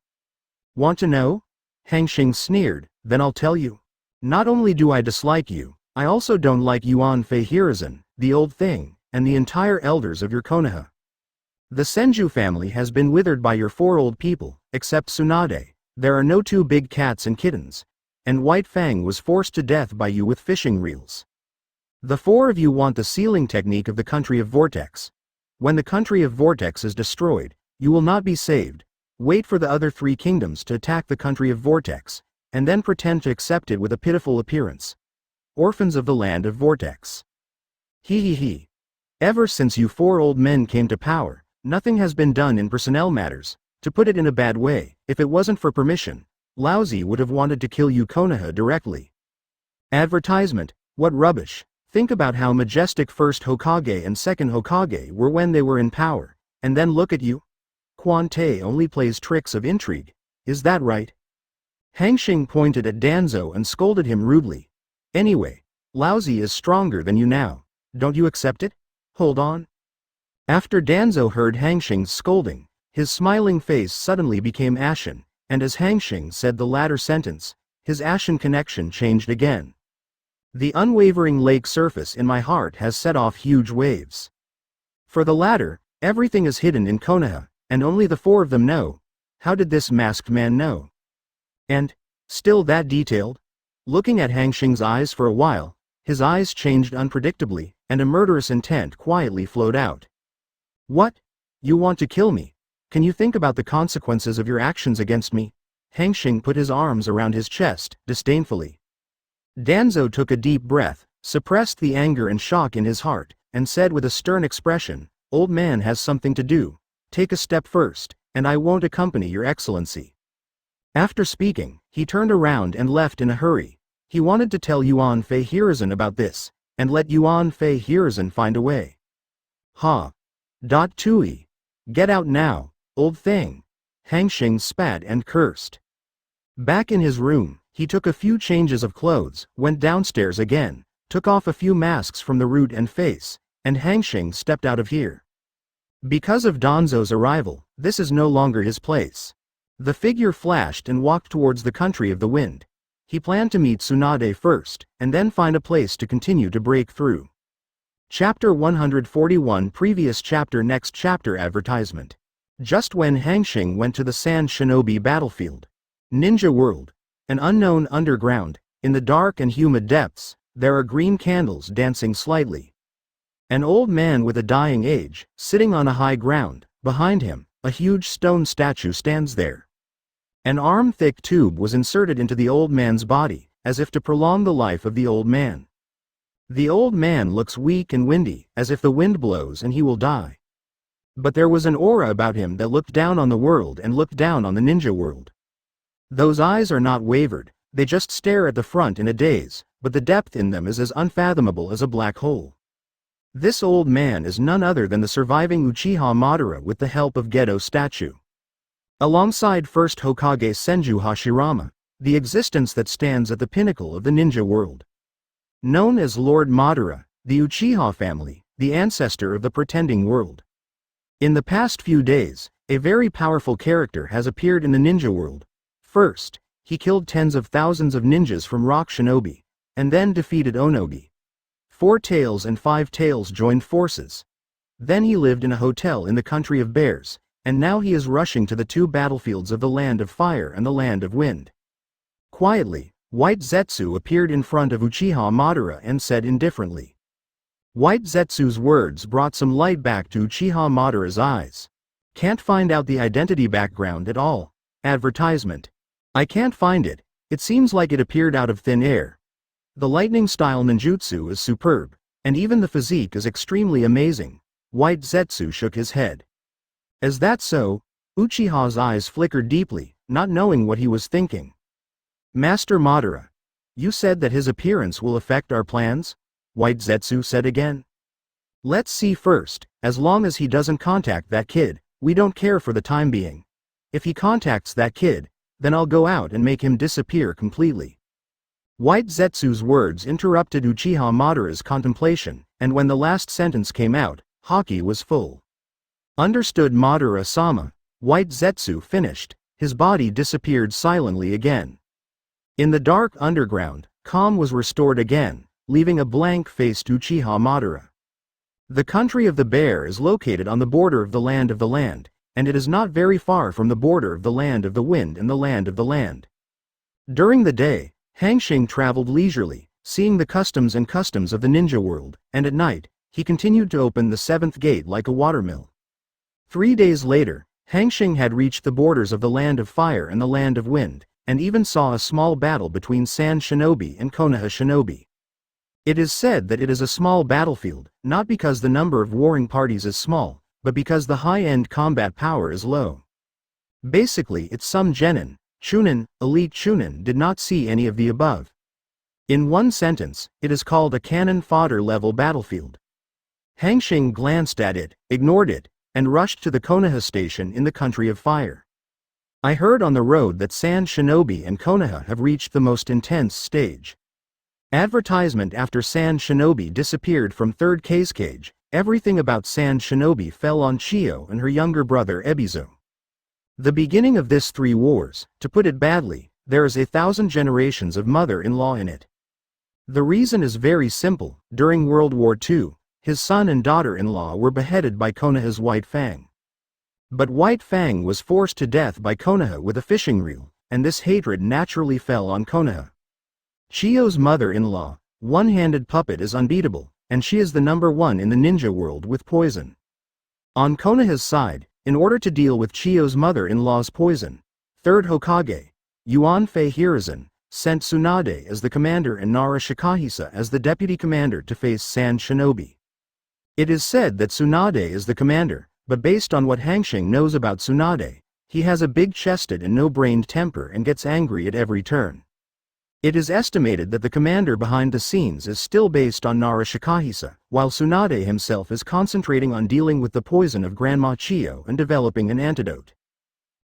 Want to know? Hanxing sneered, then I'll tell you. Not only do I dislike you, I also don't like Yuan Fei Hiruzen, the old thing, and the entire elders of your Konoha. The Senju family has been withered by your 4 old people, except Tsunade. There are no 2 big cats and kittens. And White Fang was forced to death by you with fishing reels. The four of you want the sealing technique of the country of Vortex. When the country of Vortex is destroyed, you will not be saved. Wait for the other three kingdoms to attack the country of Vortex, and then pretend to accept it with a pitiful appearance. Orphans of the land of Vortex. He. Ever since you four old men came to power, nothing has been done in personnel matters. To put it in a bad way, if it wasn't for permission, Laozi would have wanted to kill you Konoha directly. Advertisement, what rubbish. Think about how majestic first Hokage and second Hokage were when they were in power, and then look at you. Quan Te only plays tricks of intrigue, is that right? Hanxing pointed at Danzo and scolded him rudely. Anyway, Laozi is stronger than you now, don't you accept it? Hold on. After Danzo heard Hanxing's scolding, his smiling face suddenly became ashen, and as Hanxing said the latter sentence, his ashen connection changed again. The unwavering lake surface in my heart has set off huge waves. For the latter, everything is hidden in Konoha, and only the four of them know. How did this masked man know? And, still that detailed? Looking at Hanxing's eyes for a while, his eyes changed unpredictably, and a murderous intent quietly flowed out. What? You want to kill me? Can you think about the consequences of your actions against me? Hanxing put his arms around his chest, disdainfully. Danzo took a deep breath, suppressed the anger and shock in his heart, and said with a stern expression, Old man has something to do. Take a step first, and I won't accompany your excellency. After speaking, he turned around and left in a hurry. He wanted to tell Yuan Fei Hiruzen about this, and let Yuan Fei Hiruzen find a way. Ha. Tui. Get out now, old thing. Hanxing spat and cursed. Back in his room, he took a few changes of clothes, went downstairs again, took off a few masks from the root and face, and Hanxing stepped out of here. Because of Danzo's arrival, this is no longer his place. The figure flashed and walked towards the country of the wind. He planned to meet Tsunade first, and then find a place to continue to break through. Chapter 141 Previous chapter Next chapter Advertisement. Just when Hanxing went to the Sand Shinobi battlefield. Ninja World. An unknown underground, in the dark and humid depths, there are green candles dancing slightly. An old man with a dying age, sitting on a high ground, behind him, a huge stone statue stands there. An arm-thick tube was inserted into the old man's body, as if to prolong the life of the old man. The old man looks weak and windy, as if the wind blows and he will die. But there was an aura about him that looked down on the world and looked down on the ninja world. Those eyes are not wavered, they just stare at the front in a daze, but the depth in them is as unfathomable as a black hole. This old man is none other than the surviving Uchiha Madara with the help of Gedo statue. Alongside first Hokage Senju Hashirama, the existence that stands at the pinnacle of the ninja world. Known as Lord Madara, the Uchiha family, the ancestor of the pretending world. In the past few days, a very powerful character has appeared in the ninja world. First, he killed tens of thousands of ninjas from Rock Shinobi, and then defeated Onogi. 4 Tails and 5 Tails joined forces. Then he lived in a hotel in the country of bears, and now he is rushing to the 2 battlefields of the land of fire and the land of wind. Quietly, White Zetsu appeared in front of Uchiha Madara and said indifferently. White Zetsu's words brought some light back to Uchiha Madara's eyes. Can't find out the identity background at all. Advertisement. I can't find it, it seems like it appeared out of thin air. The lightning-style ninjutsu is superb, and even the physique is extremely amazing. White Zetsu shook his head. Is that so? Uchiha's eyes flickered deeply, not knowing what he was thinking. Master Madara. You said that his appearance will affect our plans? White Zetsu said again. Let's see first, as long as he doesn't contact that kid, we don't care for the time being. If he contacts that kid, then I'll go out and make him disappear completely. White Zetsu's words interrupted Uchiha Madara's contemplation, and when the last sentence came out, Haki was full. Understood Madara-sama, White Zetsu finished, his body disappeared silently again. In the dark underground, calm was restored again, leaving a blank-faced Uchiha Madara. The country of the bear is located on the border of the land, and it is not very far from the border of the land of the wind and the land of the land. During the day, Hanxing traveled leisurely, seeing the customs of the ninja world, and at night, he continued to open the seventh gate like a watermill. 3 days later, Hanxing had reached the borders of the Land of Fire and the Land of Wind, and even saw a small battle between Sand Shinobi and Konoha Shinobi. It is said that it is a small battlefield, not because the number of warring parties is small, but because the high-end combat power is low. Basically, it's some genin, chunin, elite chunin did not see any of the above. In one sentence, it is called a cannon fodder level battlefield. Hanxing glanced at it, ignored it, and rushed to the Konoha station in the Country of Fire. I heard on the road that Sand Shinobi and Konoha have reached the most intense stage. Advertisement after Sand Shinobi disappeared from third cage, everything about Sand Shinobi fell on Chiyo and her younger brother Ebizo. The beginning of this 3 wars, to put it badly, there is 1,000 generations of mother-in-law in it. The reason is very simple. During World War II, his son and daughter-in-law were beheaded by Konoha's White Fang. But White Fang was forced to death by Konoha with a fishing reel, and this hatred naturally fell on Konoha. Chiyo's mother-in-law, one-handed puppet, is unbeatable, and she is the #1 in the ninja world with poison. On Konoha's side, in order to deal with Chiyo's mother-in-law's poison, 3rd Hokage, Yuanfei Hiruzen, sent Tsunade as the commander and Nara Shikahisa as the deputy commander to face Sand Shinobi. It is said that Tsunade is the commander, but based on what Hanxing knows about Tsunade, he has a big-chested and no-brained temper and gets angry at every turn. It is estimated that the commander behind the scenes is still based on Nara Shikahisa, while Tsunade himself is concentrating on dealing with the poison of Grandma Chiyo and developing an antidote.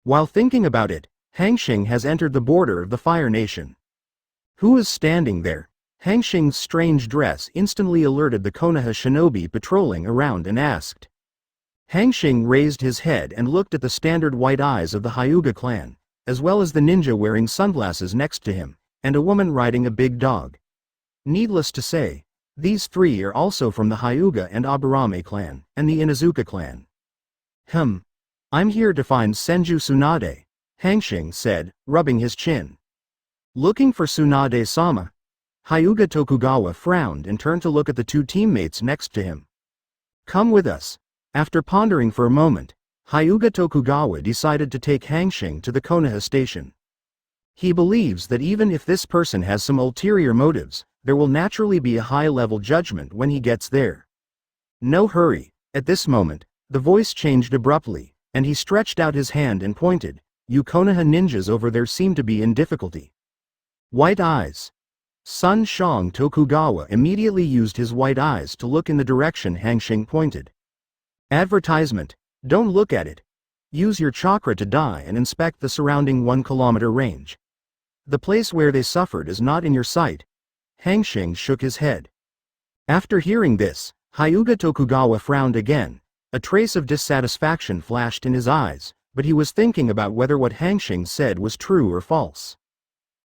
While thinking about it, Hanxing has entered the border of the Fire Nation. Who is standing there? Hanxing's strange dress instantly alerted the Konoha shinobi patrolling around and asked. Hanxing raised his head and looked at the standard white eyes of the Hyuga clan, as well as the ninja wearing sunglasses next to him, and a woman riding a big dog. Needless to say, these 3 are also from the Hyuga and Aburame clan, and the Inuzuka clan. I'm here to find Senju Tsunade, Hanxing said, rubbing his chin. Looking for Tsunade-sama? Hyuga Tokugawa frowned and turned to look at the 2 teammates next to him. Come with us. After pondering for a moment, Hyuga Tokugawa decided to take Hanxing to the Konoha station. He believes that even if this person has some ulterior motives, there will naturally be a high-level judgment when he gets there. No hurry. At this moment, the voice changed abruptly, and he stretched out his hand and pointed. You Konoha ninjas over there seem to be in difficulty. White eyes. Sun Shang Tokugawa immediately used his white eyes to look in the direction Hanxing pointed. Advertisement. Don't look at it. Use your chakra to die and inspect the surrounding 1-kilometer range. The place where they suffered is not in your sight. Hanxing shook his head. After hearing this, Hyuga Tokugawa frowned again. A trace of dissatisfaction flashed in his eyes, but he was thinking about whether what Hanxing said was true or false.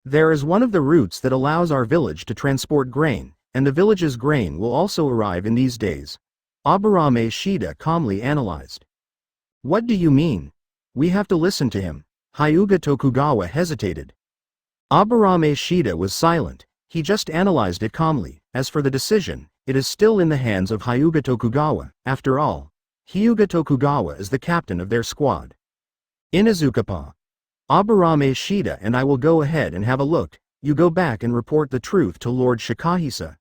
There is one of the routes that allows our village to transport grain, and the village's grain will also arrive in these days. Aburame Shida calmly analyzed. What do you mean? We have to listen to him. Hyuga Tokugawa hesitated. Aburame Shida was silent. He just analyzed it calmly. As for the decision, it is still in the hands of Hyuga Tokugawa. After all, Hyuga Tokugawa is the captain of their squad. Inuzuka-pa. Aburame Shida and I will go ahead and have a look. You go back and report the truth to Lord Shikahisa.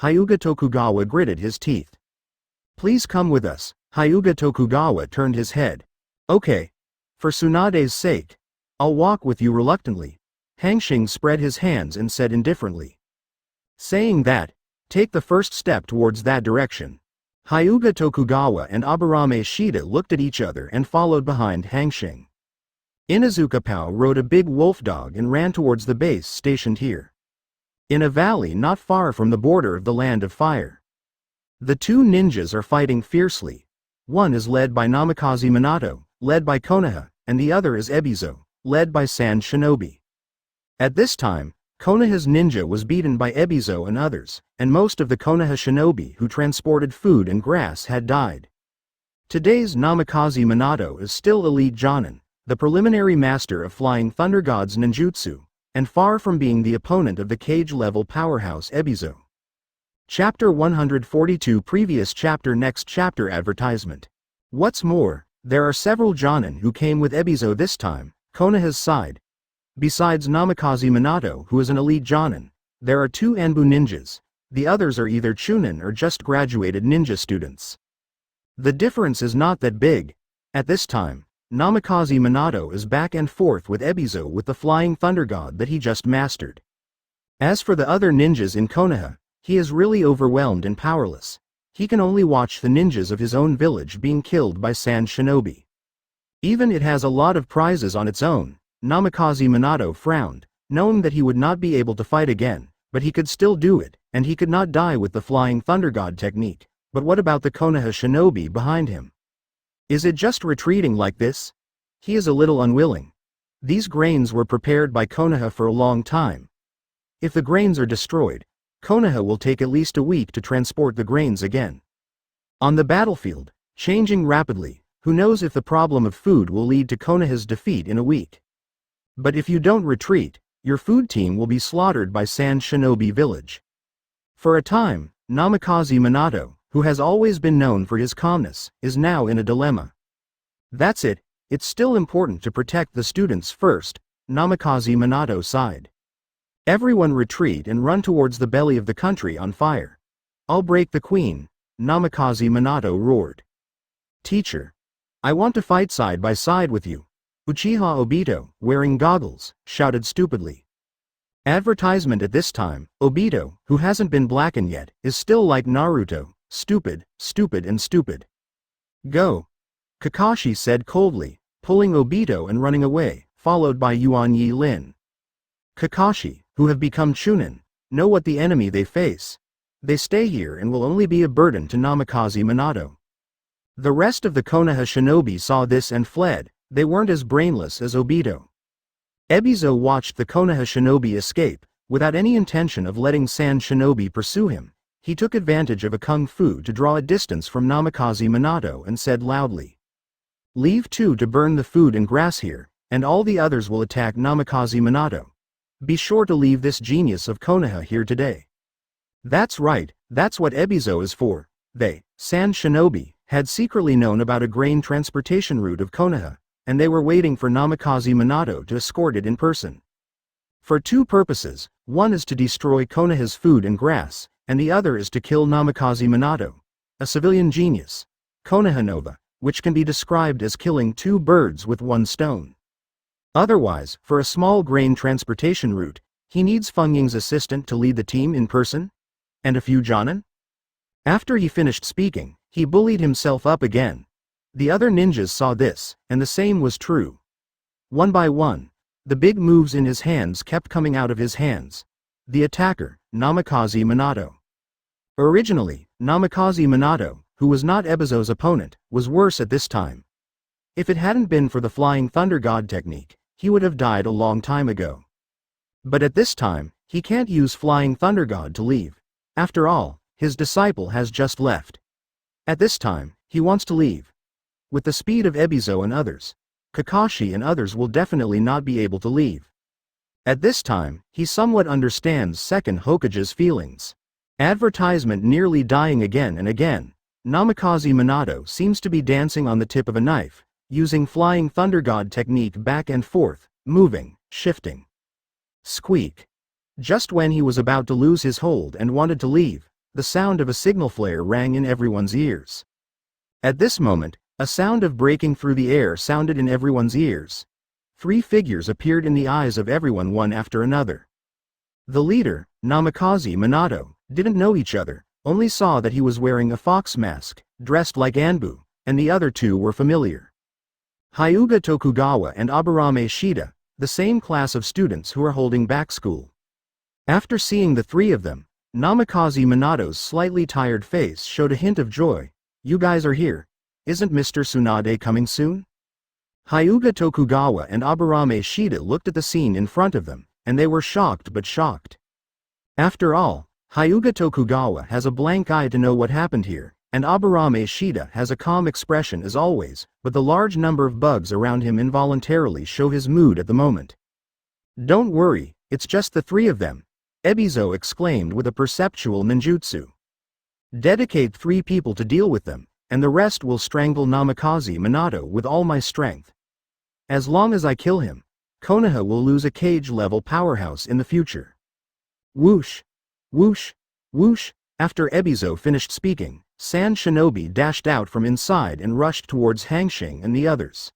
Hyuga Tokugawa gritted his teeth. Please come with us. Hyuga Tokugawa turned his head. Okay. For Tsunade's sake. I'll walk with you reluctantly. Hanxing spread his hands and said indifferently. Saying that, take the first step towards that direction. Hyuga Tokugawa and Aburame Shida looked at each other and followed behind Hanxing. Inuzuka-pao rode a big wolf dog and ran towards the base stationed here. In a valley not far from the border of the Land of Fire. The 2 ninjas are fighting fiercely. One is led by Namikaze Minato, led by Konoha, and the other is Ebizo, led by Sand Shinobi. At this time, Konoha's ninja was beaten by Ebizo and others, and most of the Konoha shinobi who transported food and grass had died. Today's Namikaze Minato is still elite Jonin, the preliminary master of flying Thunder God's ninjutsu, and far from being the opponent of the cage-level powerhouse Ebizo. Chapter 142 Previous chapter Next chapter Advertisement. What's more, there are several Jonin who came with Ebizo this time, Konoha's side. Besides Namikaze Minato, who is an elite Jonin, there are 2 Anbu ninjas. The others are either Chunin or just graduated ninja students. The difference is not that big. At this time, Namikaze Minato is back and forth with Ebizo with the Flying Thunder God that he just mastered. As for the other ninjas in Konoha, he is really overwhelmed and powerless. He can only watch the ninjas of his own village being killed by Sand Shinobi. Even it has a lot of prizes on its own. Namikaze Minato frowned, knowing that he would not be able to fight again, but he could still do it, and he could not die with the Flying Thunder God technique. But what about the Konoha shinobi behind him? Is it just retreating like this? He is a little unwilling. These grains were prepared by Konoha for a long time. If the grains are destroyed, Konoha will take at least a week to transport the grains again. On the battlefield, changing rapidly, who knows if the problem of food will lead to Konoha's defeat in a week. But if you don't retreat, your food team will be slaughtered by Sand Shinobi Village. For a time, Namikaze Minato, who has always been known for his calmness, is now in a dilemma. That's it, it's still important to protect the students first, Namikaze Minato sighed. Everyone retreat and run towards the belly of the country on fire. I'll break the queen, Namikaze Minato roared. Teacher, I want to fight side by side with you. Uchiha Obito, wearing goggles, shouted stupidly. Advertisement at this time, Obito, who hasn't been blackened yet, is still like Naruto, stupid, stupid and stupid. Go. Kakashi said coldly, pulling Obito and running away, followed by Yuan Yi Lin. Kakashi, who have become Chunin, know what the enemy they face. They stay here and will only be a burden to Namikaze Minato. The rest of the Konoha shinobi saw this and fled. They weren't as brainless as Obito. Ebizo watched the Konoha shinobi escape, without any intention of letting Sand Shinobi pursue him. He took advantage of a kung fu to draw a distance from Namikaze Minato and said loudly, "Leave 2 to burn the food and grass here, and all the others will attack Namikaze Minato. Be sure to leave this genius of Konoha here today." That's right, that's what Ebizo is for. They, Sand Shinobi, had secretly known about a grain transportation route of Konoha, and they were waiting for Namikaze Minato to escort it in person. For 2 purposes, one is to destroy Konoha's food and grass, and the other is to kill Namikaze Minato, a civilian genius, Konoha Nova, which can be described as killing 2 birds with 1 stone. Otherwise, for a small grain transportation route, he needs Feng Ying's assistant to lead the team in person? And a few Jonin? After he finished speaking, he bullied himself up again. The other ninjas saw this, and the same was true. One by one, the big moves in his hands kept coming out of his hands. The attacker, Namikaze Minato. Originally, Namikaze Minato, who was not Ebizo's opponent, was worse at this time. If it hadn't been for the Flying Thunder God technique, he would have died a long time ago. But at this time, he can't use Flying Thunder God to leave. After all, his disciple has just left. At this time, he wants to leave. With the speed of Ebizo and others, Kakashi and others will definitely not be able to leave. At this time, he somewhat understands second Hokage's feelings. Advertisement nearly dying again and again. Namikaze Minato seems to be dancing on the tip of a knife, using Flying Thunder God technique back and forth, moving, shifting. Squeak. Just when he was about to lose his hold and wanted to leave, the sound of a signal flare rang in everyone's ears. At this moment, a sound of breaking through the air sounded in everyone's ears. 3 figures appeared in the eyes of everyone one after another. The leader, Namikaze Minato, didn't know each other, only saw that he was wearing a fox mask, dressed like Anbu, and the other 2 were familiar. Hyuga Tokugawa and Aburame Shida, the same class of students who are holding back school. After seeing the 3 of them, Namikaze Minato's slightly tired face showed a hint of joy. "You guys are here. Isn't Mr. Tsunade coming soon?" Hyuga Tokugawa and Aburame Shida looked at the scene in front of them, and they were shocked but shocked. After all, Hyuga Tokugawa has a blank eye to know what happened here, and Aburame Shida has a calm expression as always, but the large number of bugs around him involuntarily show his mood at the moment. "Don't worry, It's just the three of them, Ebizo exclaimed with a perceptual ninjutsu. Dedicate 3 people to deal with them, and the rest will strangle Namikaze Minato with all my strength. As long as I kill him, Konoha will lose a cage-level powerhouse in the future. Whoosh! Whoosh! Whoosh! After Ebizo finished speaking, Sand Shinobi dashed out from inside and rushed towards Hanxing and the others.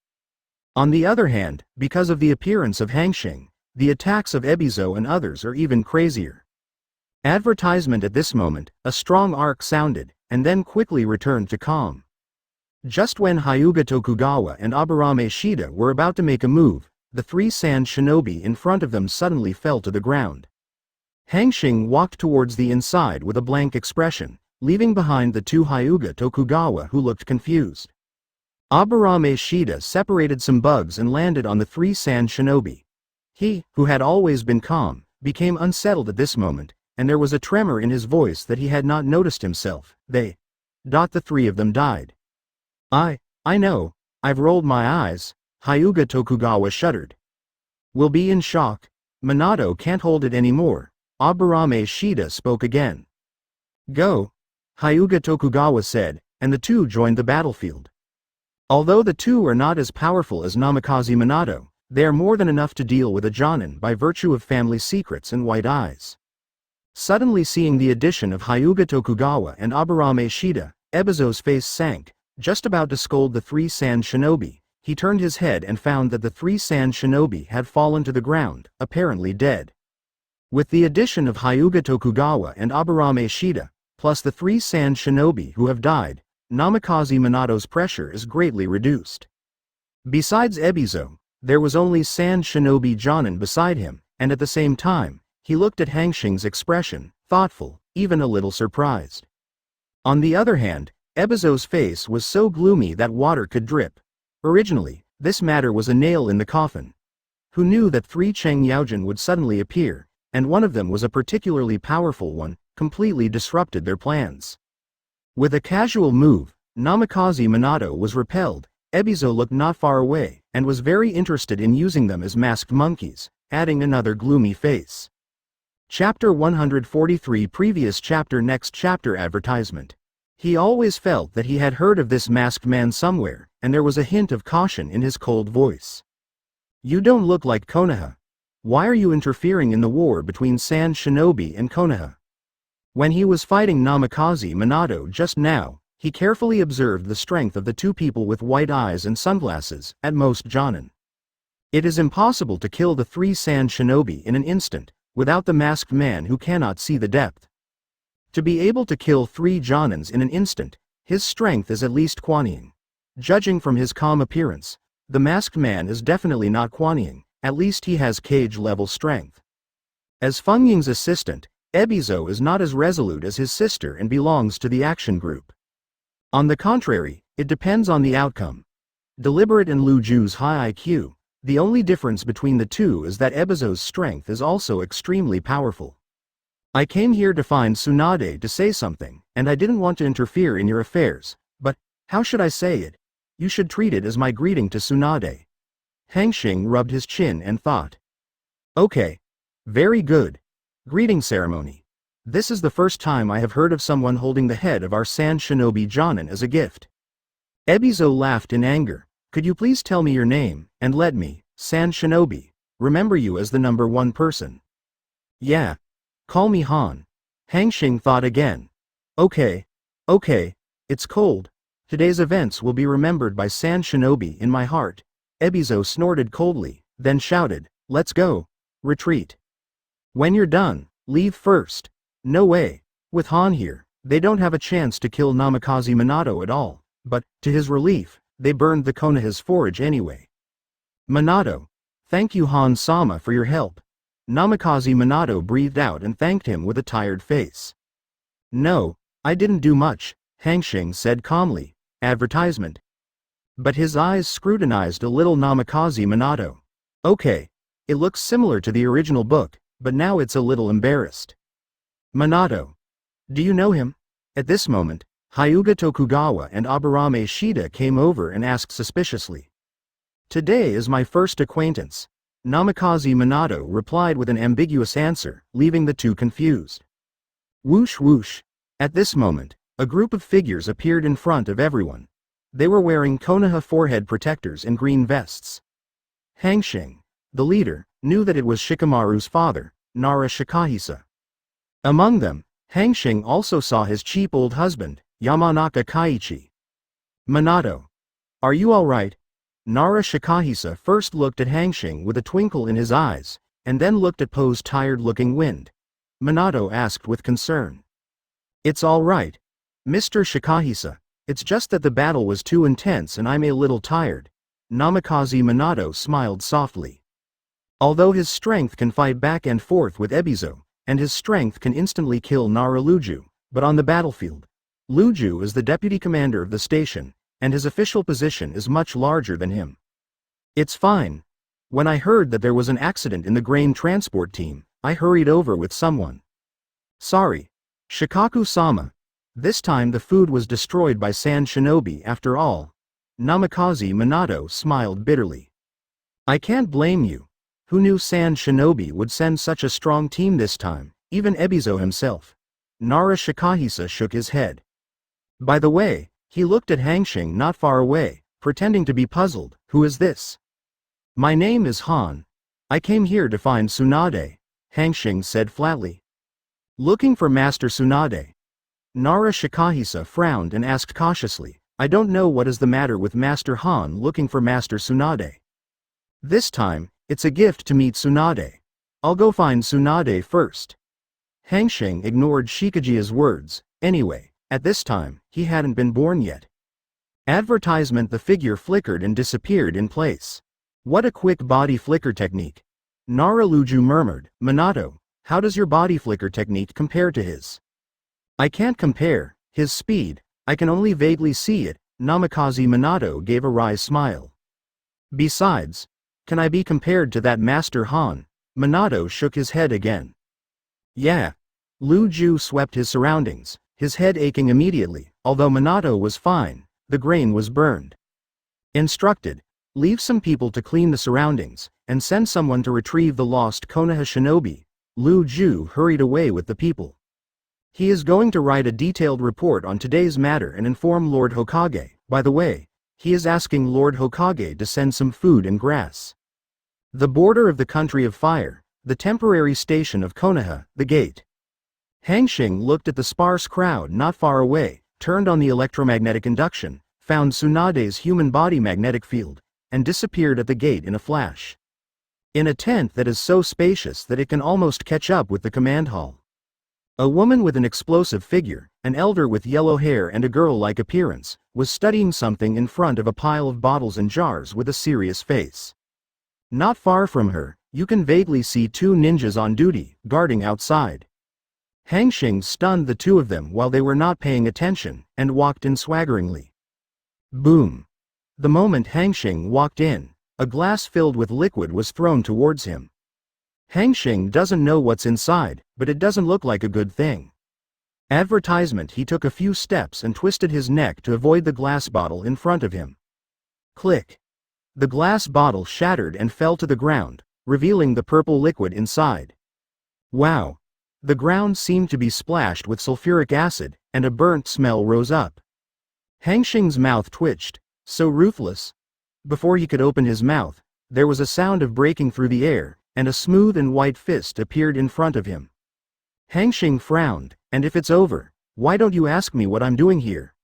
On the other hand, because of the appearance of Hanxing, the attacks of Ebizo and others are even crazier. Advertisement at this moment, a strong arc sounded, and then quickly returned to calm. Just when Hyuga Tokugawa and Aburame Shida were about to make a move, the 3 Sand Shinobi in front of them suddenly fell to the ground. Hanxing walked towards the inside with a blank expression, leaving behind the 2 Hyuga Tokugawa who looked confused. Aburame Shida separated some bugs and landed on the 3 Sand Shinobi. He, who had always been calm, became unsettled at this moment, and there was a tremor in his voice that he had not noticed himself. The 3 of them died. I know, I've rolled my eyes, Hyuga Tokugawa shuddered. We'll be in shock. Minato can't hold it anymore. Aburame Shida spoke again. Go, Hyuga Tokugawa said, and the 2 joined the battlefield. Although the 2 are not as powerful as Namikaze Minato, they are more than enough to deal with a Jonin by virtue of family secrets and white eyes. Suddenly seeing the addition of Hyuga Tokugawa and Aburame Shida, Ebizo's face sank. Just about to scold the 3 Sand Shinobi, he turned his head and found that the 3 Sand Shinobi had fallen to the ground, apparently dead. With the addition of Hyuga Tokugawa and Aburame Shida, plus the 3 Sand Shinobi who have died, Namikaze Minato's pressure is greatly reduced. Besides Ebizo, there was only Sand Shinobi Jonin beside him, and at the same time, he looked at Hanxing's expression, thoughtful, even a little surprised. On the other hand, Ebizo's face was so gloomy that water could drip. Originally, this matter was a nail in the coffin. Who knew that 3 Cheng Yaojin would suddenly appear, and one of them was a particularly powerful one, completely disrupted their plans. With a casual move, Namikaze Minato was repelled. Ebizo looked not far away, and was very interested in using them as masked monkeys, adding another gloomy face. Chapter 143 Previous chapter Next chapter Advertisement. He always felt that he had heard of this masked man somewhere, and there was a hint of caution in his cold voice. You don't look like Konoha. Why are you interfering in the war between Sand Shinobi and Konoha? When he was fighting Namikaze Minato just now, he carefully observed the strength of the 2 people with white eyes and sunglasses, at most Jonin. It is impossible to kill the 3 Sand Shinobi in an instant, without the masked man who cannot see the depth. To be able to kill 3 Jonins in an instant, his strength is at least Kuan-ing. Judging from his calm appearance, the masked man is definitely not Kuan-ing, at least he has cage-level strength. As Feng Ying's assistant, Ebizo is not as resolute as his sister and belongs to the action group. On the contrary, it depends on the outcome. Deliberate and Lu Ju's high IQ, the only difference between the 2 is that Ebizo's strength is also extremely powerful. I came here to find Tsunade to say something, and I didn't want to interfere in your affairs, but, how should I say it? You should treat it as my greeting to Tsunade. Hanxing rubbed his chin and thought. Okay. Very good. Greeting ceremony. This is the first time I have heard of someone holding the head of our Sand Shinobi Jonin as a gift. Ebizo laughed in anger. Could you please tell me your name, and let me, Sand Shinobi, remember you as the number 1 person? Yeah. Call me Han. Hanxing thought again. Okay. It's cold. Today's events will be remembered by Sand Shinobi in my heart. Ebizo snorted coldly, then shouted, let's go. Retreat. When you're done, leave first. No way. With Han here, they don't have a chance to kill Namikaze Minato at all, but, to his relief, they burned the Konoha's forage anyway. Minato. Thank you Han-sama for your help. Namikaze Minato breathed out and thanked him with a tired face. No, I didn't do much, Hanxing said calmly. Advertisement. But his eyes scrutinized a little Namikaze Minato. Okay. It looks similar to the original book, but now it's a little embarrassed. Minato. Do you know him? At this moment, Hyuga Tokugawa and Aburame Shida came over and asked suspiciously. Today is my first acquaintance. Namikaze Minato replied with an ambiguous answer, leaving the two confused. Whoosh whoosh. At this moment, a group of figures appeared in front of everyone. They were wearing Konoha forehead protectors and green vests. Hanxing, the leader, knew that it was Shikamaru's father, Nara Shikahisa. Among them, Hanxing also saw his cheap old husband, Yamanaka Kaiichi. Minato. Are you alright? Nara Shikahisa first looked at Hanxing with a twinkle in his eyes, and then looked at Poe's tired-looking wind. Minato asked with concern. It's alright, Mr. Shikahisa. It's just that the battle was too intense and I'm a little tired. Namikaze Minato smiled softly. Although his strength can fight back and forth with Ebizo, and his strength can instantly kill Nara Luju, but on the battlefield, Luju is the deputy commander of the station, and his official position is much larger than him. It's fine. When I heard that there was an accident in the grain transport team, I hurried over with someone. Sorry. Shikaku-sama. This time the food was destroyed by Sand Shinobi after all. Namikaze Minato smiled bitterly. I can't blame you. Who knew Sand Shinobi would send such a strong team this time, even Ebizo himself? Nara Shikahisa shook his head. By the way, he looked at Hanxing not far away, pretending to be puzzled. Who is this? My name is Han. I came here to find Tsunade, Hanxing said flatly. Looking for Master Tsunade. Nara Shikahisa frowned and asked cautiously, I don't know what is the matter with Master Han looking for Master Tsunade. This time, it's a gift to meet Tsunade. I'll go find Tsunade first. Hanxing ignored Shikaji's words. Anyway, at this time, he hadn't been born yet. Advertisement. The figure flickered and disappeared in place. What a quick body flicker technique. Nara Luju murmured, Minato, how does your body flicker technique compare to his? I can't compare. His speed, I can only vaguely see it. Namikaze Minato gave a wry smile. Besides, can I be compared to that Master Han? Minato shook his head again. Yeah. Luju swept his surroundings, his head aching immediately. Although Minato was fine, the grain was burned. Instructed, leave some people to clean the surroundings, and send someone to retrieve the lost Konoha shinobi. Luju hurried away with the people. He is going to write a detailed report on today's matter and inform Lord Hokage. By the way, he is asking Lord Hokage to send some food and grass. The border of the country of fire, the temporary station of Konoha, the gate. Hanxing looked at the sparse crowd not far away, turned on the electromagnetic induction, found Tsunade's human body magnetic field, and disappeared at the gate in a flash. In a tent that is so spacious that it can almost catch up with the command hall. A woman with an explosive figure, an elder with yellow hair and a girl-like appearance, was studying something in front of a pile of bottles and jars with a serious face. Not far from her, you can vaguely see two ninjas on duty, guarding outside. Hanxing stunned the two of them while they were not paying attention, and walked in swaggeringly. Boom. The moment Hanxing walked in, a glass filled with liquid was thrown towards him. Hanxing doesn't know what's inside, but it doesn't look like a good thing. Advertisement. He took a few steps and twisted his neck to avoid the glass bottle in front of him. Click. The glass bottle shattered and fell to the ground, revealing the purple liquid inside. Wow. The ground seemed to be splashed with sulfuric acid, and a burnt smell rose up. Hanxing's mouth twitched. So ruthless. Before he could open his mouth, there was a sound of breaking through the air, and a smooth and white fist appeared in front of him. Hanxing frowned, and if it's over, why don't you ask me what I'm doing here?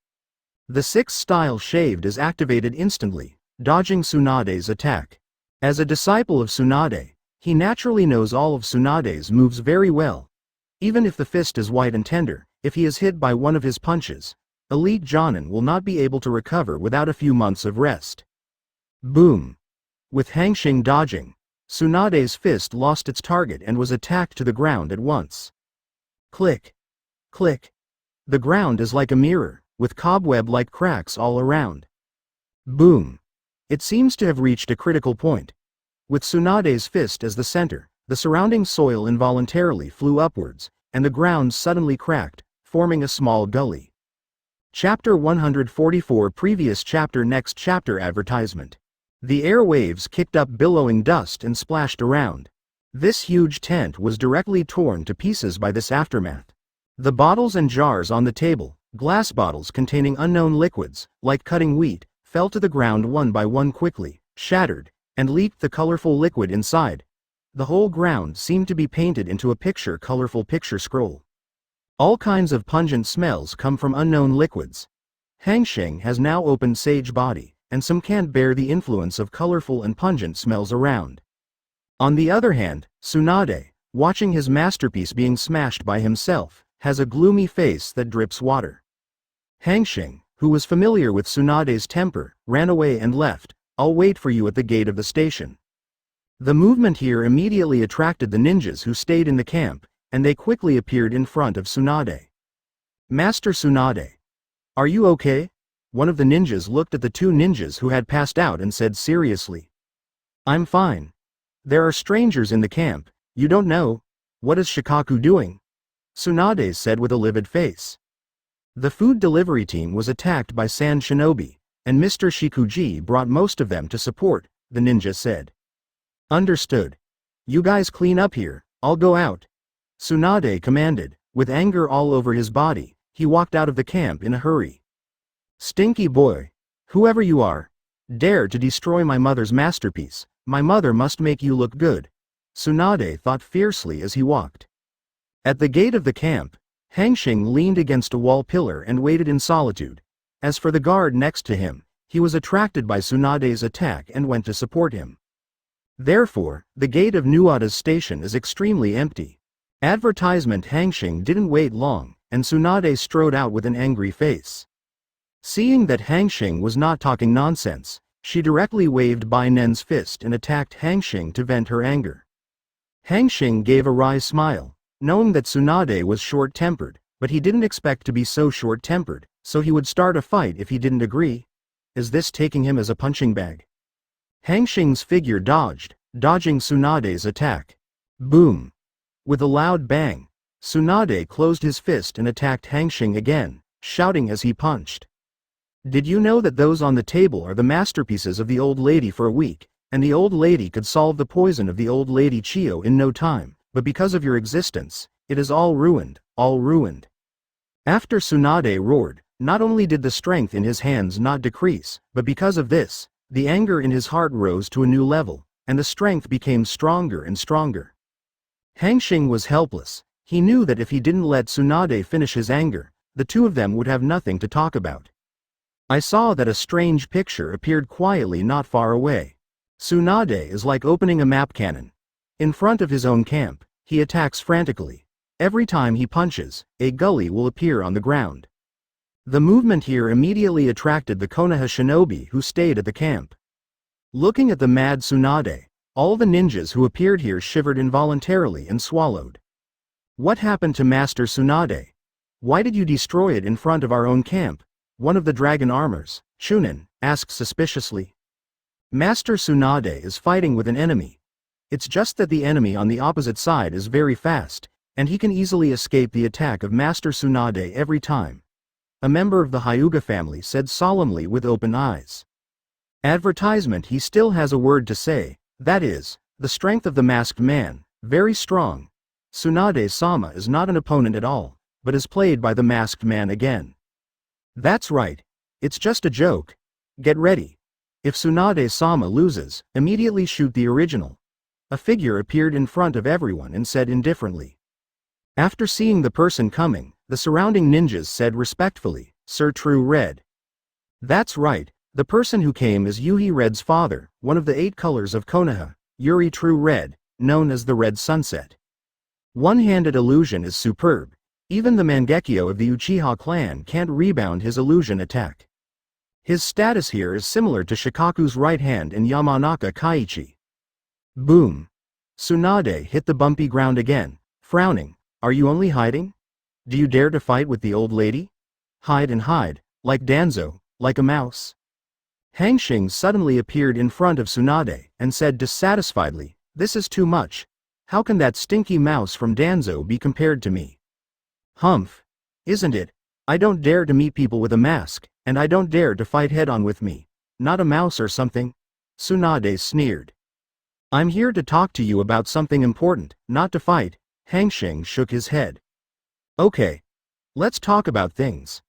The sixth style shaved is activated instantly, dodging Tsunade's attack. As a disciple of Tsunade, he naturally knows all of Tsunade's moves very well. Even if the fist is white and tender, if he is hit by one of his punches, elite Jonin will not be able to recover without a few months of rest. Boom. With Hanxing dodging, Tsunade's fist lost its target and was attacked to the ground at once. Click. Click. The ground is like a mirror, with cobweb-like cracks all around. Boom. It seems to have reached a critical point. With Tsunade's fist as the center, the surrounding soil involuntarily flew upwards, and the ground suddenly cracked, forming a small gully. Chapter 144. Previous chapter. Next chapter. Advertisement. The airwaves kicked up billowing dust and splashed around. This huge tent was directly torn to pieces by this aftermath. The bottles and jars on the table, glass bottles containing unknown liquids, like cutting wheat, fell to the ground one by one quickly, shattered, and leaked the colorful liquid inside. The whole ground seemed to be painted into a colorful picture scroll. All kinds of pungent smells come from unknown liquids. Hanxing has now opened sage body, and some can't bear the influence of colorful and pungent smells around. On the other hand, Tsunade, watching his masterpiece being smashed by himself, has a gloomy face that drips water. Hanxing, who was familiar with Tsunade's temper, ran away and left. "I'll wait for you at the gate of the station." The movement here immediately attracted the ninjas who stayed in the camp, and they quickly appeared in front of Tsunade. "Master Tsunade, are you okay?" One of the ninjas looked at the two ninjas who had passed out and said seriously. "I'm fine. There are strangers in the camp, you don't know. What is Shikaku doing?" Tsunade said with a livid face. The food delivery team was attacked by Sand Shinobi, and Mr. Shikuji brought most of them to support, the ninja said. "Understood. You guys clean up here, I'll go out." Tsunade commanded. With anger all over his body, he walked out of the camp in a hurry. "Stinky boy. Whoever you are, dare to destroy my mother's masterpiece. My mother must make you look good," Tsunade thought fiercely as he walked. At the gate of the camp, Hanxing leaned against a wall pillar and waited in solitude. As for the guard next to him, he was attracted by Tsunade's attack and went to support him. Therefore, the gate of Nuada's station is extremely empty. Advertisement. Hanxing didn't wait long, and Tsunade strode out with an angry face. Seeing that Hanxing was not talking nonsense, she directly waved Bai Nen's fist and attacked Hanxing to vent her anger. Hanxing gave a wry smile, knowing that Tsunade was short-tempered, but he didn't expect to be so short-tempered, so he would start a fight if he didn't agree. Is this taking him as a punching bag? Hanxing's figure dodged, dodging Tsunade's attack. Boom! With a loud bang, Tsunade closed his fist and attacked Hanxing again, shouting as he punched. "Did you know that those on the table are the masterpieces of the old lady for a week, and the old lady could solve the poison of the old lady Chio in no time, but because of your existence, it is all ruined, all ruined." After Tsunade roared, not only did the strength in his hands not decrease, but because of this, the anger in his heart rose to a new level, and the strength became stronger and stronger. Hanxing was helpless. He knew that if he didn't let Tsunade finish his anger, the two of them would have nothing to talk about. I saw that a strange picture appeared quietly not far away. Tsunade is like opening a map cannon. In front of his own camp, he attacks frantically. Every time he punches, a gully will appear on the ground. The movement here immediately attracted the Konoha shinobi who stayed at the camp. Looking at the mad Tsunade, all the ninjas who appeared here shivered involuntarily and swallowed. "What happened to Master Tsunade? Why did you destroy it in front of our own camp?" One of the dragon armors, Chunin, asked suspiciously. "Master Tsunade is fighting with an enemy. It's just that the enemy on the opposite side is very fast, and he can easily escape the attack of Master Tsunade every time," a member of the Hyuga family said solemnly with open eyes. Advertisement. He still has a word to say, that is, the strength of the masked man, very strong. Tsunade-sama is not an opponent at all, but is played by the masked man again. That's right. It's just a joke. Get ready. If Tsunade-sama loses, immediately shoot the original. A figure appeared in front of everyone and said indifferently. After seeing the person coming, the surrounding ninjas said respectfully, "Sir True Red." That's right, the person who came is Yuhi Red's father, one of the 8 colors of Konoha, Yuri True Red, known as the Red Sunset. One-handed illusion is superb. Even the Mangekyo of the Uchiha clan can't rebound his illusion attack. His status here is similar to Shikaku's right hand in Yamanaka Kaiichi. Boom! Tsunade hit the bumpy ground again, frowning. "Are you only hiding? Do you dare to fight with the old lady? Hide and hide, like Danzo, like a mouse." Hanxing suddenly appeared in front of Tsunade, and said dissatisfiedly, "This is too much. How can that stinky mouse from Danzo be compared to me? Humph! Isn't it? I don't dare to meet people with a mask, and I don't dare to fight head-on with me. Not a mouse or something." Tsunade sneered. I'm here to talk to you about something important, not to fight. Hanxing shook his head. Okay. Let's talk about things.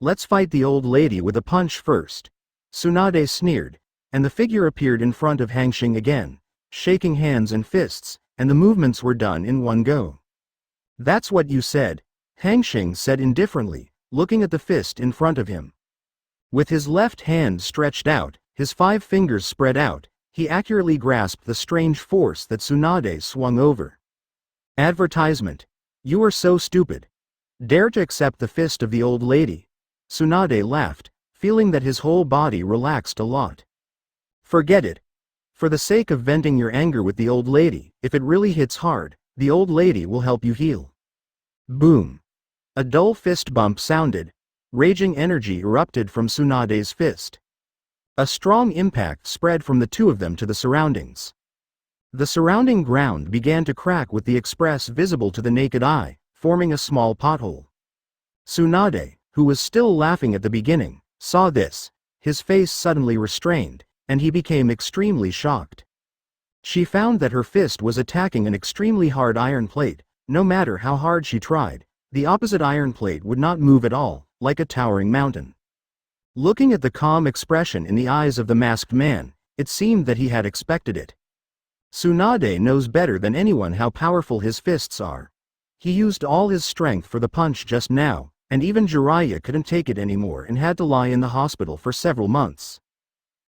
Let's fight the old lady with a punch first. Tsunade sneered, and the figure appeared in front of Hanxing again, shaking hands and fists, and the movements were done in one go. That's what you said, Hanxing said indifferently, looking at the fist in front of him. With his left hand stretched out, his 5 fingers spread out, he accurately grasped the strange force that Tsunade swung over. Advertisement. You are so stupid. Dare to accept the fist of the old lady. Tsunade laughed, feeling that his whole body relaxed a lot. Forget it. For the sake of venting your anger with the old lady, if it really hits hard, the old lady will help you heal. Boom. A dull fist bump sounded. Raging energy erupted from Tsunade's fist. A strong impact spread from the two of them to the surroundings. The surrounding ground began to crack with the express visible to the naked eye, forming a small pothole. Tsunade, who was still laughing at the beginning, saw this. His face suddenly restrained, and he became extremely shocked. She found that her fist was attacking an extremely hard iron plate. No matter how hard she tried, the opposite iron plate would not move at all, like a towering mountain. Looking at the calm expression in the eyes of the masked man, it seemed that he had expected it. Tsunade knows better than anyone how powerful his fists are. He used all his strength for the punch just now, and even Jiraiya couldn't take it anymore and had to lie in the hospital for several months.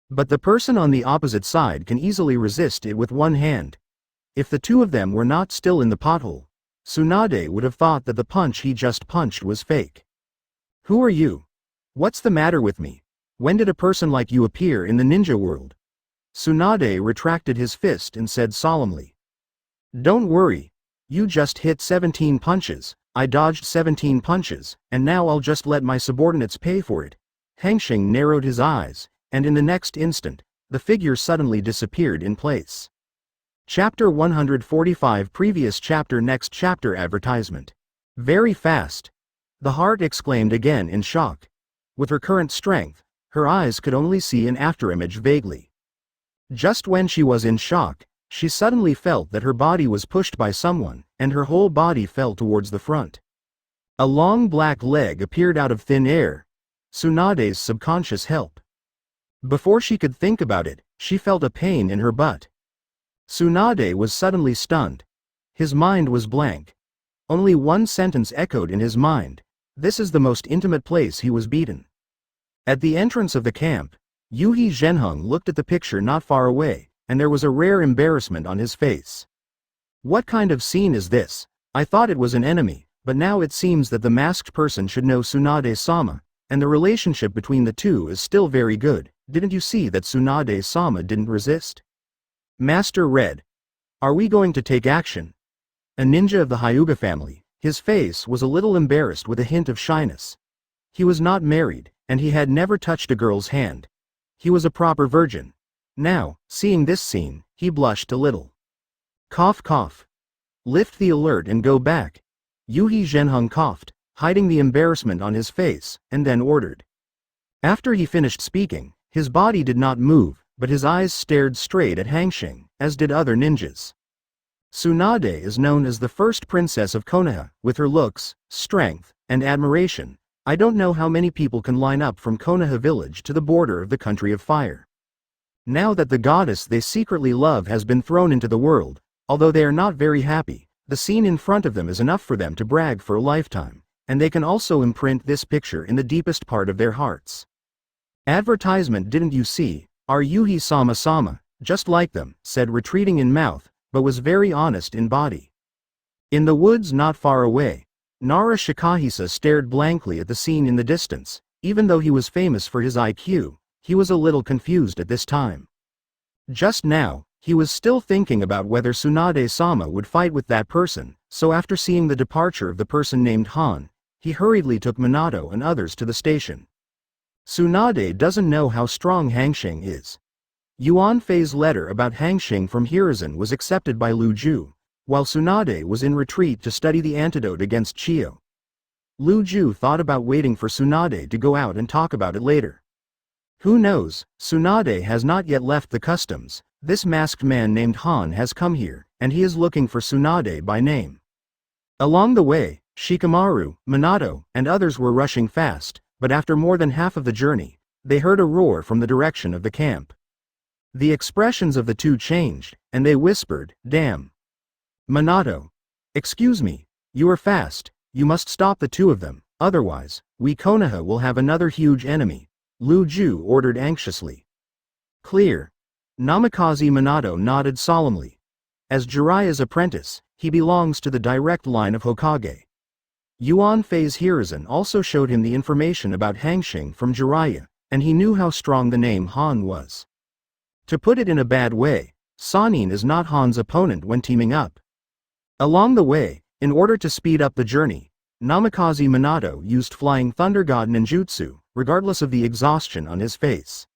But the person on the opposite side can easily resist it with one hand. If the two of them were not still in the pothole, Tsunade would have thought that the punch he just punched was fake. Who are you? What's the matter with me? When did a person like you appear in the ninja world? Tsunade retracted his fist and said solemnly. Don't worry. You just hit 17 punches, I dodged 17 punches, and now I'll just let my subordinates pay for it. Hanxing narrowed his eyes, and in the next instant, the figure suddenly disappeared in place. Chapter 145 Previous chapter Next chapter Advertisement. Very fast. The heart exclaimed again in shock. With her current strength, her eyes could only see an afterimage vaguely. Just when she was in shock, she suddenly felt that her body was pushed by someone, and her whole body fell towards the front. A long black leg appeared out of thin air. Tsunade's subconscious help. Before she could think about it, she felt a pain in her butt. Tsunade was suddenly stunned. His mind was blank. Only one sentence echoed in his mind. This is the most intimate place he was beaten. At the entrance of the camp, Yuhi Zhenheng looked at the picture not far away, and there was a rare embarrassment on his face. What kind of scene is this? I thought it was an enemy, but now it seems that the masked person should know Tsunade-sama, and the relationship between the two is still very good. Didn't you see that Tsunade-sama didn't resist? Master Red. Are we going to take action? A ninja of the Hyuga family, his face was a little embarrassed with a hint of shyness. He was not married, and he had never touched a girl's hand. He was a proper virgin. Now, seeing this scene, he blushed a little. Cough cough. Lift the alert and go back. Yuhi Zhenheng coughed, hiding the embarrassment on his face, and then ordered. After he finished speaking, his body did not move, but his eyes stared straight at Hanxing, as did other ninjas. Tsunade is known as the first princess of Konoha, with her looks, strength, and admiration. I don't know how many people can line up from Konoha village to the border of the country of fire. Now that the goddess they secretly love has been thrown into the world, although they are not very happy, the scene in front of them is enough for them to brag for a lifetime, and they can also imprint this picture in the deepest part of their hearts. Advertisement didn't you see? Are Yuhi Sama, just like them, said retreating in mouth, but was very honest in body. In the woods not far away, Nara Shikahisa stared blankly at the scene in the distance. Even though he was famous for his IQ, he was a little confused at this time. Just now, he was still thinking about whether Tsunade-sama would fight with that person, so after seeing the departure of the person named Han, he hurriedly took Minato and others to the station. Tsunade doesn't know how strong Hanxing is. Yuan Fei's letter about Hanxing from Hiruzen was accepted by Lu Ju, while Tsunade was in retreat to study the antidote against Chio. Lu Ju thought about waiting for Tsunade to go out and talk about it later. Who knows, Tsunade has not yet left the customs. This masked man named Han has come here, and he is looking for Tsunade by name. Along the way, Shikamaru, Minato, and others were rushing fast, but after more than half of the journey, they heard a roar from the direction of the camp. The expressions of the two changed, and they whispered, "Damn. Minato. Excuse me, you are fast, you must stop the two of them, otherwise, we Konoha will have another huge enemy," Lu Ju ordered anxiously. Clear. Namikaze Minato nodded solemnly. As Jiraiya's apprentice, he belongs to the direct line of Hokage. Yuan Fei's Hiruzen also showed him the information about Hanxing from Jiraiya, and he knew how strong the name Han was. To put it in a bad way, Sannin is not Han's opponent when teaming up. Along the way, in order to speed up the journey, Namikaze Minato used Flying Thunder God ninjutsu, regardless of the exhaustion on his face.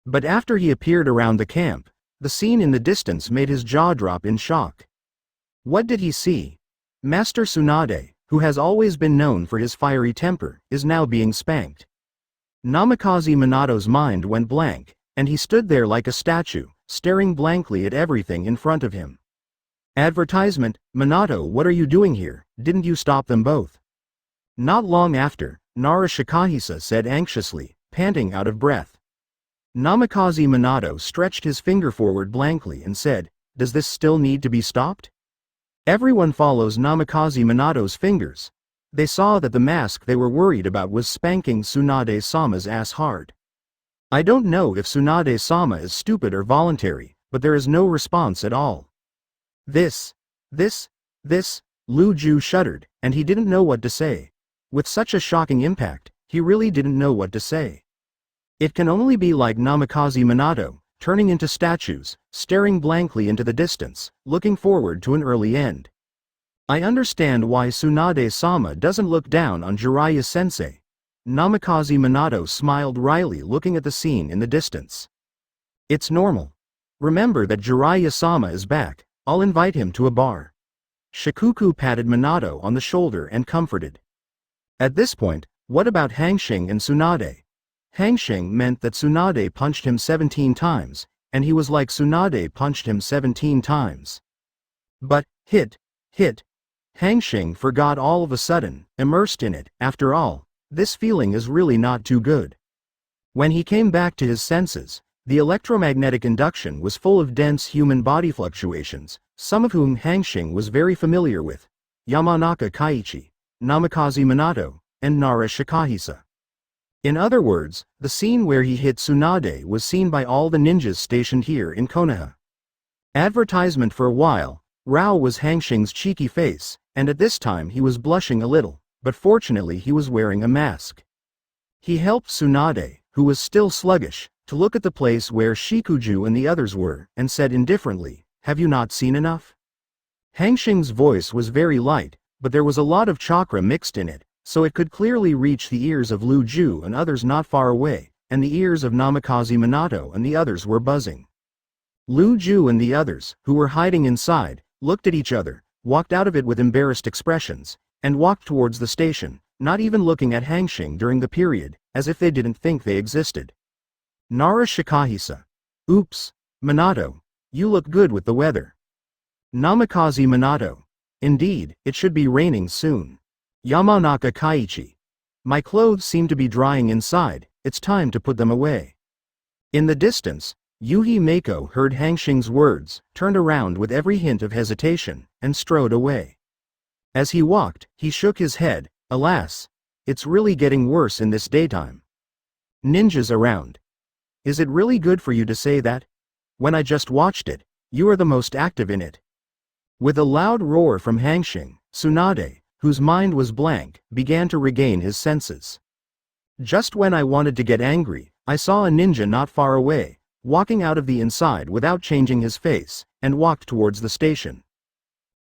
But after he appeared around the camp, the scene in the distance made his jaw drop in shock. What did he see? Master Tsunade, who has always been known for his fiery temper, is now being spanked. Namikaze Minato's mind went blank, and he stood there like a statue, staring blankly at everything in front of him. Advertisement, Minato, what are you doing here? Didn't you stop them both? Not long after, Nara Shikahisa said anxiously, panting out of breath. Namikaze Minato stretched his finger forward blankly and said, "Does this still need to be stopped?" Everyone follows Namikaze Minato's fingers. They saw that the mask they were worried about was spanking Tsunade-sama's ass hard. I don't know if Tsunade-sama is stupid or voluntary, but there is no response at all. This, Lu Ju shuddered, and he didn't know what to say. With such a shocking impact, he really didn't know what to say. It can only be like Namikaze Minato, turning into statues, staring blankly into the distance, looking forward to an early end. I understand why Tsunade-sama doesn't look down on Jiraiya-sensei. Namikaze Minato smiled wryly looking at the scene in the distance. It's normal. Remember that Jiraiya-sama is back, I'll invite him to a bar. Shikuku patted Minato on the shoulder and comforted. At this point, what about Hanxing and Tsunade? Hanxing meant that Tsunade punched him 17 times, and he was like Tsunade punched him 17 times. But, hit. Hanxing forgot all of a sudden, immersed in it. After all, this feeling is really not too good. When he came back to his senses, the electromagnetic induction was full of dense human body fluctuations, some of whom Hanxing was very familiar with: Yamanaka Kaiichi, Namikaze Minato, and Nara Shikahisa. In other words, the scene where he hit Tsunade was seen by all the ninjas stationed here in Konoha. Advertisement. For a while, Rao was Hanxing's cheeky face, and at this time he was blushing a little, but fortunately he was wearing a mask. He helped Tsunade, who was still sluggish, to look at the place where Shikuju and the others were, and said indifferently, "Have you not seen enough?" Hanxing's voice was very light, but there was a lot of chakra mixed in it, so it could clearly reach the ears of Lu Ju and others not far away, and the ears of Namikaze Minato and the others were buzzing. Lu Ju and the others, who were hiding inside, looked at each other, walked out of it with embarrassed expressions, and walked towards the station, not even looking at Hanxing during the period, as if they didn't think they existed. Nara Shikahisa. Oops, Minato, you look good with the weather. Namikaze Minato. Indeed, it should be raining soon. Yamanaka Kaiichi. My clothes seem to be drying inside, it's time to put them away. In the distance, Yuhi Mako heard Hanxing's words, turned around with every hint of hesitation, and strode away. As he walked, he shook his head. Alas, it's really getting worse in this daytime. Ninjas around. Is it really good for you to say that? When I just watched it, you are the most active in it. With a loud roar from Hanxing, Tsunade, whose mind was blank, began to regain his senses. Just when I wanted to get angry, I saw a ninja not far away, walking out of the inside without changing his face, and walked towards the station.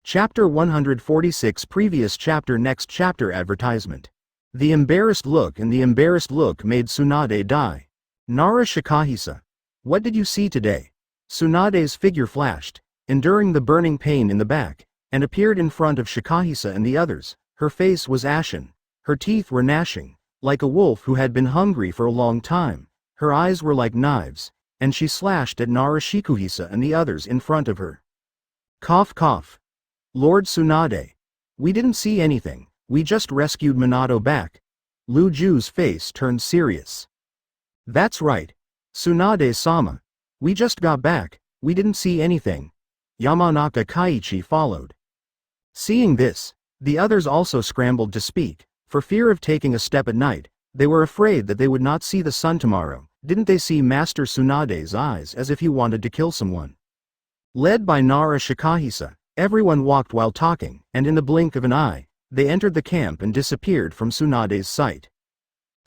Chapter 146. Previous chapter. Next chapter. Advertisement. The embarrassed look and the embarrassed look made Tsunade die. Nara Shikahisa. What did you see today? Tsunade's figure flashed, enduring the burning pain in the back, and appeared in front of Shikahisa and the others. Her face was ashen, her teeth were gnashing, like a wolf who had been hungry for a long time. Her eyes were like knives, and she slashed at Narashikuhisa and the others in front of her. Cough cough. Lord Tsunade. We didn't see anything, we just rescued Minato back. Lu Ju's face turned serious. That's right. Tsunade-sama. We just got back, we didn't see anything. Yamanaka Kaiichi followed. Seeing this, the others also scrambled to speak. For fear of taking a step at night, they were afraid that they would not see the sun tomorrow. Didn't they see Master Tsunade's eyes as if he wanted to kill someone? Led by Nara Shikahisa, everyone walked while talking, and in the blink of an eye, they entered the camp and disappeared from Tsunade's sight.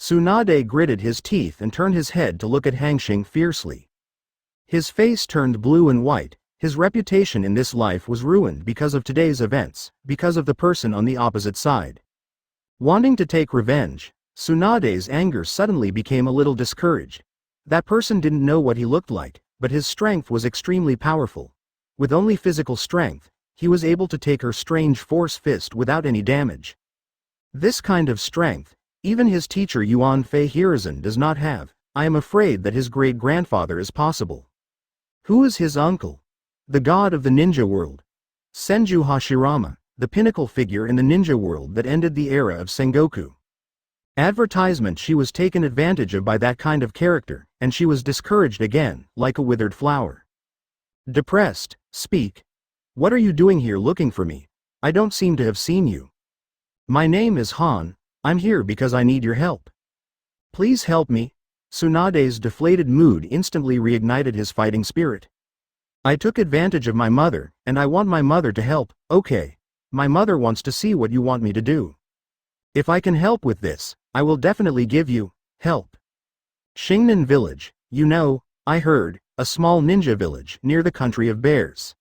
Tsunade gritted his teeth and turned his head to look at Hanxing fiercely. His face turned blue and white. His reputation in this life was ruined because of today's events, because of the person on the opposite side. Wanting to take revenge, Tsunade's anger suddenly became a little discouraged. That person didn't know what he looked like, but his strength was extremely powerful. With only physical strength, he was able to take her strange force fist without any damage. This kind of strength, even his teacher Yuan Fei Hiruzen does not have. I am afraid that his great-grandfather is possible. Who is his uncle? The god of the ninja world. Senju Hashirama, the pinnacle figure in the ninja world that ended the era of Sengoku. Advertisement. She was taken advantage of by that kind of character, and she was discouraged again, like a withered flower. Depressed. Speak. What are you doing here looking for me? I don't seem to have seen you. My name is Han, I'm here because I need your help. Please help me. Tsunade's deflated mood instantly reignited his fighting spirit. I took advantage of my mother, and I want my mother to help. Okay. My mother wants to see what you want me to do. If I can help with this, I will definitely give you help. Shingnan Village, you know, I heard, a small ninja village near the country of bears.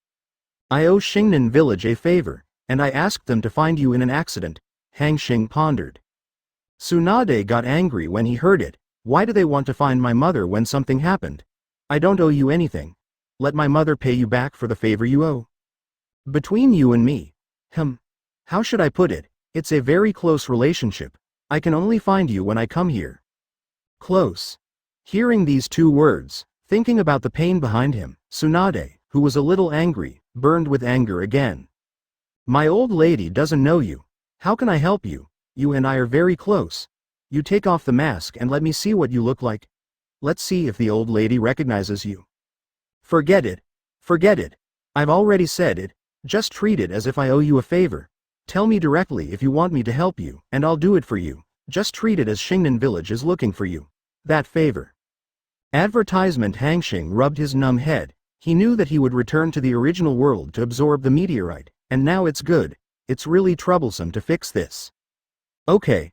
I owe Shingnan Village a favor, and I asked them to find you in an accident. Hanxing pondered. Tsunade got angry when he heard it. Why do they want to find my mother when something happened? I don't owe you anything. Let my mother pay you back for the favor you owe. Between you and me. How should I put it? It's a very close relationship. I can only find you when I come here. Close. Hearing these two words, thinking about the pain behind him, Tsunade, who was a little angry, burned with anger again. My old lady doesn't know you. How can I help you? You and I are very close. You take off the mask and let me see what you look like. Let's see if the old lady recognizes you. Forget it. Forget it. I've already said it. Just treat it as if I owe you a favor. Tell me directly if you want me to help you, and I'll do it for you. Just treat it as Shingnan Village is looking for you. That favor. Advertisement. Hanxing rubbed his numb head. He knew that he would return to the original world to absorb the meteorite, and now it's good. It's really troublesome to fix this. Okay.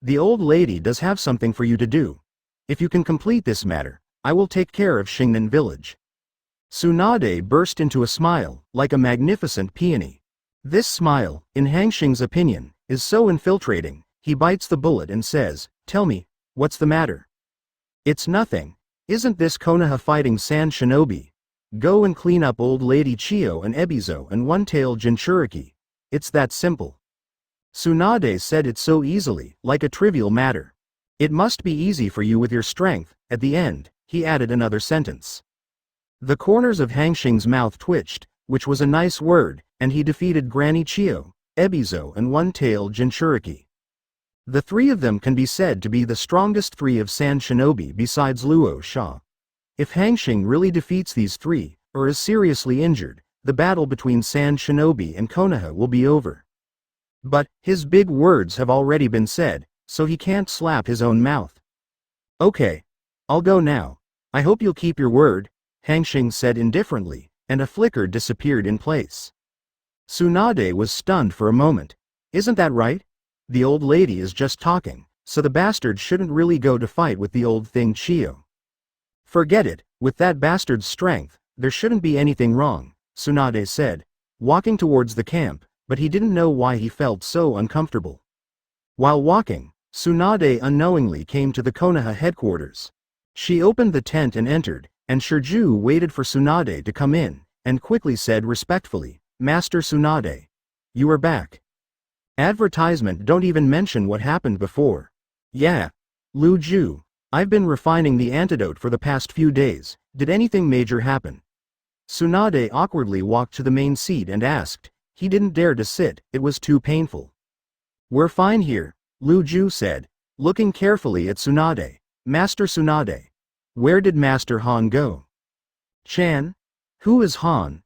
The old lady does have something for you to do. If you can complete this matter, I will take care of Shingnan Village. Tsunade burst into a smile, like a magnificent peony. This smile, in Hanxing's opinion, is so infiltrating. He bites the bullet and says, tell me, what's the matter? It's nothing. Isn't this Konoha fighting Sand Shinobi? Go and clean up old lady Chiyo and Ebizo and one-tailed Jinchuriki. It's that simple. Tsunade said it so easily, like a trivial matter. It must be easy for you with your strength. At the end, he added another sentence. The corners of Hanxing's mouth twitched, which was a nice word, and he defeated Granny Chiyo, Ebizo and one-tailed Jinchuriki. The three of them can be said to be the strongest three of Sand Shinobi besides Luo Sha. If Hanxing really defeats these three, or is seriously injured, the battle between Sand Shinobi and Konoha will be over. But, his big words have already been said, so he can't slap his own mouth. Okay. I'll go now. I hope you'll keep your word, Hanxing said indifferently, and a flicker disappeared in place. Tsunade was stunned for a moment. Isn't that right? The old lady is just talking, so the bastard shouldn't really go to fight with the old thing Chiyo. Forget it, with that bastard's strength, there shouldn't be anything wrong, Tsunade said, walking towards the camp, but he didn't know why he felt so uncomfortable. While walking, Tsunade unknowingly came to the Konoha headquarters. She opened the tent and entered, and Shirju waited for Tsunade to come in, and quickly said respectfully, Master Tsunade. You are back. Advertisement. Don't even mention what happened before. Yeah. Lu Ju. I've been refining the antidote for the past few days. Did anything major happen? Tsunade awkwardly walked to the main seat and asked. He didn't dare to sit, it was too painful. We're fine here, Lu Ju said, looking carefully at Tsunade. Master Tsunade. Where did Master Han go? Chan? Who is Han?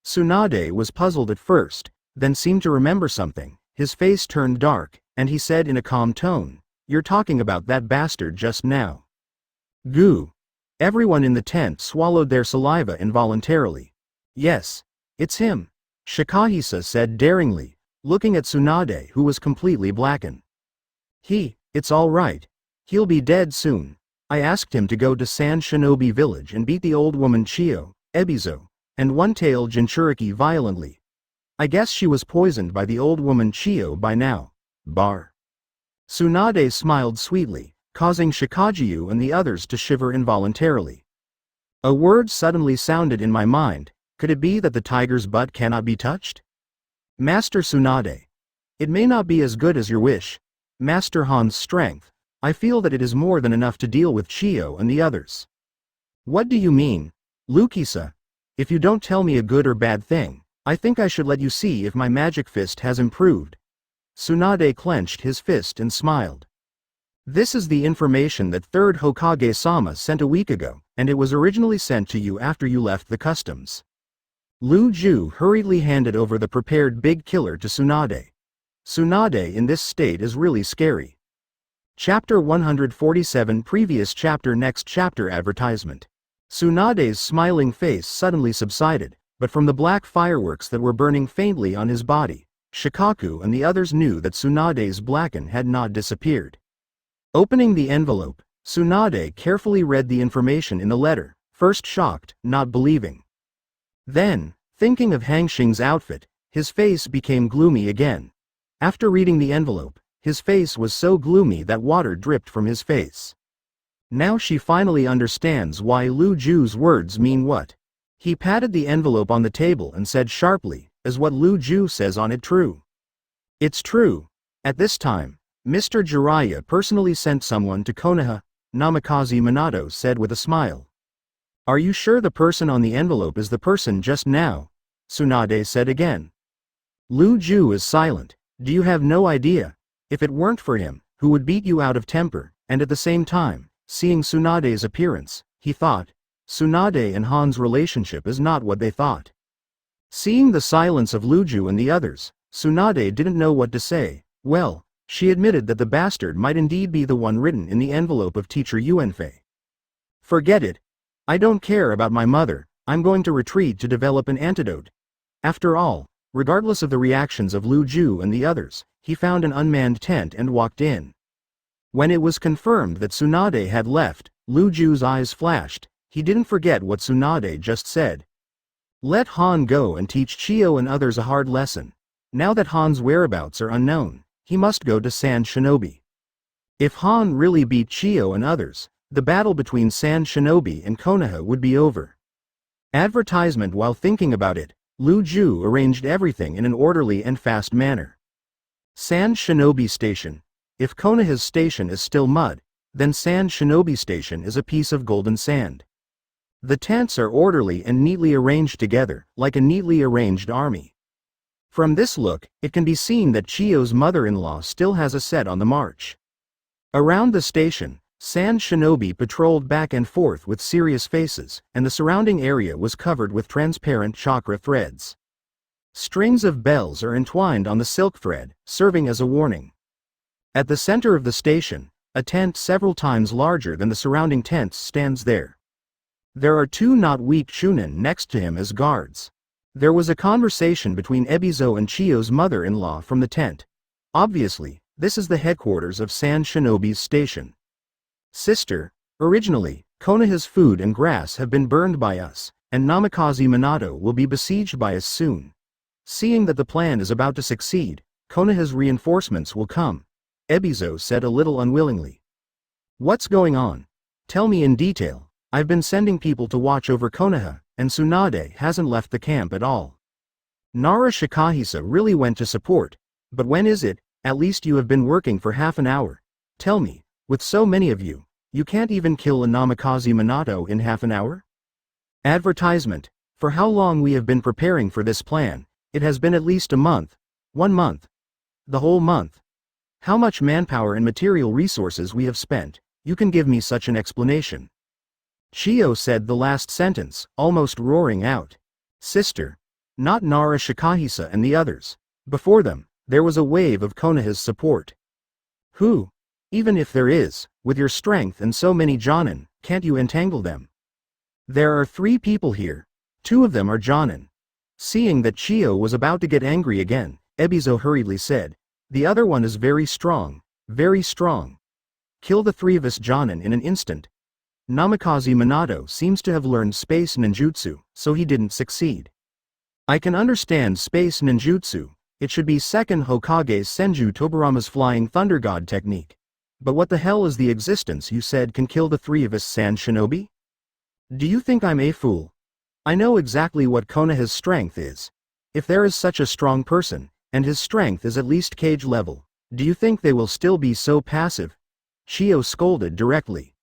Tsunade was puzzled at first, then seemed to remember something. His face turned dark, and he said in a calm tone, "You're talking about that bastard just now." Goo. Everyone in the tent swallowed their saliva involuntarily. Yes, it's him, Shikahisa said daringly, looking at Tsunade who was completely blackened. It's all right. He'll be dead soon. I asked him to go to San Shinobi village and beat the old woman Chio, Ebizo, and one-tailed Jinchuriki violently. I guess she was poisoned by the old woman Chio by now. Bar. Tsunade smiled sweetly, causing Shikajiu and the others to shiver involuntarily. A word suddenly sounded in my mind. Could it be that the tiger's butt cannot be touched? Master Tsunade. It may not be as good as your wish. Master Han's strength. I feel that it is more than enough to deal with Chio and the others. What do you mean, Lukisa? If you don't tell me a good or bad thing, I think I should let you see if my magic fist has improved. Tsunade clenched his fist and smiled. This is the information that 3rd Hokage-sama sent a week ago, and it was originally sent to you after you left the customs. Lu Ju hurriedly handed over the prepared big killer to Tsunade. Tsunade in this state is really scary. Chapter 147 Previous chapter Next chapter Advertisement. Tsunade's smiling face suddenly subsided, but from the black fireworks that were burning faintly on his body, Shikaku and the others knew that Tsunade's blacken had not disappeared. Opening the envelope, Tsunade carefully read the information in the letter, first shocked, not believing. Then, thinking of Hanxing's outfit, his face became gloomy again. After reading the envelope, his face was so gloomy that water dripped from his face. Now she finally understands why Lu Ju's words mean what. He patted the envelope on the table and said sharply, "Is what Lu Ju says on it true?" "It's true. At this time, Mr. Jiraiya personally sent someone to Konoha," Namikaze Minato said with a smile. "Are you sure the person on the envelope is the person just now?" Tsunade said again. Lu Ju is silent. "Do you have no idea? If it weren't for him, who would beat you out of temper?" And at the same time, seeing Tsunade's appearance, he thought, Tsunade and Han's relationship is not what they thought. Seeing the silence of Lu Ju and the others, Tsunade didn't know what to say. Well, she admitted that the bastard might indeed be the one written in the envelope of teacher Yuanfei. "Forget it. I don't care about my mother, I'm going to retreat to develop an antidote." After all, regardless of the reactions of Lu Ju and the others, he found an unmanned tent and walked in. When it was confirmed that Tsunade had left, Lu Ju's eyes flashed. He didn't forget what Tsunade just said. Let Han go and teach Chio and others a hard lesson. Now that Han's whereabouts are unknown, he must go to San Shinobi. If Han really beat Chio and others, the battle between San Shinobi and Konoha would be over. Advertisement. While thinking about it, Lu Ju arranged everything in an orderly and fast manner. San Shinobi Station. If Konoha's station is still mud, then San Shinobi Station is a piece of golden sand. The tents are orderly and neatly arranged together, like a neatly arranged army. From this look, it can be seen that Chio's mother-in-law still has a set on the march. Around the station, San Shinobi patrolled back and forth with serious faces, and the surrounding area was covered with transparent chakra threads. Strings of bells are entwined on the silk thread, serving as a warning. At the center of the station, a tent several times larger than the surrounding tents stands there. There are 2 not weak Chunin next to him as guards. There was a conversation between Ebizo and Chio's mother-in-law from the tent. Obviously, this is the headquarters of San Shinobi's station. "Sister, originally, Konoha's food and grass have been burned by us, and Namikaze Minato will be besieged by us soon. Seeing that the plan is about to succeed, Konoha's reinforcements will come," Ebizo said a little unwillingly. "What's going on? Tell me in detail. I've been sending people to watch over Konoha, and Tsunade hasn't left the camp at all." Nara Shikahisa really went to support. "But when is it? At least you have been working for half an hour. Tell me, with so many of you, You can't even kill a Namikaze Minato in half an hour? Advertisement. For how long we have been preparing for this plan, it has been at least a month. 1 month. The whole month. How much manpower and material resources we have spent, you can give me such an explanation. Chiyo said the last sentence, almost roaring out. Sister. Not Nara Shikahisa and the others. Before them, there was a wave of Konoha's support. Who? Even if there is, with your strength and so many Jonin, can't you entangle them? There are 3 people here. 2 of them are Jonin. Seeing that Chiyo was about to get angry again, Ebizo hurriedly said, the other one is very strong, very strong. Kill the 3 of us Jonin in an instant. Namikaze Minato seems to have learned space ninjutsu, so he didn't succeed. I can understand space ninjutsu, it should be second Hokage Senju Tobirama's flying thunder god technique. But what the hell is the existence you said can kill the 3 of us sand shinobi? Do you think I'm a fool? I know exactly what Konoha's strength is. If there is such a strong person, and his strength is at least cage level, do you think they will still be so passive? Chiyo scolded directly.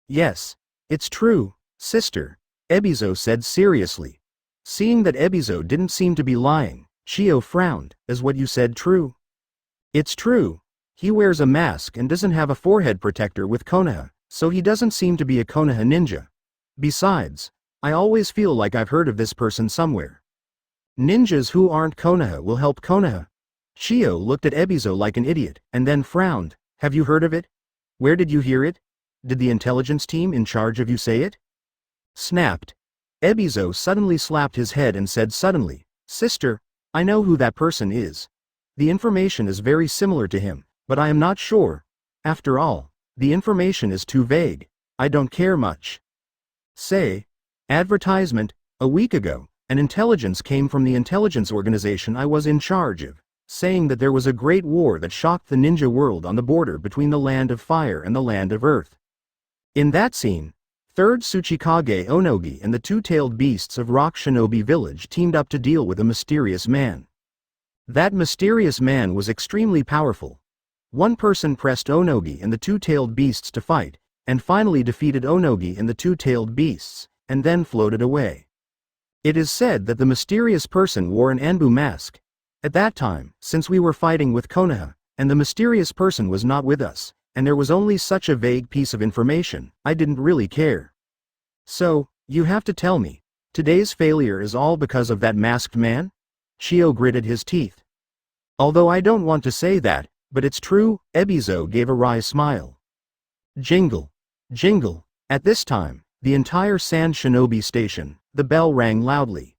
Yes, it's true, sister, Ebizo said seriously. Seeing that Ebizo didn't seem to be lying, Chiyo frowned. Is what you said true? It's true. He wears a mask and doesn't have a forehead protector with Konoha, so he doesn't seem to be a Konoha ninja. Besides, I always feel like I've heard of this person somewhere. Ninjas who aren't Konoha will help Konoha. Chiyo looked at Ebizo like an idiot, and then frowned. Have you heard of it? Where did you hear it? Did the intelligence team in charge of you say it? Snapped. Ebizo suddenly slapped his head and said suddenly, Sister, I know who that person is. The information is very similar to him, but I am not sure. After all, the information is too vague. I don't care much. Say. Advertisement. A week ago, an intelligence came from the intelligence organization I was in charge of, saying that there was a great war that shocked the ninja world on the border between the land of fire and the land of earth. In that scene, 3rd Tsuchikage Onogi and the 2-tailed beasts of Rock Shinobi Village teamed up to deal with a mysterious man. That mysterious man was extremely powerful. One person pressed Onogi and the 2-tailed beasts to fight, and finally defeated Onogi and the 2-tailed beasts, and then floated away. It is said that the mysterious person wore an Anbu mask. At that time, since we were fighting with Konoha, and the mysterious person was not with us, and there was only such a vague piece of information, I didn't really care. So, you have to tell me, today's failure is all because of that masked man? Chiyo gritted his teeth. Although I don't want to say that, but it's true, Ebizo gave a wry smile. Jingle. Jingle. At this time, the entire Sand Shinobi station, the bell rang loudly.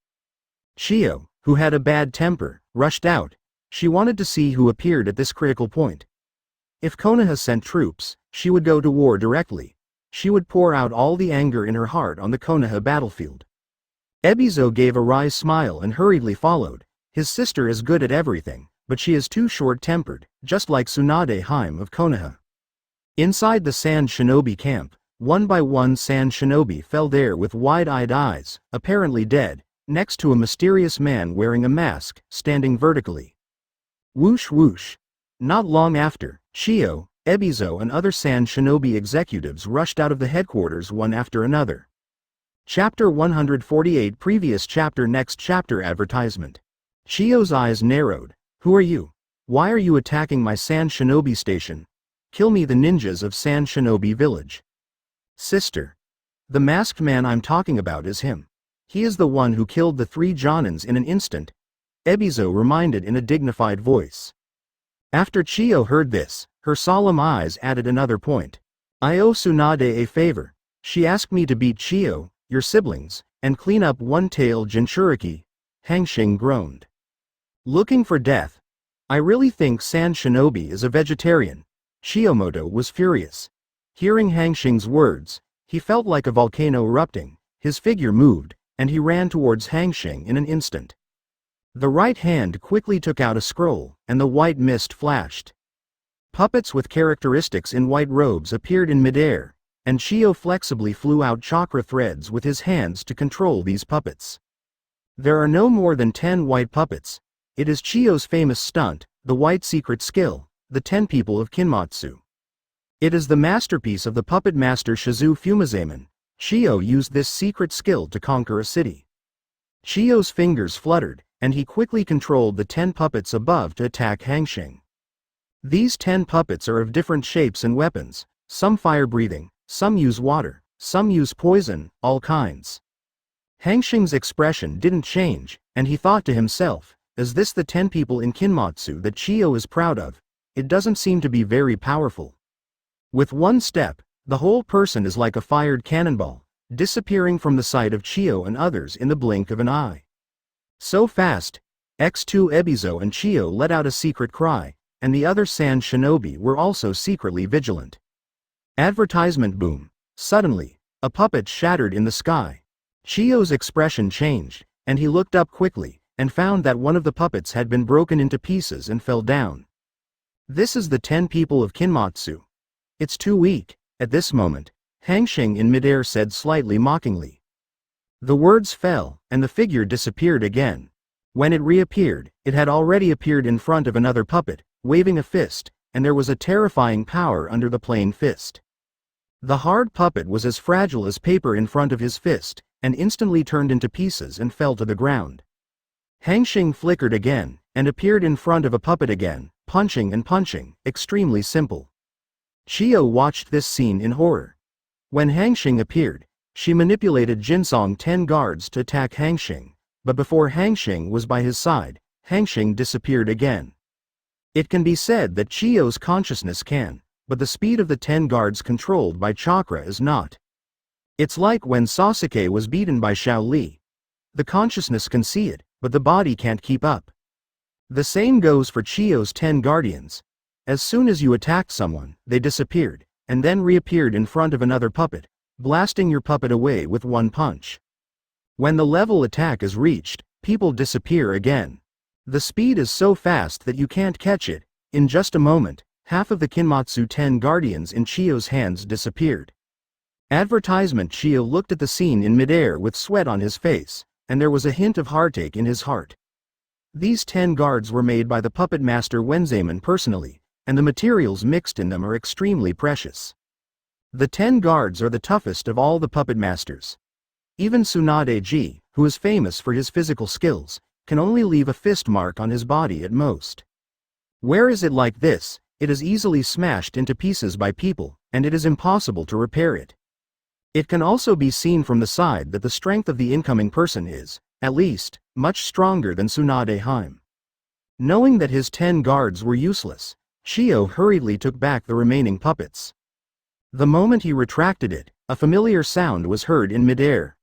Chiyo, who had a bad temper, rushed out. She wanted to see who appeared at this critical point. If Konoha sent troops, she would go to war directly. She would pour out all the anger in her heart on the Konoha battlefield. Ebizo gave a wry smile and hurriedly followed. His sister is good at everything, but she is too short-tempered, just like Tsunade Haim of Konoha. Inside the Sand Shinobi camp, one by one Sand Shinobi fell there with wide-eyed eyes, apparently dead, next to a mysterious man wearing a mask, standing vertically. Whoosh whoosh. Not long after, Chiyo, Ebizo and other Sand Shinobi executives rushed out of the headquarters one after another. Chapter 148 Previous chapter Next chapter Advertisement. Chiyo's eyes narrowed. Who are you? Why are you attacking my Sand Shinobi station? Kill me the ninjas of Sand Shinobi Village. Sister. The masked man I'm talking about is him. He is the one who killed the 3 Jonins in an instant. Ebizo reminded in a dignified voice. After Chiyo heard this, her solemn eyes added another point. I owe Tsunade a favor. She asked me to beat Chiyo, your siblings, and clean up one-tailed Jinchuriki. Hanxing groaned. Looking for death. I really think Sand Shinobi is a vegetarian. Chiyomoto was furious. Hearing Hanxing's words, he felt like a volcano erupting, his figure moved, and he ran towards Hanxing in an instant. The right hand quickly took out a scroll, and the white mist flashed. Puppets with characteristics in white robes appeared in midair, and Chiyo flexibly flew out chakra threads with his hands to control these puppets. There are no more than 10 white puppets. It is Chiyo's famous stunt, the white secret skill, the 10 people of Kinmatsu. It is the masterpiece of the puppet master Shizu Fumizaemon. Shio used this secret skill to conquer a city. Shio's fingers fluttered, and he quickly controlled the 10 puppets above to attack Hanxing. These 10 puppets are of different shapes and weapons, some fire-breathing, some use water, some use poison, all kinds. Hanxing's expression didn't change, and he thought to himself, is this the 10 people in Kinmatsu that Shio is proud of? It doesn't seem to be very powerful. With one step, the whole person is like a fired cannonball, disappearing from the sight of Shio and others in the blink of an eye. So fast, X2 Ebizo and Shio let out a secret cry, and the other Sand Shinobi were also secretly vigilant. Advertisement boom. Suddenly, a puppet shattered in the sky. Shio's expression changed, and he looked up quickly, and found that one of the puppets had been broken into pieces and fell down. This is the 10 people of Kinmatsu. It's too weak. At this moment, Hanxing in midair said slightly mockingly. The words fell, and the figure disappeared again. When it reappeared, it had already appeared in front of another puppet, waving a fist, and there was a terrifying power under the plain fist. The hard puppet was as fragile as paper in front of his fist, and instantly turned into pieces and fell to the ground. Hanxing flickered again, and appeared in front of a puppet again, punching and punching, extremely simple. Shio watched this scene in horror. When Hanxing appeared, she manipulated Jinsong 10 guards to attack Hanxing, but before Hanxing was by his side, Hanxing disappeared again. It can be said that Shio's consciousness can, but the speed of the 10 guards controlled by chakra is not. It's like when Sasuke was beaten by Xiao Li. The consciousness can see it, but the body can't keep up. The same goes for Shio's 10 guardians. As soon as you attacked someone, they disappeared, and then reappeared in front of another puppet, blasting your puppet away with one punch. When the level attack is reached, people disappear again. The speed is so fast that you can't catch it. In just a moment, half of the Kinmatsu 10 guardians in Shio's hands disappeared. Advertisement. Shio looked at the scene in midair with sweat on his face, and there was a hint of heartache in his heart. These 10 guards were made by the puppet master Wenzaemon personally, and the materials mixed in them are extremely precious. The 10 guards are the toughest of all the puppet masters. Even Tsunade-ji, who is famous for his physical skills, can only leave a fist mark on his body at most. Where is it like this? It is easily smashed into pieces by people, and it is impossible to repair it. It can also be seen from the side that the strength of the incoming person is, at least, much stronger than Tsunade-heim. Knowing that his 10 guards were useless, Shio hurriedly took back the remaining puppets. The moment he retracted it, a familiar sound was heard in midair.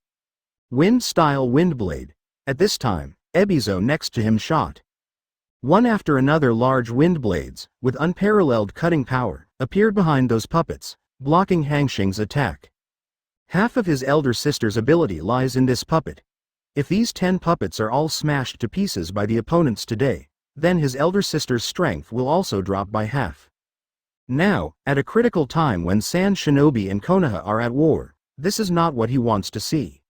Wind-style windblade. At this time, Ebizo next to him shot. One after another large wind blades, with unparalleled cutting power, appeared behind those puppets, blocking Hanxing's attack. Half of his elder sister's ability lies in this puppet. If these 10 puppets are all smashed to pieces by the opponents today, then his elder sister's strength will also drop by half. Now, at a critical time when Sand Shinobi and Konoha are at war, this is not what he wants to see.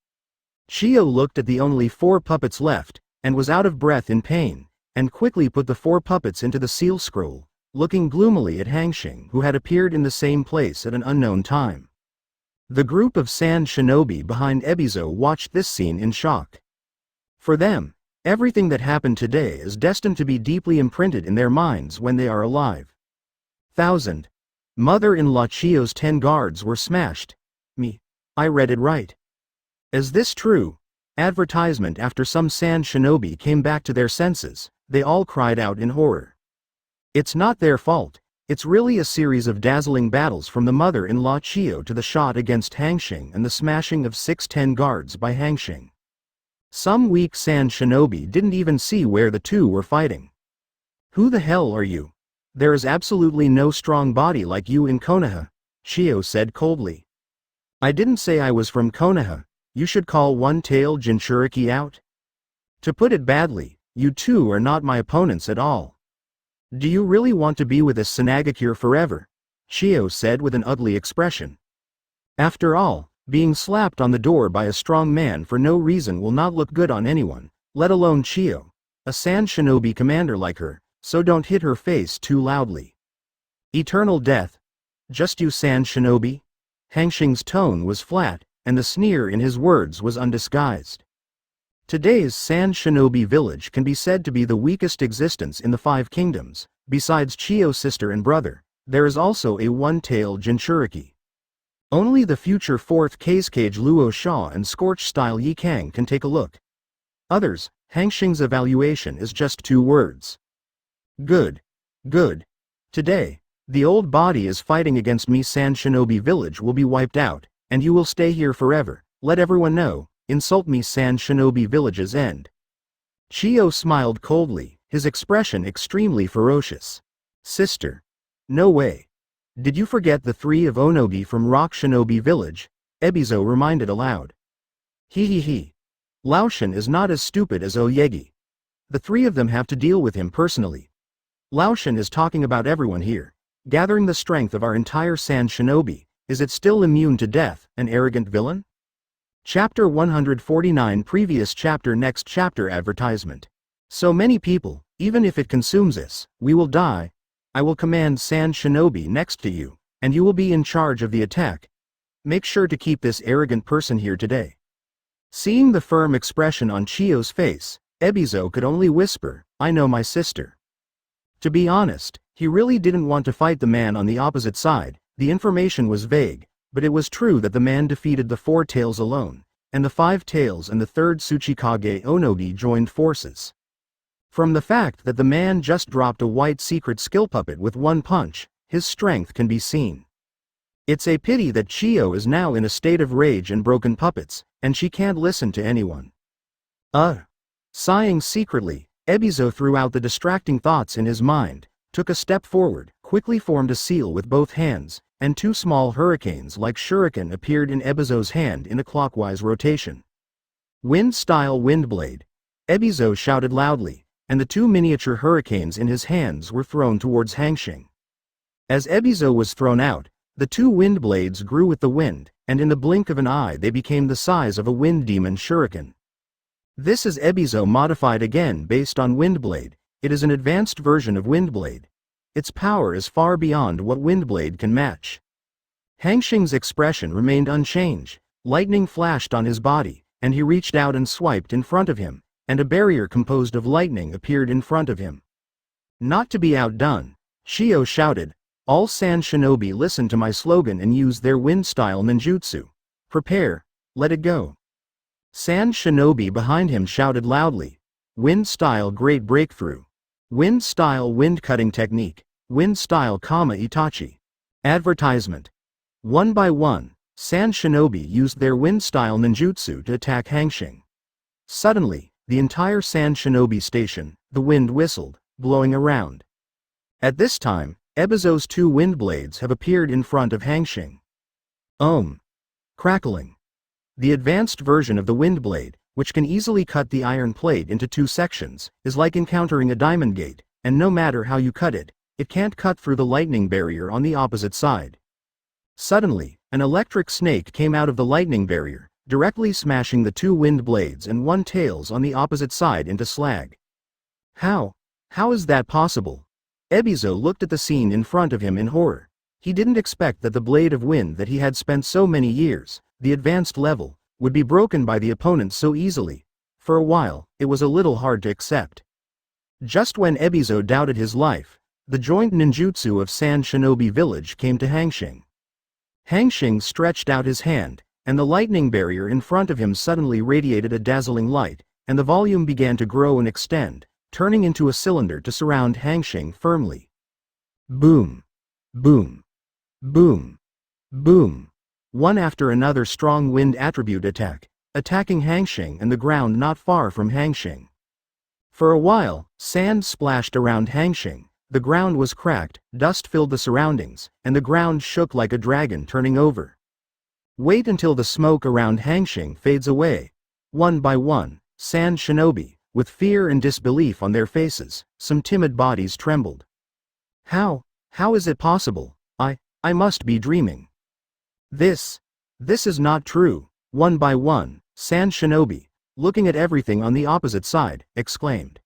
Shio looked at the only 4 puppets left, and was out of breath in pain, and quickly put the 4 puppets into the seal scroll, looking gloomily at Hanxing, who had appeared in the same place at an unknown time. The group of Sand Shinobi behind Ebizo watched this scene in shock. For them, everything that happened today is destined to be deeply imprinted in their minds when they are alive. Mother-in-law Chio's 10 guards were smashed. I read it right. Is this true? Advertisement. After some Sand Shinobi came back to their senses, they all cried out in horror. It's not their fault. It's really a series of dazzling battles from the mother-in-law Chio to the shot against Hanxing and the smashing of 6-10 guards by Hanxing. Some weak Sand Shinobi didn't even see where the two were fighting. Who the hell are you? There is absolutely no strong body like you in Konoha, Chio said coldly. I didn't say I was from Konoha. You should call One-Tail Jinchuriki out. To put it badly, you two are not my opponents at all. Do you really want to be with this Sanagakure forever? Chio said with an ugly expression. After all, being slapped on the door by a strong man for no reason will not look good on anyone, let alone Chio, a Sand Shinobi commander like her, so don't hit her face too loudly. Eternal death. Just you sand shinobi? Hanxing's tone was flat, and the sneer in his words was undisguised. Today's sand shinobi village can be said to be the weakest existence in the Five Kingdoms. Besides Chio's sister and brother, there is also a one-tailed Jinchuriki. Only the future fourth Kazekage Luo Sha and Scorch-style Yi Kang can take a look. Others, Hanxing's evaluation is just 2 words. Good. Good. Today, the old body is fighting against me. Sand Shinobi Village will be wiped out, and you will stay here forever. Let everyone know. Insult me. Sand Shinobi Village's end. Chio smiled coldly, his expression extremely ferocious. Sister. No way. Did you forget the 3 of Onogi from Rock Shinobi Village? Ebizo reminded aloud. He. Laoshan is not as stupid as Oyegi. The 3 of them have to deal with him personally. Laoshan is talking about everyone here. Gathering the strength of our entire Sand Shinobi. Is it still immune to death, an arrogant villain? Chapter 149 Previous chapter. Next chapter. Advertisement. So many people, even if it consumes us, we will die. I will command Sand Shinobi next to you, and you will be in charge of the attack. Make sure to keep this arrogant person here today. Seeing the firm expression on Chio's face, Ebizo could only whisper, I know my sister. To be honest, he really didn't want to fight the man on the opposite side. The information was vague, but it was true that the man defeated the 4 tails alone, and the 5 tails and the 3rd Tsuchikage Onogi joined forces. From the fact that the man just dropped a white secret skill puppet with 1 punch, his strength can be seen. It's a pity that Chio is now in a state of rage and broken puppets, and she can't listen to anyone. Sighing secretly, Ebizo threw out the distracting thoughts in his mind, took a step forward, quickly formed a seal with both hands, and 2 small hurricanes like shuriken appeared in Ebizo's hand in a clockwise rotation. Wind-style windblade. Ebizo shouted loudly, and the 2 miniature hurricanes in his hands were thrown towards Hanxing. As Ebizo was thrown out, the 2 wind blades grew with the wind, and in the blink of an eye they became the size of a wind demon shuriken. This is Ebizo modified again based on Windblade. It is an advanced version of Windblade. Its power is far beyond what Windblade can match. Hanxing's expression remained unchanged. Lightning flashed on his body, and he reached out and swiped in front of him, and a barrier composed of lightning appeared in front of him. Not to be outdone, Shio shouted, all Sand Shinobi listen to my slogan and use their wind-style ninjutsu. Prepare, let it go. Sand Shinobi behind him shouted loudly, wind-style great breakthrough. Wind-style wind-cutting technique. Wind-style Itachi. Advertisement. One by one, Sand Shinobi used their wind-style ninjutsu to attack Hanxing. Suddenly, the entire Sand Shinobi station, the wind whistled, blowing around. At this time, Ebizo's 2 wind blades have appeared in front of Hanxing. Crackling. The advanced version of the wind blade, which can easily cut the iron plate into 2 sections, is like encountering a diamond gate, and no matter how you cut it, it can't cut through the lightning barrier on the opposite side. Suddenly, an electric snake came out of the lightning barrier, directly smashing the 2 wind blades and 1 tails on the opposite side into slag. How is that possible? Ebizo looked at the scene in front of him in horror. He didn't expect that the blade of wind that he had spent so many years, the advanced level, would be broken by the opponent so easily. For a while, it was a little hard to accept. Just when Ebizo doubted his life, the joint ninjutsu of Sand Shinobi Village came to Hanxing. Hanxing stretched out his hand, and the lightning barrier in front of him suddenly radiated a dazzling light, and the volume began to grow and extend, turning into a cylinder to surround Hanxing firmly. Boom. Boom. Boom. Boom. One after another strong wind attribute attacking Hanxing and the ground not far from Hanxing. For a while, sand splashed around Hanxing, the ground was cracked, dust filled the surroundings, and the ground shook like a dragon turning over. Wait until the smoke around Hanxing fades away. One by one, Sand Shinobi, with fear and disbelief on their faces, some timid bodies trembled. How is it possible? I must be dreaming. This is not true. One by one, Sand Shinobi, looking at everything on the opposite side, exclaimed.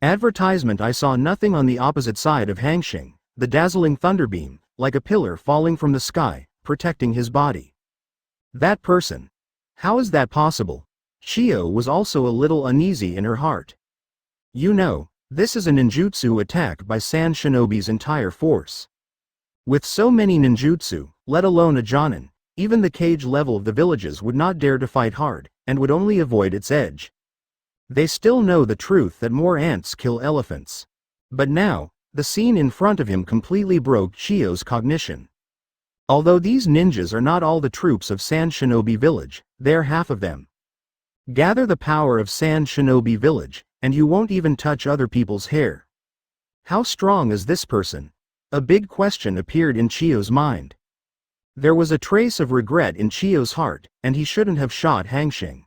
Advertisement. I saw nothing on the opposite side of Hanxing. The dazzling thunderbeam, like a pillar falling from the sky, protecting his body. That person. How is that possible? Chiyo was also a little uneasy in her heart. You know, this is a ninjutsu attack by Sand Shinobi's entire force. With so many ninjutsu, let alone a Jonin, even the cage level of the villages would not dare to fight hard, and would only avoid its edge. They still know the truth that more ants kill elephants. But now, the scene in front of him completely broke Chiyo's cognition. Although these ninjas are not all the troops of Sand Shinobi Village, they're half of them. Gather the power of Sand Shinobi Village, and you won't even touch other people's hair. How strong is this person? A big question appeared in Chiyo's mind. There was a trace of regret in Chiyo's heart, and he shouldn't have shot Hanxing.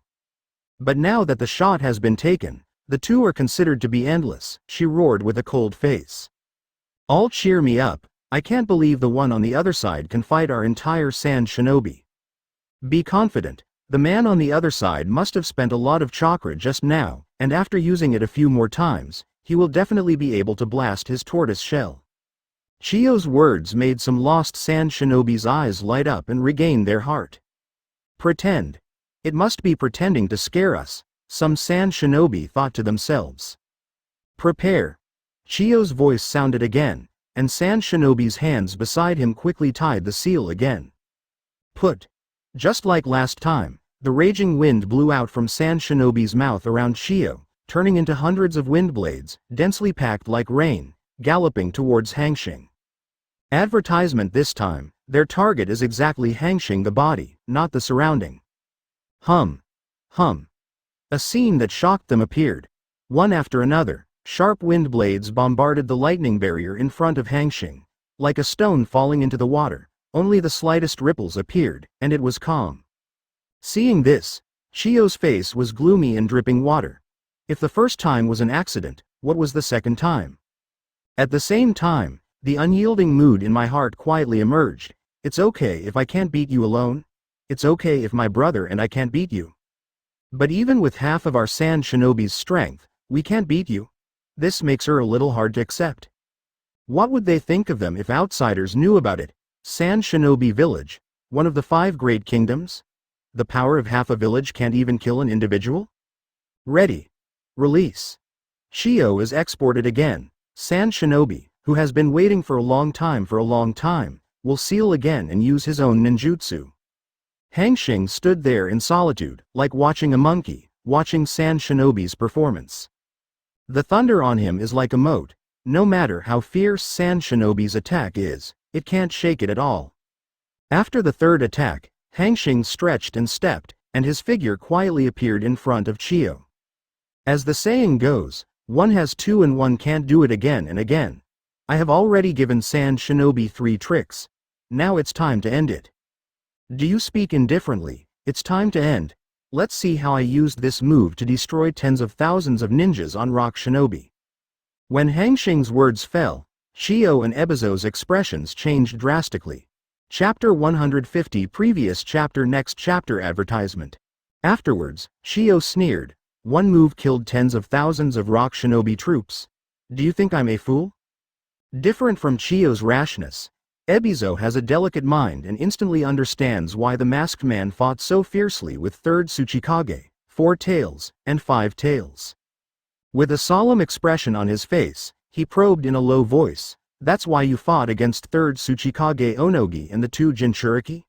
But now that the shot has been taken, the two are considered to be endless, she roared with a cold face. All cheer me up, I can't believe the one on the other side can fight our entire Sand Shinobi. Be confident, the man on the other side must have spent a lot of chakra just now, and after using it a few more times, he will definitely be able to blast his tortoise shell. Chiyo's words made some lost Sand Shinobi's eyes light up and regain their heart. Pretend. It must be pretending to scare us, some Sand Shinobi thought to themselves. Prepare. Chiyo's voice sounded again, and Sand Shinobi's hands beside him quickly tied the seal again. Put. Just like last time, the raging wind blew out from Sand Shinobi's mouth around Chiyo, turning into hundreds of wind blades, densely packed like rain, galloping towards Hanxing. Advertisement this time, their target is exactly Hanxing the body, not the surrounding. Hum. Hum. A scene that shocked them appeared. One after another, sharp wind blades bombarded the lightning barrier in front of Hanxing. Like a stone falling into the water, only the slightest ripples appeared, and it was calm. Seeing this, Chiyo's face was gloomy and dripping water. If the first time was an accident, what was the second time? At the same time, the unyielding mood in my heart quietly emerged. It's okay if I can't beat you alone. It's okay if my brother and I can't beat you. But even with half of our Sand Shinobi's strength, we can't beat you. This makes her a little hard to accept. What would they think of them if outsiders knew about it? Sand Shinobi Village, one of the 5 great kingdoms? The power of half a village can't even kill an individual? Ready. Release. Chiyo is exported again. Sand Shinobi, who has been waiting for a long time, will seal again and use his own ninjutsu. Hanxing stood there in solitude, like watching a monkey, watching Sand Shinobi's performance. The thunder on him is like a moat. No matter how fierce Sand Shinobi's attack is, it can't shake it at all. After the third attack, Hanxing stretched and stepped, and his figure quietly appeared in front of Chiyo. As the saying goes, one has two and one can't do it again and again. I have already given Sand Shinobi 3 tricks. Now it's time to end it. Do you speak indifferently? It's time to end. Let's see how I used this move to destroy tens of thousands of ninjas on Rock Shinobi. When Hanxing's words fell, Chiyo and Ebizo's expressions changed drastically. Chapter 150 Previous chapter Next chapter Advertisement. Afterwards, Chiyo sneered. One move killed tens of thousands of Rock Shinobi troops. Do you think I'm a fool? Different from Chiyo's rashness, Ebizo has a delicate mind and instantly understands why the masked man fought so fiercely with 3rd Tsuchikage, 4 tails, and 5 tails. With a solemn expression on his face, he probed in a low voice, "That's why you fought against 3rd Tsuchikage Onogi and the 2 Jinchuriki?"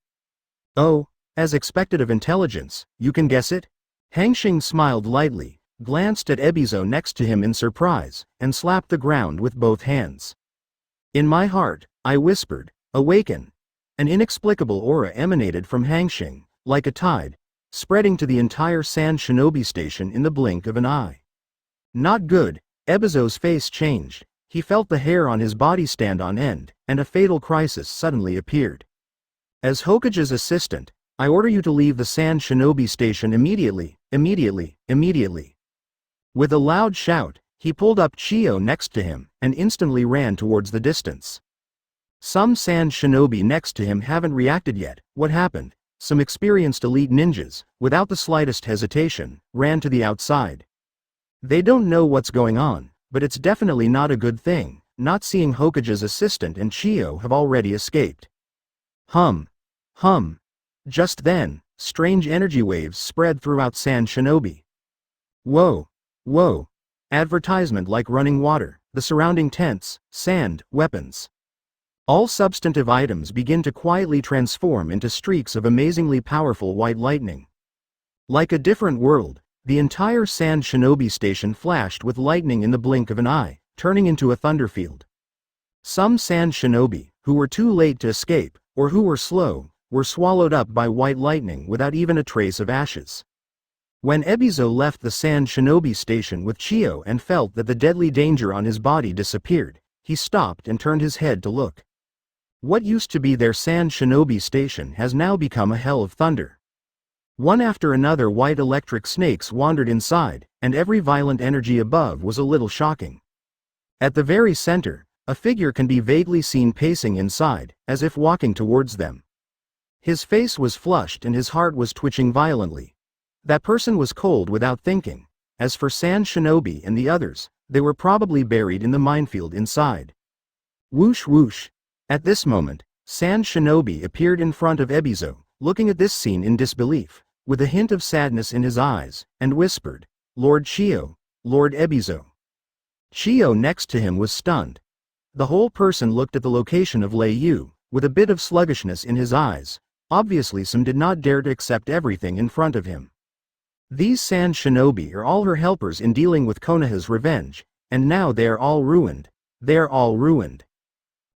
"Oh, as expected of intelligence, you can guess it?" Hanxing smiled lightly, glanced at Ebizo next to him in surprise, and slapped the ground with both hands. In my heart, I whispered, "Awaken." An inexplicable aura emanated from Hanxing, like a tide, spreading to the entire Sand Shinobi station in the blink of an eye. Not good. Ebizo's face changed. He felt the hair on his body stand on end, and a fatal crisis suddenly appeared. As Hokage's assistant, I order you to leave the Sand Shinobi station immediately, immediately, immediately. With a loud shout, he pulled up Chiyo next to him, and instantly ran towards the distance. Some Sand Shinobi next to him haven't reacted yet. What happened? Some experienced elite ninjas, without the slightest hesitation, ran to the outside. They don't know what's going on, but it's definitely not a good thing. not seeing Hokage's assistant and Chiyo have already escaped. Hum. Hum. Just then, strange energy waves spread throughout Sand Shinobi. Whoa. Whoa. Advertisement like running water, the surrounding tents, sand, weapons. All substantive items begin to quietly transform into streaks of amazingly powerful white lightning. Like a different world, the entire Sand Shinobi station flashed with lightning in the blink of an eye, turning into a thunderfield. Some Sand Shinobi, who were too late to escape, or who were slow, were swallowed up by white lightning without even a trace of ashes. When Ebizo left the Sand Shinobi station with Chiyo and felt that the deadly danger on his body disappeared, he stopped and turned his head to look. What used to be their Sand Shinobi station has now become a hell of thunder. One after another white electric snakes wandered inside, and every violent energy above was a little shocking. At the very center, a figure can be vaguely seen pacing inside, as if walking towards them. His face was flushed and his heart was twitching violently. That person was cold without thinking. As for Sand Shinobi and the others, they were probably buried in the minefield inside. Whoosh whoosh. At this moment, Sand Shinobi appeared in front of Ebizo, looking at this scene in disbelief, with a hint of sadness in his eyes, and whispered, "Lord Chiyo, Lord Ebizo." Chiyo next to him was stunned. The whole person looked at the location of Lei Yu, with a bit of sluggishness in his eyes. Obviously some did not dare to accept everything in front of him. These Sand Shinobi are all her helpers in dealing with Konoha's revenge, and now they are all ruined. They are all ruined.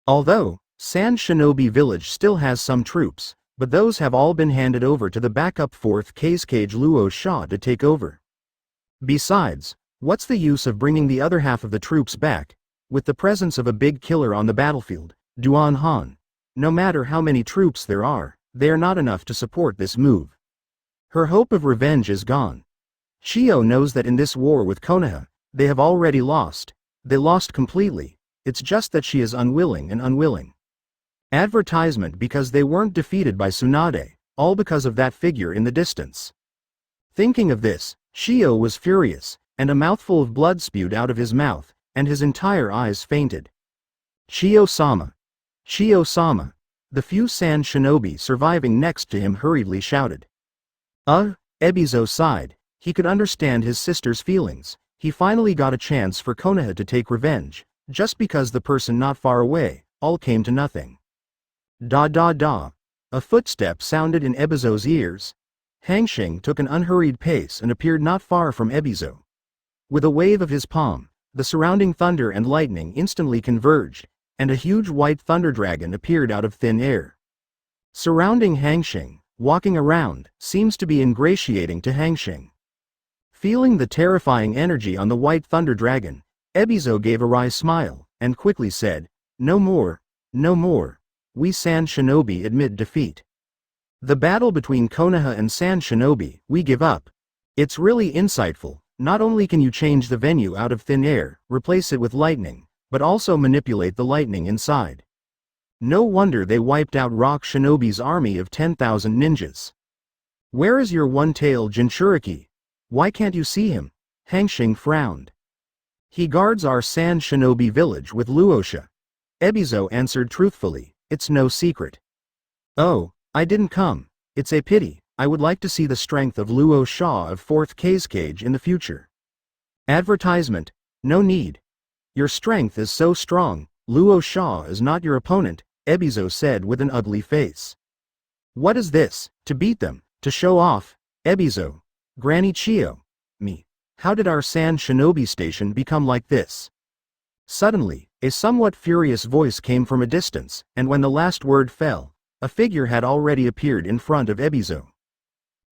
Although, Sand Shinobi village still has some troops, but those have all been handed over to the backup 4th Hokage Luo Sha to take over. Besides, what's the use of bringing the other half of the troops back, with the presence of a big killer on the battlefield, Duan Han? No matter how many troops there are, they are not enough to support this move. Her hope of revenge is gone. Chiyo knows that in this war with Konoha, they have already lost. They lost completely. It's just that she is unwilling and unwilling. Advertisement because they weren't defeated by Tsunade, all because of that figure in the distance. Thinking of this, Chiyo was furious, and a mouthful of blood spewed out of his mouth, and his entire eyes fainted. Chiyo-sama! Chiyo-sama! The few Sand Shinobi surviving next to him hurriedly shouted. Ebizo sighed. He could understand his sister's feelings. He finally got a chance for Konoha to take revenge, just because the person not far away, all came to nothing. Da da da. A footstep sounded in Ebizo's ears. Hanxing took an unhurried pace and appeared not far from Ebizo. With a wave of his palm, the surrounding thunder and lightning instantly converged, and a huge white thunder dragon appeared out of thin air. Surrounding Hanxing, walking around, seems to be ingratiating to Hanxing. Feeling the terrifying energy on the white thunder dragon, Ebizo gave a wry smile, and quickly said, "No more, no more. We Sand Shinobi admit defeat. The battle between Konoha and Sand Shinobi, we give up." It's really insightful. Not only can you change the venue out of thin air, replace it with lightning, but also manipulate the lightning inside. No wonder they wiped out Rock Shinobi's army of 10,000 ninjas. Where is your one-tailed Jinchuriki? Why can't you see him? Hanxing frowned. He guards our Sand Shinobi village with Luosha. Ebizo answered truthfully, "It's no secret." "Oh, I didn't come. It's a pity. I would like to see the strength of Luo Sha of 4th Hokage in the future." Advertisement. No need. Your strength is so strong, Luo Sha is not your opponent, Ebizo said with an ugly face. What is this, to beat them, to show off? Ebizo. Granny Chiyo. Me. How did our Sand Shinobi station become like this? Suddenly, a somewhat furious voice came from a distance, and when the last word fell, a figure had already appeared in front of Ebizo.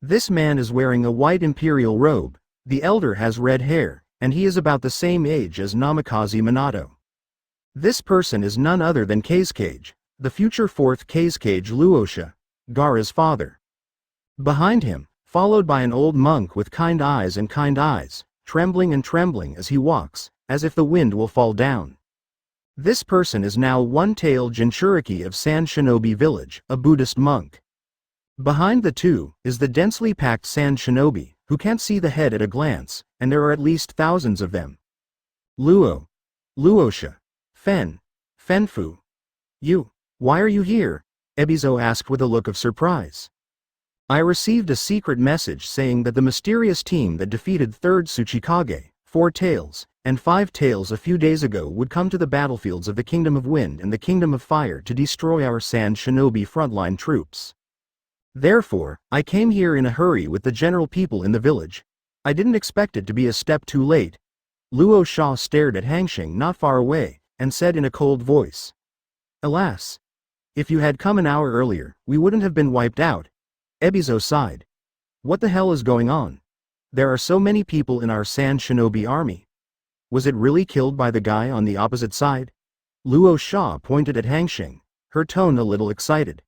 This man is wearing a white imperial robe, the elder has red hair, and he is about the same age as Namikaze Minato. This person is none other than Kazekage, the future 4th Hokage Luosha, Gaara's father. Behind him, followed by an old monk with kind eyes, trembling as he walks, as if the wind will fall down. This person is now one-tailed Jinchuriki of Sand Shinobi village, a Buddhist monk. Behind the two is the densely packed Sand Shinobi, who can't see the head at a glance, and there are at least thousands of them. Luosha. Fenfu. You. Why are you here? Ebizo asked with a look of surprise. I received a secret message saying that the mysterious team that defeated 3rd Tsuchikage, 4 Tails, and 5 Tails a few days ago would come to the battlefields of the Kingdom of Wind and the Kingdom of Fire to destroy our Sand Shinobi frontline troops. Therefore, I came here in a hurry with the general people in the village. I didn't expect it to be a step too late. Luo Sha stared at Hanxing not far away, and said in a cold voice. Alas! If you had come an hour earlier, we wouldn't have been wiped out. Ebizo sighed. What the hell is going on? There are so many people in our Sand Shinobi army. Was it really killed by the guy on the opposite side? Luo Sha pointed at Hanxing, her tone a little excited.